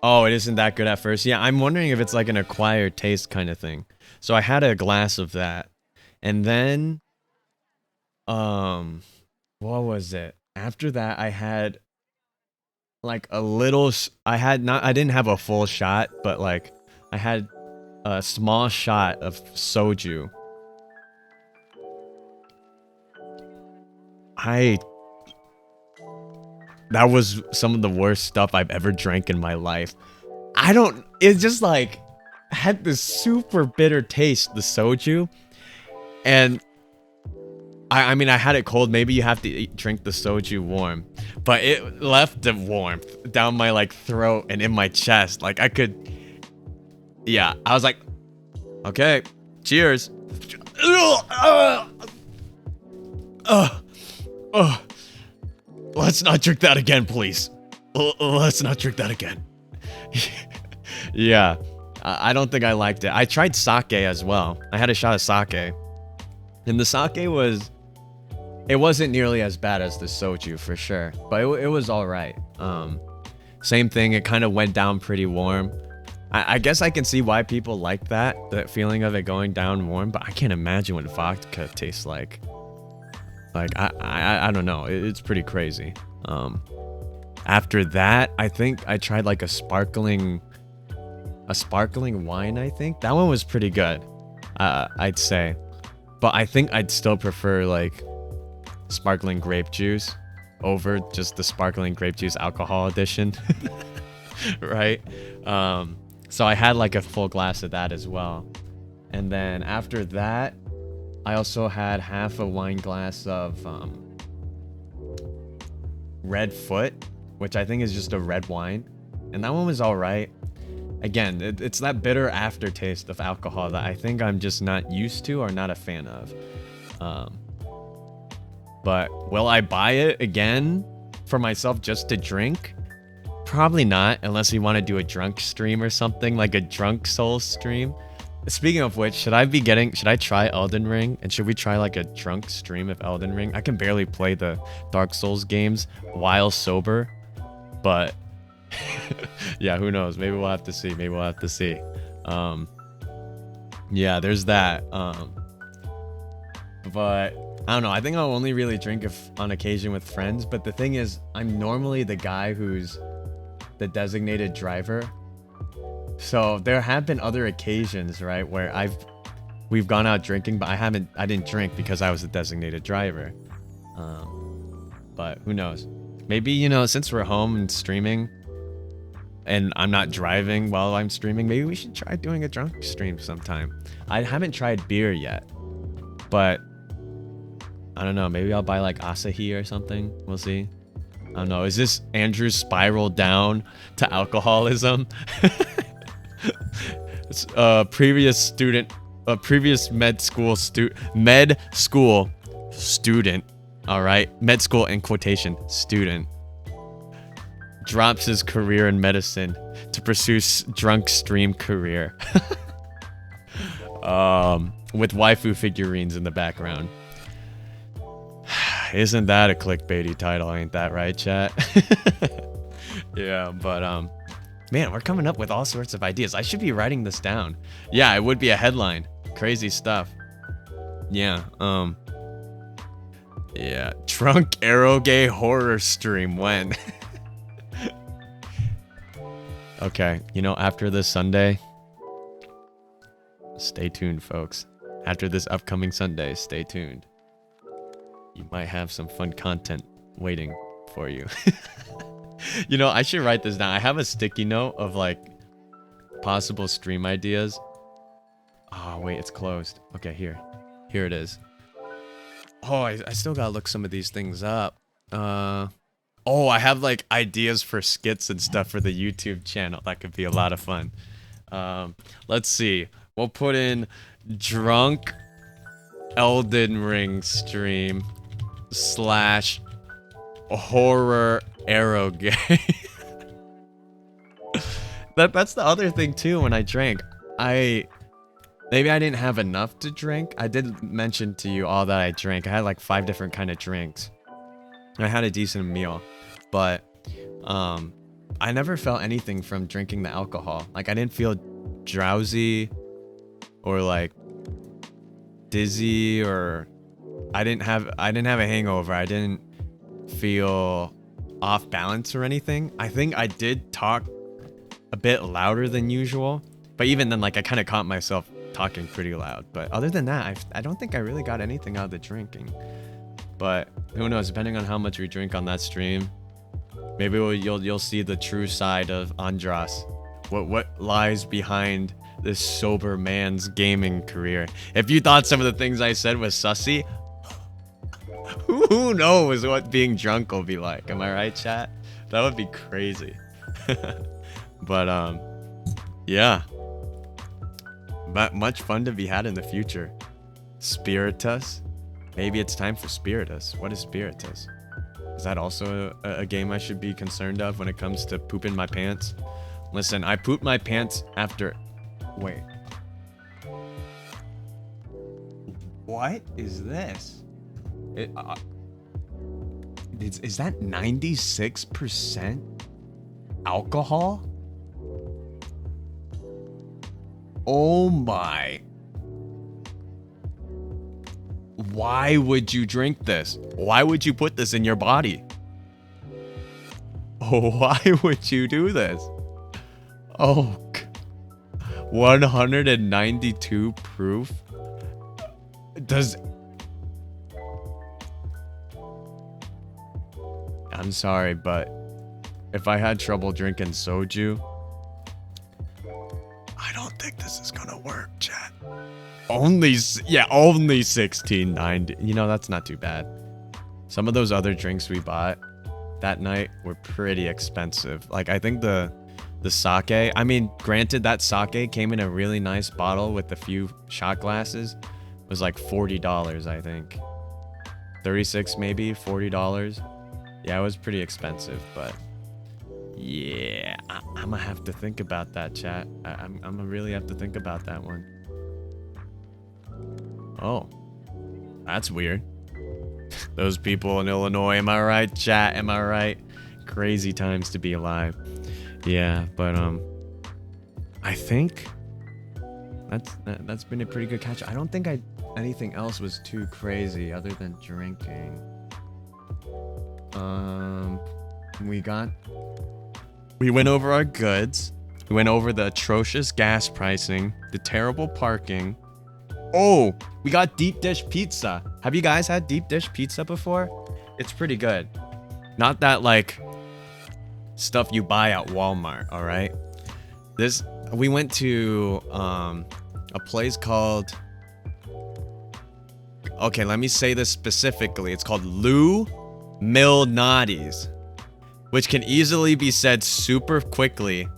Oh, it isn't that good at first. Yeah, I'm wondering if it's like an acquired taste kind of thing. So I had a glass of that. And then what was it? After that, I had like a little I didn't have a full shot, but like I had a small shot of soju. That was some of the worst stuff I've ever drank in my life. It's just like, had this super bitter taste, the soju. And I mean, I had it cold. Maybe you have to drink the soju warm. But it left the warmth down my like throat and in my chest. Like I could, yeah, I was like, okay, cheers. Let's not drink that again, please. Let's not drink that again. Yeah, I don't think I liked it. I tried sake as well. I had a shot of sake. And the sake it wasn't nearly as bad as the soju for sure. But it was all right. Same thing, it kind of went down pretty warm. I guess I can see why people like that, the feeling of it going down warm. But I can't imagine what vodka tastes like. Like, I don't know. It's pretty crazy. After that, I think I tried like a sparkling wine, I think. That one was pretty good, I'd say. But I think I'd still prefer like sparkling grape juice over just the sparkling grape juice alcohol edition. Right? So I had like a full glass of that as well. And then after that, I also had half a wine glass of Red Foot, which I think is just a red wine. And that one was all right. Again, it's that bitter aftertaste of alcohol that I think I'm just not used to or not a fan of. But will I buy it again for myself just to drink? Probably not, unless we want to do a drunk stream or something, like a drunk soul stream. Speaking of which, should I try Elden Ring? And should we try like a drunk stream of Elden Ring? I can barely play the Dark Souls games while sober, but yeah, who knows? Maybe we'll have to see. Maybe we'll have to see. Yeah, there's that. But I don't know. I think I'll only really drink if on occasion with friends. But the thing is, I'm normally the guy who's the designated driver. So there have been other occasions, right, where we've gone out drinking, but I didn't drink because I was the designated driver. But who knows? Maybe, you know, since we're home and streaming and I'm not driving while I'm streaming, maybe we should try doing a drunk stream sometime. I haven't tried beer yet, but I don't know. Maybe I'll buy like Asahi or something. We'll see. I don't know. Is this Andrew's spiral down to alcoholism? Previous med school student. All right. Med school in quotation student drops his career in medicine to pursue drunk stream career. With waifu figurines in the background. Isn't that a clickbaity title? Ain't that right, chat? Yeah, but man, we're coming up with all sorts of ideas. I should be writing this down. Yeah, it would be a headline. Crazy stuff. Yeah, yeah, drunk eroge horror stream when? Okay, you know, after this Sunday, stay tuned, folks. After this upcoming Sunday, stay tuned. You might have some fun content waiting for you. You know, I should write this down. I have a sticky note of like possible stream ideas. Oh, wait, it's closed. Okay, here it is. Oh, I still gotta look some of these things up. Oh, I have like ideas for skits and stuff for the YouTube channel. That could be a lot of fun. Let's see. We'll put in drunk Elden Ring stream / horror eroge. That's the other thing too. When I drank, maybe I didn't have enough to drink. I did mention to you all that I drank. I had like 5 different kind of drinks. I had a decent meal, but I never felt anything from drinking the alcohol. Like I didn't feel drowsy or like dizzy, or I didn't have a hangover. I didn't feel off balance or anything. I think I did talk a bit louder than usual, but even then, like I kind of caught myself talking pretty loud. But other than that, I don't think I really got anything out of the drinking. But who knows? Depending on how much we drink on that stream, maybe you'll see the true side of Andras. What lies behind this sober man's gaming career. If you thought some of the things I said was sussy, who knows what being drunk will be like? Am I right, chat? That would be crazy. But yeah, but much fun to be had in the future. Spiritus. Maybe it's time for Spiritus. What is Spiritus? Is that also a game I should be concerned of when it comes to pooping my pants? Listen, I pooped my pants after... Wait. What is this? Is that 96% alcohol? Oh my. Why would you drink this? Why would you put this in your body? Oh, why would you do this? Oh, 192 proof? I'm sorry, but if I had trouble drinking soju, I don't think this is gonna work, chat. Only 1690. You know, that's not too bad. Some of those other drinks we bought that night were pretty expensive. Like, I think the sake, I mean, granted, that sake came in a really nice bottle with a few shot glasses. It was like $40, I think. $36 maybe, $40. Yeah, it was pretty expensive, but yeah, I'm gonna have to think about that, chat. I'm gonna really have to think about that one. Oh, that's weird. Those people in Illinois, am I right, chat? Am I right? Crazy times to be alive. Yeah, but I think that's been a pretty good catch. I don't think anything else was too crazy other than drinking. We went over our goods. We went over the atrocious gas pricing, the terrible parking. Oh, we got deep dish pizza. Have you guys had deep dish pizza before? It's pretty good. Not that like stuff you buy at Walmart, all right? We went to a place called, okay, let me say this specifically. It's called Lou Milnati's, which can easily be said super quickly.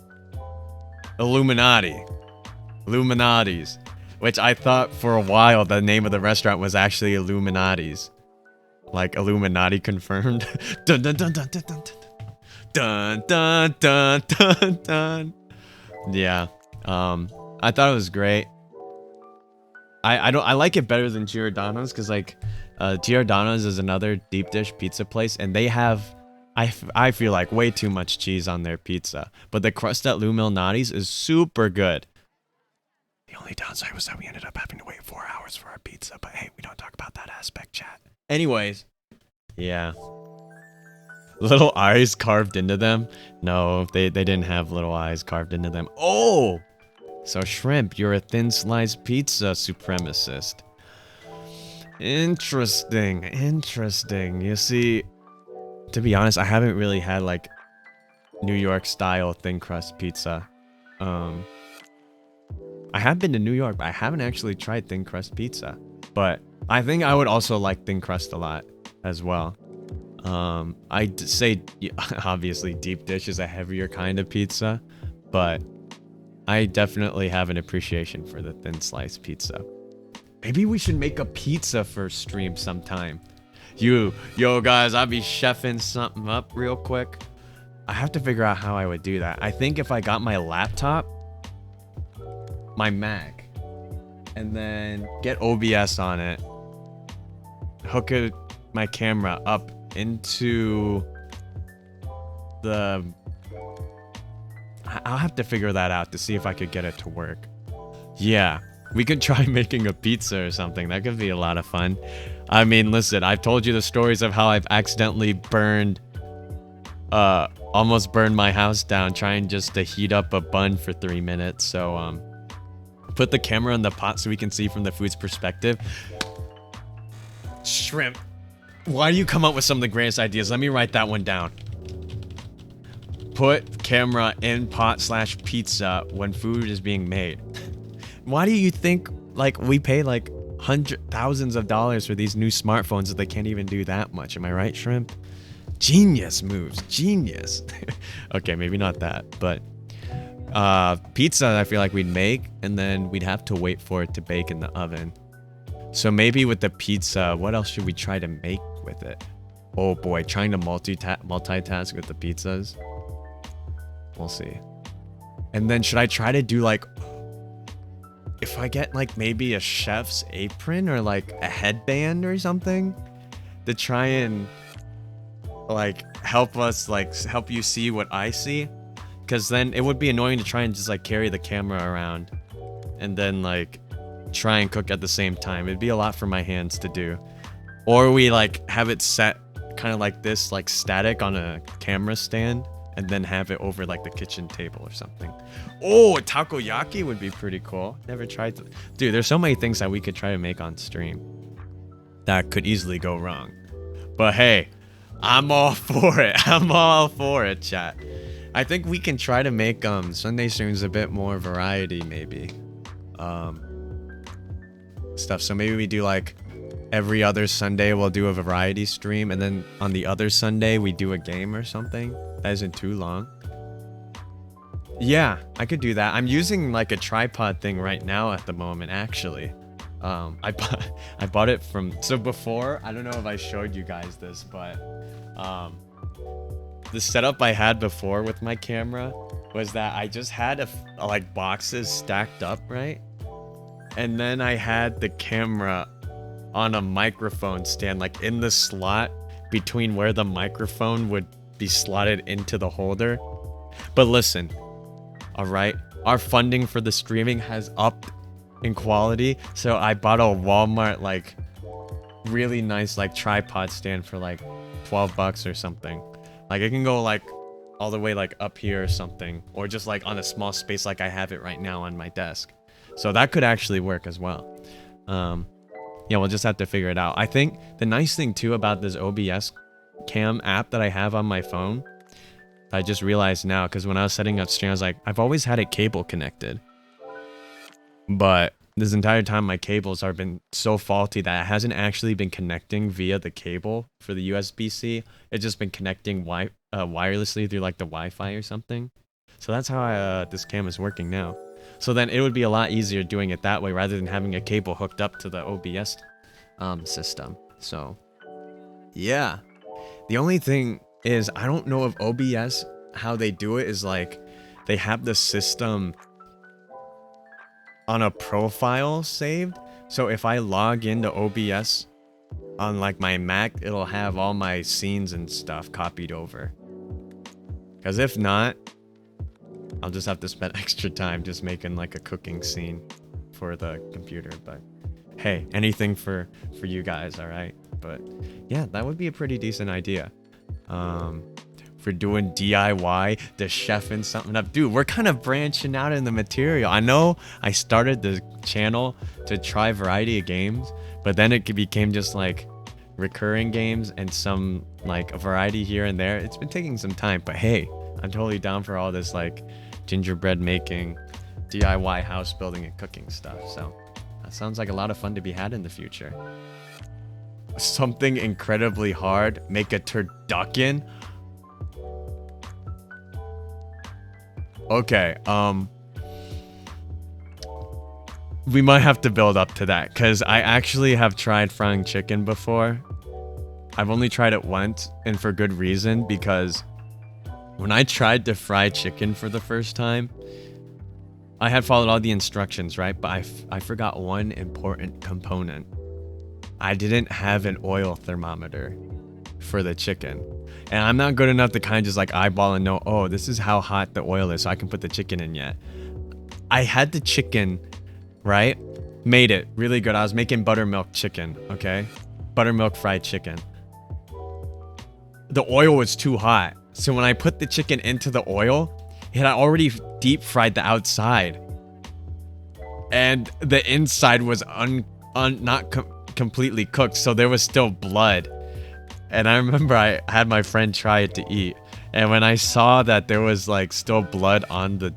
Illuminati's, which I thought for a while the name of the restaurant was actually Illuminati's. Like Illuminati confirmed. Dun dun dun dun dun dun dun dun dun dun dun. Yeah. I thought it was great. I like it better than Giordano's because like Giordano's is another deep dish pizza place and they have I feel like way too much cheese on their pizza. But the crust at Lou Milnati's is super good. The only downside was that we ended up having to wait 4 hours for our pizza. But hey, we don't talk about that aspect, chat. Anyways, yeah. Little eyes carved into them? No, they didn't have little eyes carved into them. Oh! So Shrimp, you're a thin sliced pizza supremacist. Interesting. You see, to be honest, I haven't really had like New York style thin crust pizza. I have been to New York, but I haven't actually tried thin crust pizza. But I think I would also like thin crust a lot as well. I'd say obviously deep dish is a heavier kind of pizza, but I definitely have an appreciation for the thin sliced pizza. Maybe we should make a pizza for stream sometime. Yo guys, I'll be chefing something up real quick. I have to figure out how I would do that. I think if I got my laptop, my Mac, and then get OBS on it, hook my camera up into the... I'll have to figure that out to see if I could get it to work. Yeah, we could try making a pizza or something. That could be a lot of fun. I mean, listen, I've told you the stories of how I've accidentally almost burned my house down trying just to heat up a bun for 3 minutes. So, put the camera in the pot so we can see from the food's perspective. Shrimp, why do you come up with some of the greatest ideas? Let me write that one down. Put camera in pot/pizza when food is being made. Why do you think like we pay like thousands of dollars for these new smartphones that they can't even do that much? Am I right, Shrimp? Genius moves, genius. Okay, maybe not that, but pizza I feel like we'd make and then we'd have to wait for it to bake in the oven. So maybe with the pizza, what else should we try to make with it? Oh boy, trying to multitask with the pizzas. We'll see. And then should I try to do like, if I get like maybe a chef's apron or like a headband or something to try and like help you see what I see? Because then it would be annoying to try and just like carry the camera around and then like try and cook at the same time. It'd be a lot for my hands to do. Or we like have it set kind of like this, like static on a camera stand and then have it over like the kitchen table or something. Oh, a takoyaki would be pretty cool. Never tried to. Dude, there's so many things that we could try to make on stream that could easily go wrong. But hey, I'm all for it. I'm all for it, chat. I think we can try to make Sunday streams a bit more variety, maybe. Stuff. So maybe we do like every other Sunday we'll do a variety stream, and then on the other Sunday we do a game or something. That isn't too long. Yeah, I could do that. I'm using like a tripod thing right now at the moment, actually. I bought it from, so before, I don't know if I showed you guys this, but the setup I had before with my camera was that I just had like boxes stacked up, right? And then I had the camera on a microphone stand, like in the slot between where the microphone would be slotted into the holder. But listen, all right, our funding for the streaming has upped in quality, so I bought a Walmart like really nice like tripod stand for like $12 or something. Like it can go like all the way like up here or something, or just like on a small space like I have it right now on my desk. So that could actually work as well. Yeah, we'll just have to figure it out. I think the nice thing too about this OBS cam app that I have on my phone, I just realized now, because when I was setting up stream, I was like, I've always had it cable connected, but this entire time my cables have been so faulty that it hasn't actually been connecting via the cable for the USB-C. It's just been connecting wirelessly through like the Wi-Fi or something. So that's how this cam is working now. So then it would be a lot easier doing it that way rather than having a cable hooked up to the OBS system. So yeah, the only thing is I don't know if OBS, how they do it is like they have the system on a profile saved. So if I log into OBS on like my Mac, it'll have all my scenes and stuff copied over. Because if not, I'll just have to spend extra time just making like a cooking scene for the computer. But hey, anything for you guys, all right? But yeah, that would be a pretty decent idea. For doing DIY, the chefing something up. Dude, we're kind of branching out in the material. I know I started the channel to try a variety of games, but then it became just like recurring games and some like a variety here and there. It's been taking some time, but hey, I'm totally down for all this like gingerbread making, DIY house building and cooking stuff. So that sounds like a lot of fun to be had in the future. Something incredibly hard, make a turducken. Okay, we might have to build up to that, because I actually have tried frying chicken before. I've only tried it once, and for good reason, because when I tried to fry chicken for the first time, I had followed all the instructions, right? But I forgot one important component. I didn't have an oil thermometer for the chicken. And I'm not good enough to kind of just like eyeball and know, oh, this is how hot the oil is so I can put the chicken in yet. I had the chicken, right? Made it really good. I was making buttermilk chicken, okay? Buttermilk fried chicken. The oil was too hot. So when I put the chicken into the oil, it had already deep fried the outside. And the inside was not completely cooked, so there was still blood. And I remember I had my friend try it to eat, and when I saw that there was like still blood on the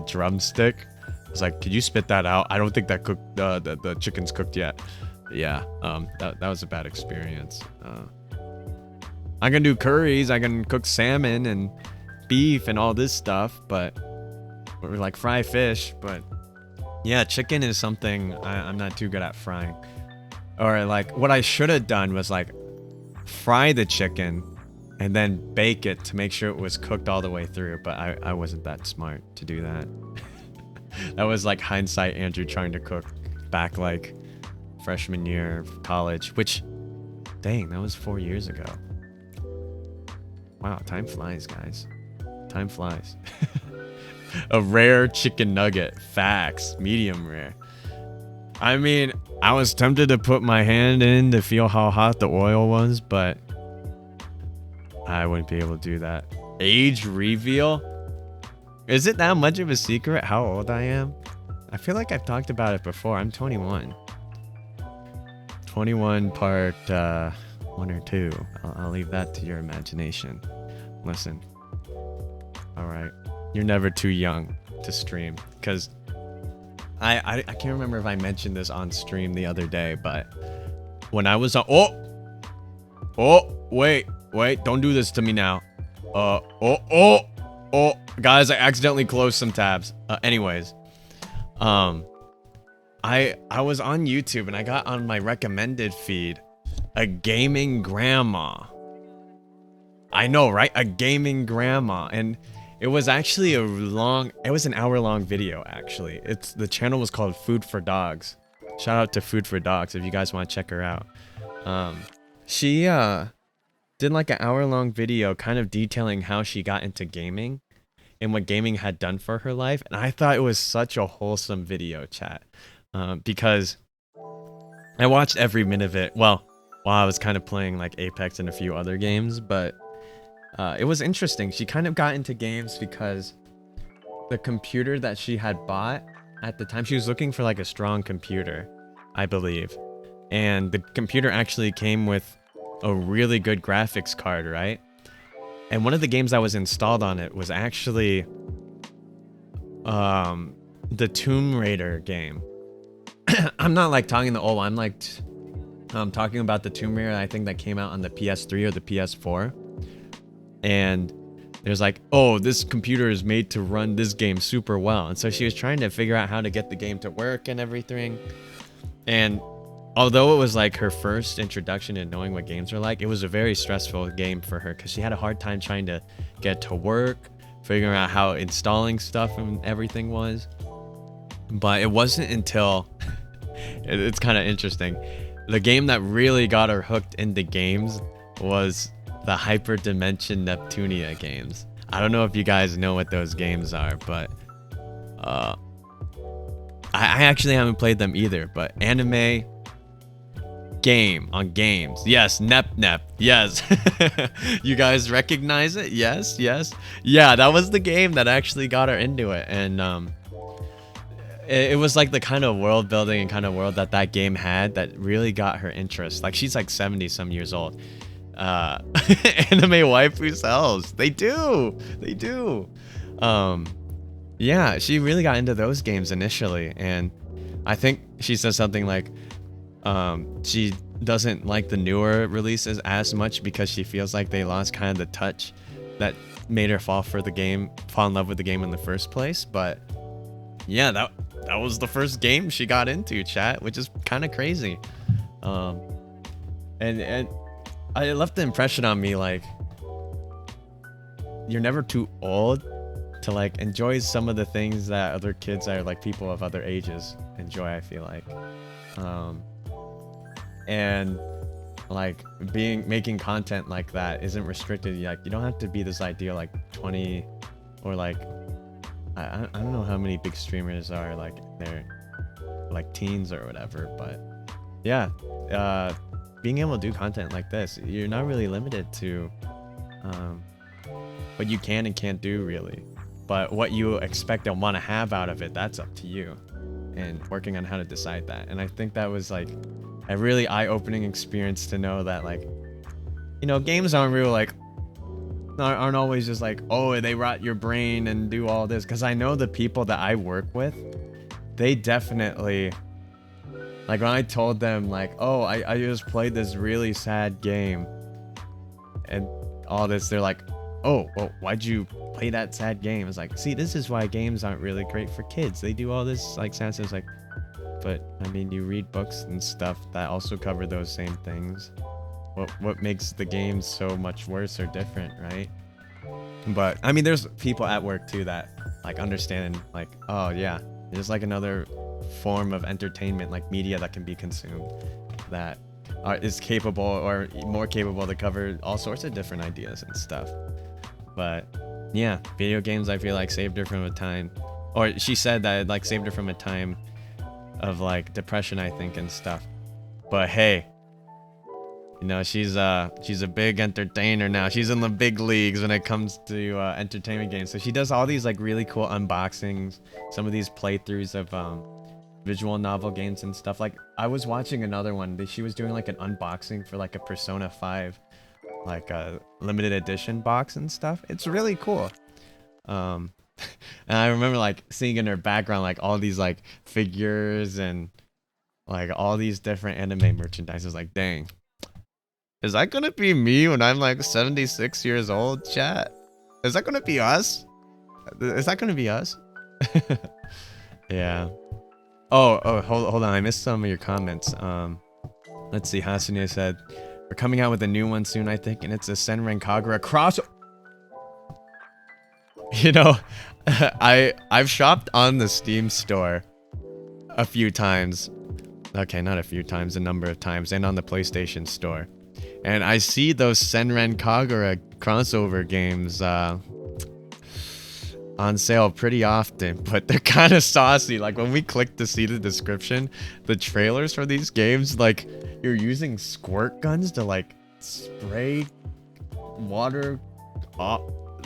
drumstick, I was like, could you spit that out? I don't think that cooked, the chicken's cooked yet. Yeah, that was a bad experience. I can do curries, I can cook salmon and beef and all this stuff, but or like fry fish. But yeah, chicken is something I'm not too good at frying. Or like what I should have done was like fry the chicken and then bake it to make sure it was cooked all the way through, but I wasn't that smart to do that. That was like hindsight Andrew trying to cook back like freshman year of college, which dang, that was 4 years ago. Wow, time flies, guys. Time flies. A rare chicken nugget. Facts. Medium rare. I mean, I was tempted to put my hand in to feel how hot the oil was, but I wouldn't be able to do that. Age reveal? Is it that much of a secret how old I am? I feel like I've talked about it before. I'm 21. 21 part 1 or 2. I'll leave that to your imagination. Listen. Alright. You're never too young to stream, because I can't remember if I mentioned this on stream the other day, but when I was on... Wait, don't do this to me now. Guys, I accidentally closed some tabs. Anyways, I was on YouTube and I got on my recommended feed a gaming grandma. I know, right? A gaming grandma. And it was actually it was an hour-long video, actually. The channel was called Food for Dogs. Shout out to Food for Dogs if you guys want to check her out. She did like an hour-long video kind of detailing how she got into gaming and what gaming had done for her life. And I thought it was such a wholesome video, chat. Because I watched every minute of it. Well, while I was kind of playing like Apex and a few other games, but it was interesting. She kind of got into games because the computer that she had bought at the time, she was looking for like a strong computer, I believe. And the computer actually came with a really good graphics card, right? And one of the games that was installed on it was actually the Tomb Raider game. I'm not like talking I'm talking about the Tomb Raider, I think that came out on the PS3 or the PS4. And there's like, oh, this computer is made to run this game super well. And so she was trying to figure out how to get the game to work and everything. And although it was like her first introduction to knowing what games are like, it was a very stressful game for her because she had a hard time trying to get to work, figuring out how installing stuff and everything was. But it wasn't until it's kind of interesting. The game that really got her hooked into games was the Hyperdimension Neptunia games. I don't know if you guys know what those games are, but I actually haven't played them either. But anime game on games. Yes, Nep. Yes. You guys recognize it? Yes. Yeah, that was the game that actually got her into it. And it was like the kind of world building and kind of world that game had that really got her interest. Like she's like 70 some years old. Anime waifu sells. They do. Yeah, she really got into those games initially, and I think she says something like she doesn't like the newer releases as much because she feels like they lost kind of the touch that made her fall in love with the game in the first place. But yeah, that was the first game she got into, chat, which is kind of crazy. And it left the impression on me like you're never too old to like enjoy some of the things that other kids are like people of other ages enjoy, I feel like. And like making content like that isn't restricted. Like you don't have to be this ideal like 20 or like I don't know how many big streamers are like they're like teens or whatever, but yeah, being able to do content like this, you're not really limited to what you can and can't do really, but what you expect and want to have out of it, that's up to you, and working on how to decide that. And I think that was like a really eye-opening experience to know that, like, you know, games aren't always just like, oh, they rot your brain and do all this. Because I know the people that I work with, they definitely, like, when I told them like, oh, I just played this really sad game and all this, they're like, oh, well, why'd you play that sad game? It's like, see, this is why games aren't really great for kids. They do all this like sad stuff. It's like, but I mean, you read books and stuff that also cover those same things. What makes the games so much worse or different, right? But I mean, there's people at work too that like understand, like, oh yeah, it's like another form of entertainment, like media that can be consumed, that is capable or more capable to cover all sorts of different ideas and stuff. But yeah, video games, I feel like saved her from a time, or she said that it like saved her from a time of like depression, I think, and stuff. But hey, you know, she's a big entertainer now. She's in the big leagues when it comes to entertainment games. So she does all these like really cool unboxings, some of these playthroughs of visual novel games and stuff. Like I was watching another one. She was doing like an unboxing for like a Persona 5 like a limited edition box and stuff. It's really cool. And I remember like seeing in her background like all these like figures and like all these different anime merchandise. I was like, dang, is that gonna be me when I'm like 76 years old, chat? Is that gonna be us? Is that gonna be us? Yeah. hold on. I missed some of your comments. Let's see. Hasune said, we're coming out with a new one soon, I think, and it's a Senran Kagura cross. You know, I've shopped on the Steam store a few times. Okay, not a few times, a number of times, and on the PlayStation store. And I see those Senran Kagura crossover games on sale pretty often, but they're kind of saucy. Like when we click to see the description, the trailers for these games, like you're using squirt guns to like spray water off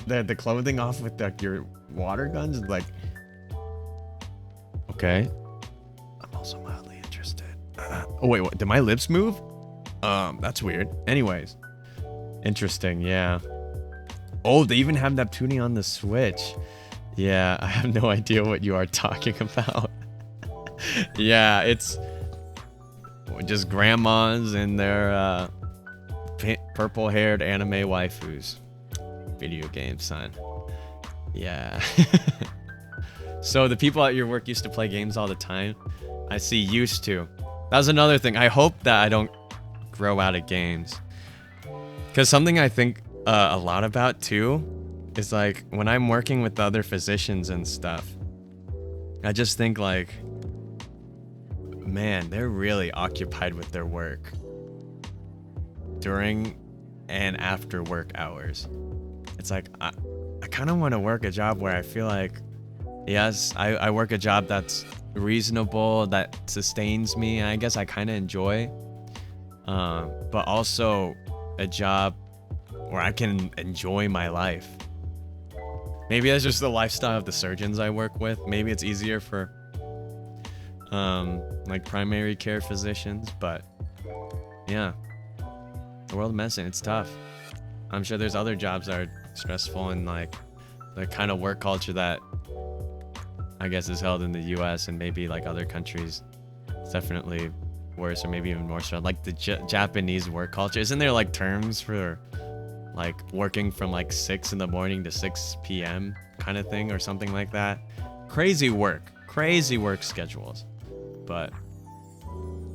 the clothing off with like your water guns. Like, okay, I'm also mildly interested. Oh wait, what? Did my lips move? That's weird. Anyways, interesting. Yeah. Oh, they even have Neptunia on the Switch. Yeah, I have no idea what you are talking about. Yeah, it's just grandmas and their purple-haired anime waifus. Video game, son. Yeah. So the people at your work used to play games all the time? I see, used to. That was another thing. I hope that I don't grow out of games. Because something I think a lot about too is like when I'm working with other physicians and stuff, I just think like, man, they're really occupied with their work during and after work hours. It's like I kind of want to work a job where I feel like, yes, I work a job that's reasonable, that sustains me, and I guess I kind of enjoy, but also a job where I can enjoy my life. Maybe that's just the lifestyle of the surgeons I work with. Maybe it's easier for like primary care physicians, but yeah, the world of medicine, it's tough. I'm sure there's other jobs that are stressful, and like the kind of work culture that I guess is held in the US and maybe like other countries, it's definitely worse, or maybe even more so. Like the Japanese work culture, isn't there like terms for like working from like 6 in the morning to 6 p.m. kind of thing or something like that? Crazy work schedules. But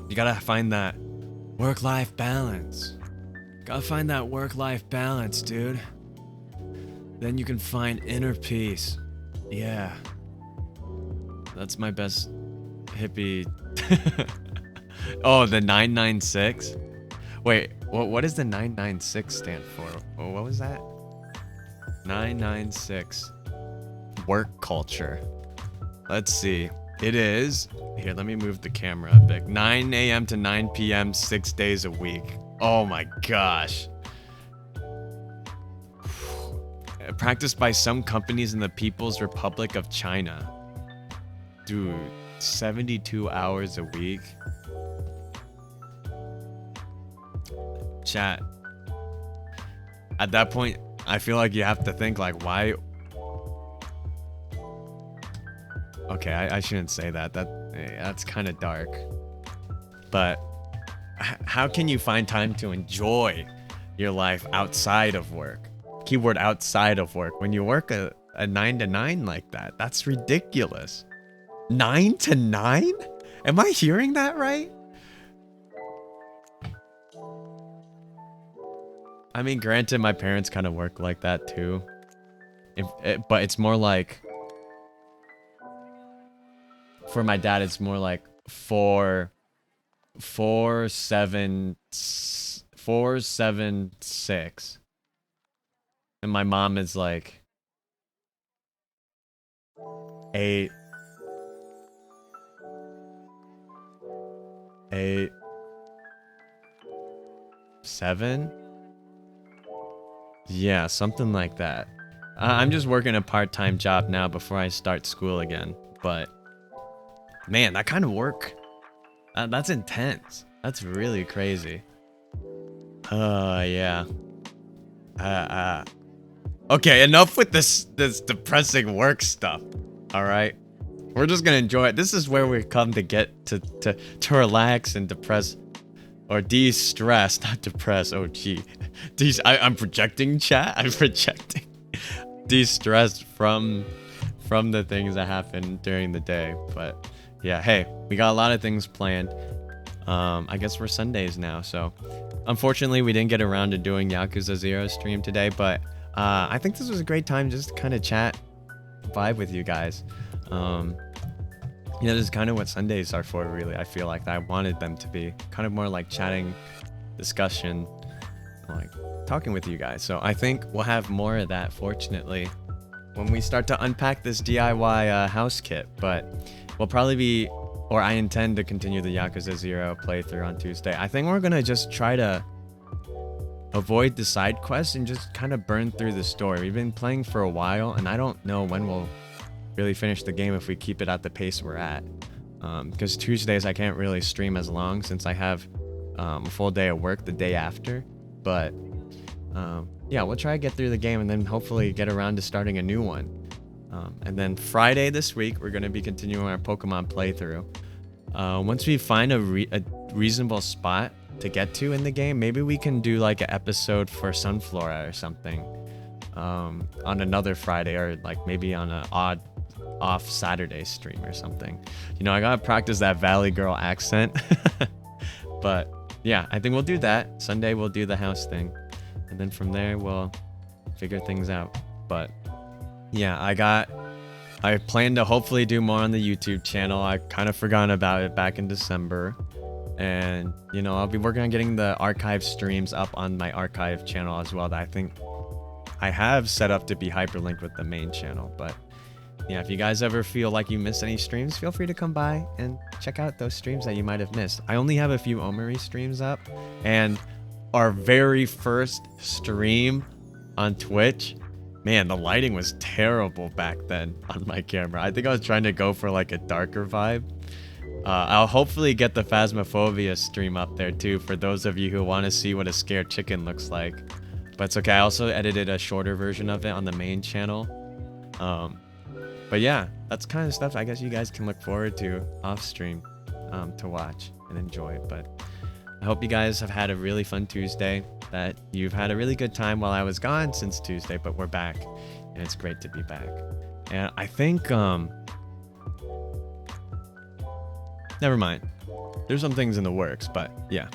you gotta find that work-life balance. Gotta find that work-life balance, dude. Then you can find inner peace. Yeah. That's my best hippie. Oh, the 996? Wait, what does the 996 stand for? What was that? 996. Work culture. Let's see. It is... Here, let me move the camera a bit. 9 a.m. to 9 p.m. 6 days a week. Oh my gosh. Practiced by some companies in the People's Republic of China. Dude, 72 hours a week. Chat. At that point, I feel like you have to think like, why? Okay, I shouldn't say that. That's kind of dark. But how can you find time to enjoy your life outside of work? Keyword outside of work. When you work a 9 to 9 like that, that's ridiculous. 9 to 9? Am I hearing that right? I mean, granted, my parents kind of work like that too. But it's more like... For my dad, it's more like 4-7-6. And my mom is like 8. Eight, 7? Yeah, something like that. I'm just working a part-time job now before I start school again. But, man, that kind of work, that's intense. That's really crazy. Yeah. Okay, enough with this depressing work stuff. All right? We're just gonna enjoy it. This is where we come to get to relax and depress, or de-stress, not depress. Oh gee, I'm projecting, chat. I'm projecting. De-stress from the things that happen during the day. But yeah, hey, we got a lot of things planned. I guess we're Sundays now, so unfortunately we didn't get around to doing Yakuza 0 stream today, but I think this was a great time just to kind of chat, vibe with you guys. You know, this is kind of what Sundays are for, really. I feel like I wanted them to be kind of more like chatting, discussion, like talking with you guys. So I think we'll have more of that, fortunately, when we start to unpack this DIY house kit. But we'll probably be, or I intend to continue the Yakuza 0 playthrough on Tuesday. I think we're gonna just try to avoid the side quests and just kind of burn through the story. We've been playing for a while, and I don't know when we'll really finish the game if we keep it at the pace we're at. Because Tuesdays I can't really stream as long since I have a full day of work the day after. But yeah, we'll try to get through the game and then hopefully get around to starting a new one. And then Friday this week, we're going to be continuing our Pokemon playthrough. Once we find a reasonable spot to get to in the game, maybe we can do like an episode for Sunflora or something on another Friday, or like maybe on an off Saturday stream or something. You know, I gotta practice that Valley Girl accent. But yeah, I think we'll do that. Sunday we'll do the house thing, and then from there we'll figure things out. But yeah, I plan to hopefully do more on the YouTube channel. I kind of forgot about it back in December, and you know, I'll be working on getting the archive streams up on my archive channel as well, that I think I have set up to be hyperlinked with the main channel. But yeah, if you guys ever feel like you missed any streams, feel free to come by and check out those streams that you might have missed. I only have a few Omori streams up, and our very first stream on Twitch, man, the lighting was terrible back then on my camera. I think I was trying to go for like a darker vibe. I'll hopefully get the Phasmophobia stream up there too, for those of you who want to see what a scared chicken looks like. But it's okay, I also edited a shorter version of it on the main channel. But yeah, that's kind of stuff I guess you guys can look forward to off stream to watch and enjoy. But I hope you guys have had a really fun Tuesday, that you've had a really good time while I was gone since Tuesday, but we're back and it's great to be back. And I think, never mind. There's some things in the works, but yeah.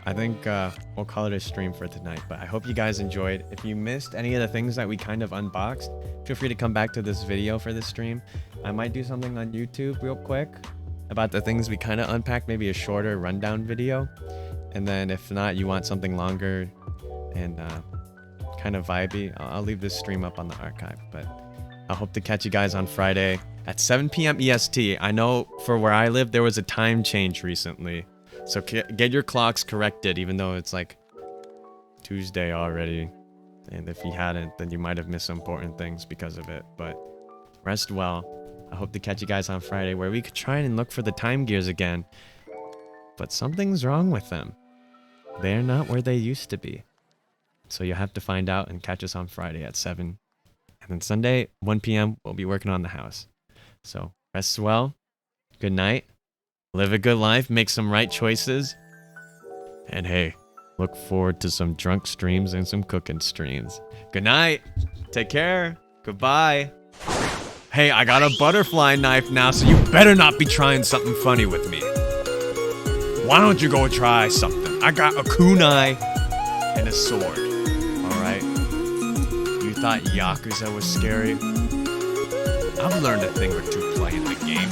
I think we'll call it a stream for tonight, but I hope you guys enjoyed. If you missed any of the things that we kind of unboxed, feel free to come back to this video for this stream. I might do something on YouTube real quick about the things we kind of unpacked, maybe a shorter rundown video. And then if not, you want something longer and kind of vibey, I'll leave this stream up on the archive. But I hope to catch you guys on Friday at 7 p.m. EST. I know for where I live, there was a time change recently. So get your clocks corrected, even though it's like Tuesday already. And if you hadn't, then you might have missed some important things because of it. But rest well. I hope to catch you guys on Friday, where we could try and look for the time gears again. But something's wrong with them. They're not where they used to be. So you'll have to find out and catch us on Friday at 7. And then Sunday, 1 p.m., we'll be working on the house. So rest well. Good night. Live a good life, make some right choices. And hey, look forward to some drunk streams and some cooking streams. Good night. Take care. Goodbye. Hey, I got a butterfly knife now, so you better not be trying something funny with me. Why don't you go try something? I got a kunai and a sword. Alright? You thought Yakuza was scary? I've learned a thing or two playing the game.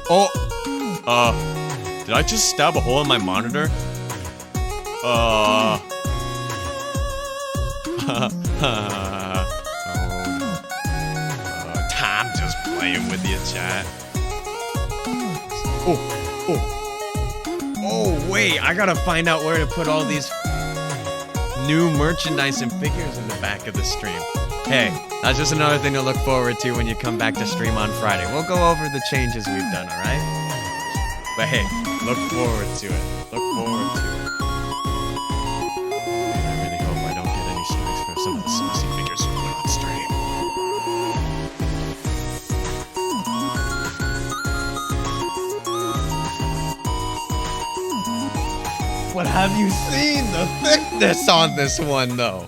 Oh, did I just stab a hole in my monitor? Tom just playing with you, chat. Oh, wait, I gotta find out where to put all these new merchandise and figures in the back of the stream. Hey, that's just another thing to look forward to when you come back to stream on Friday. We'll go over the changes we've done, alright? But hey, look forward to it. Look forward to it. I really hope I don't get any strikes for some of the saucy figures we put on stream. But have you seen the thickness on this one, though?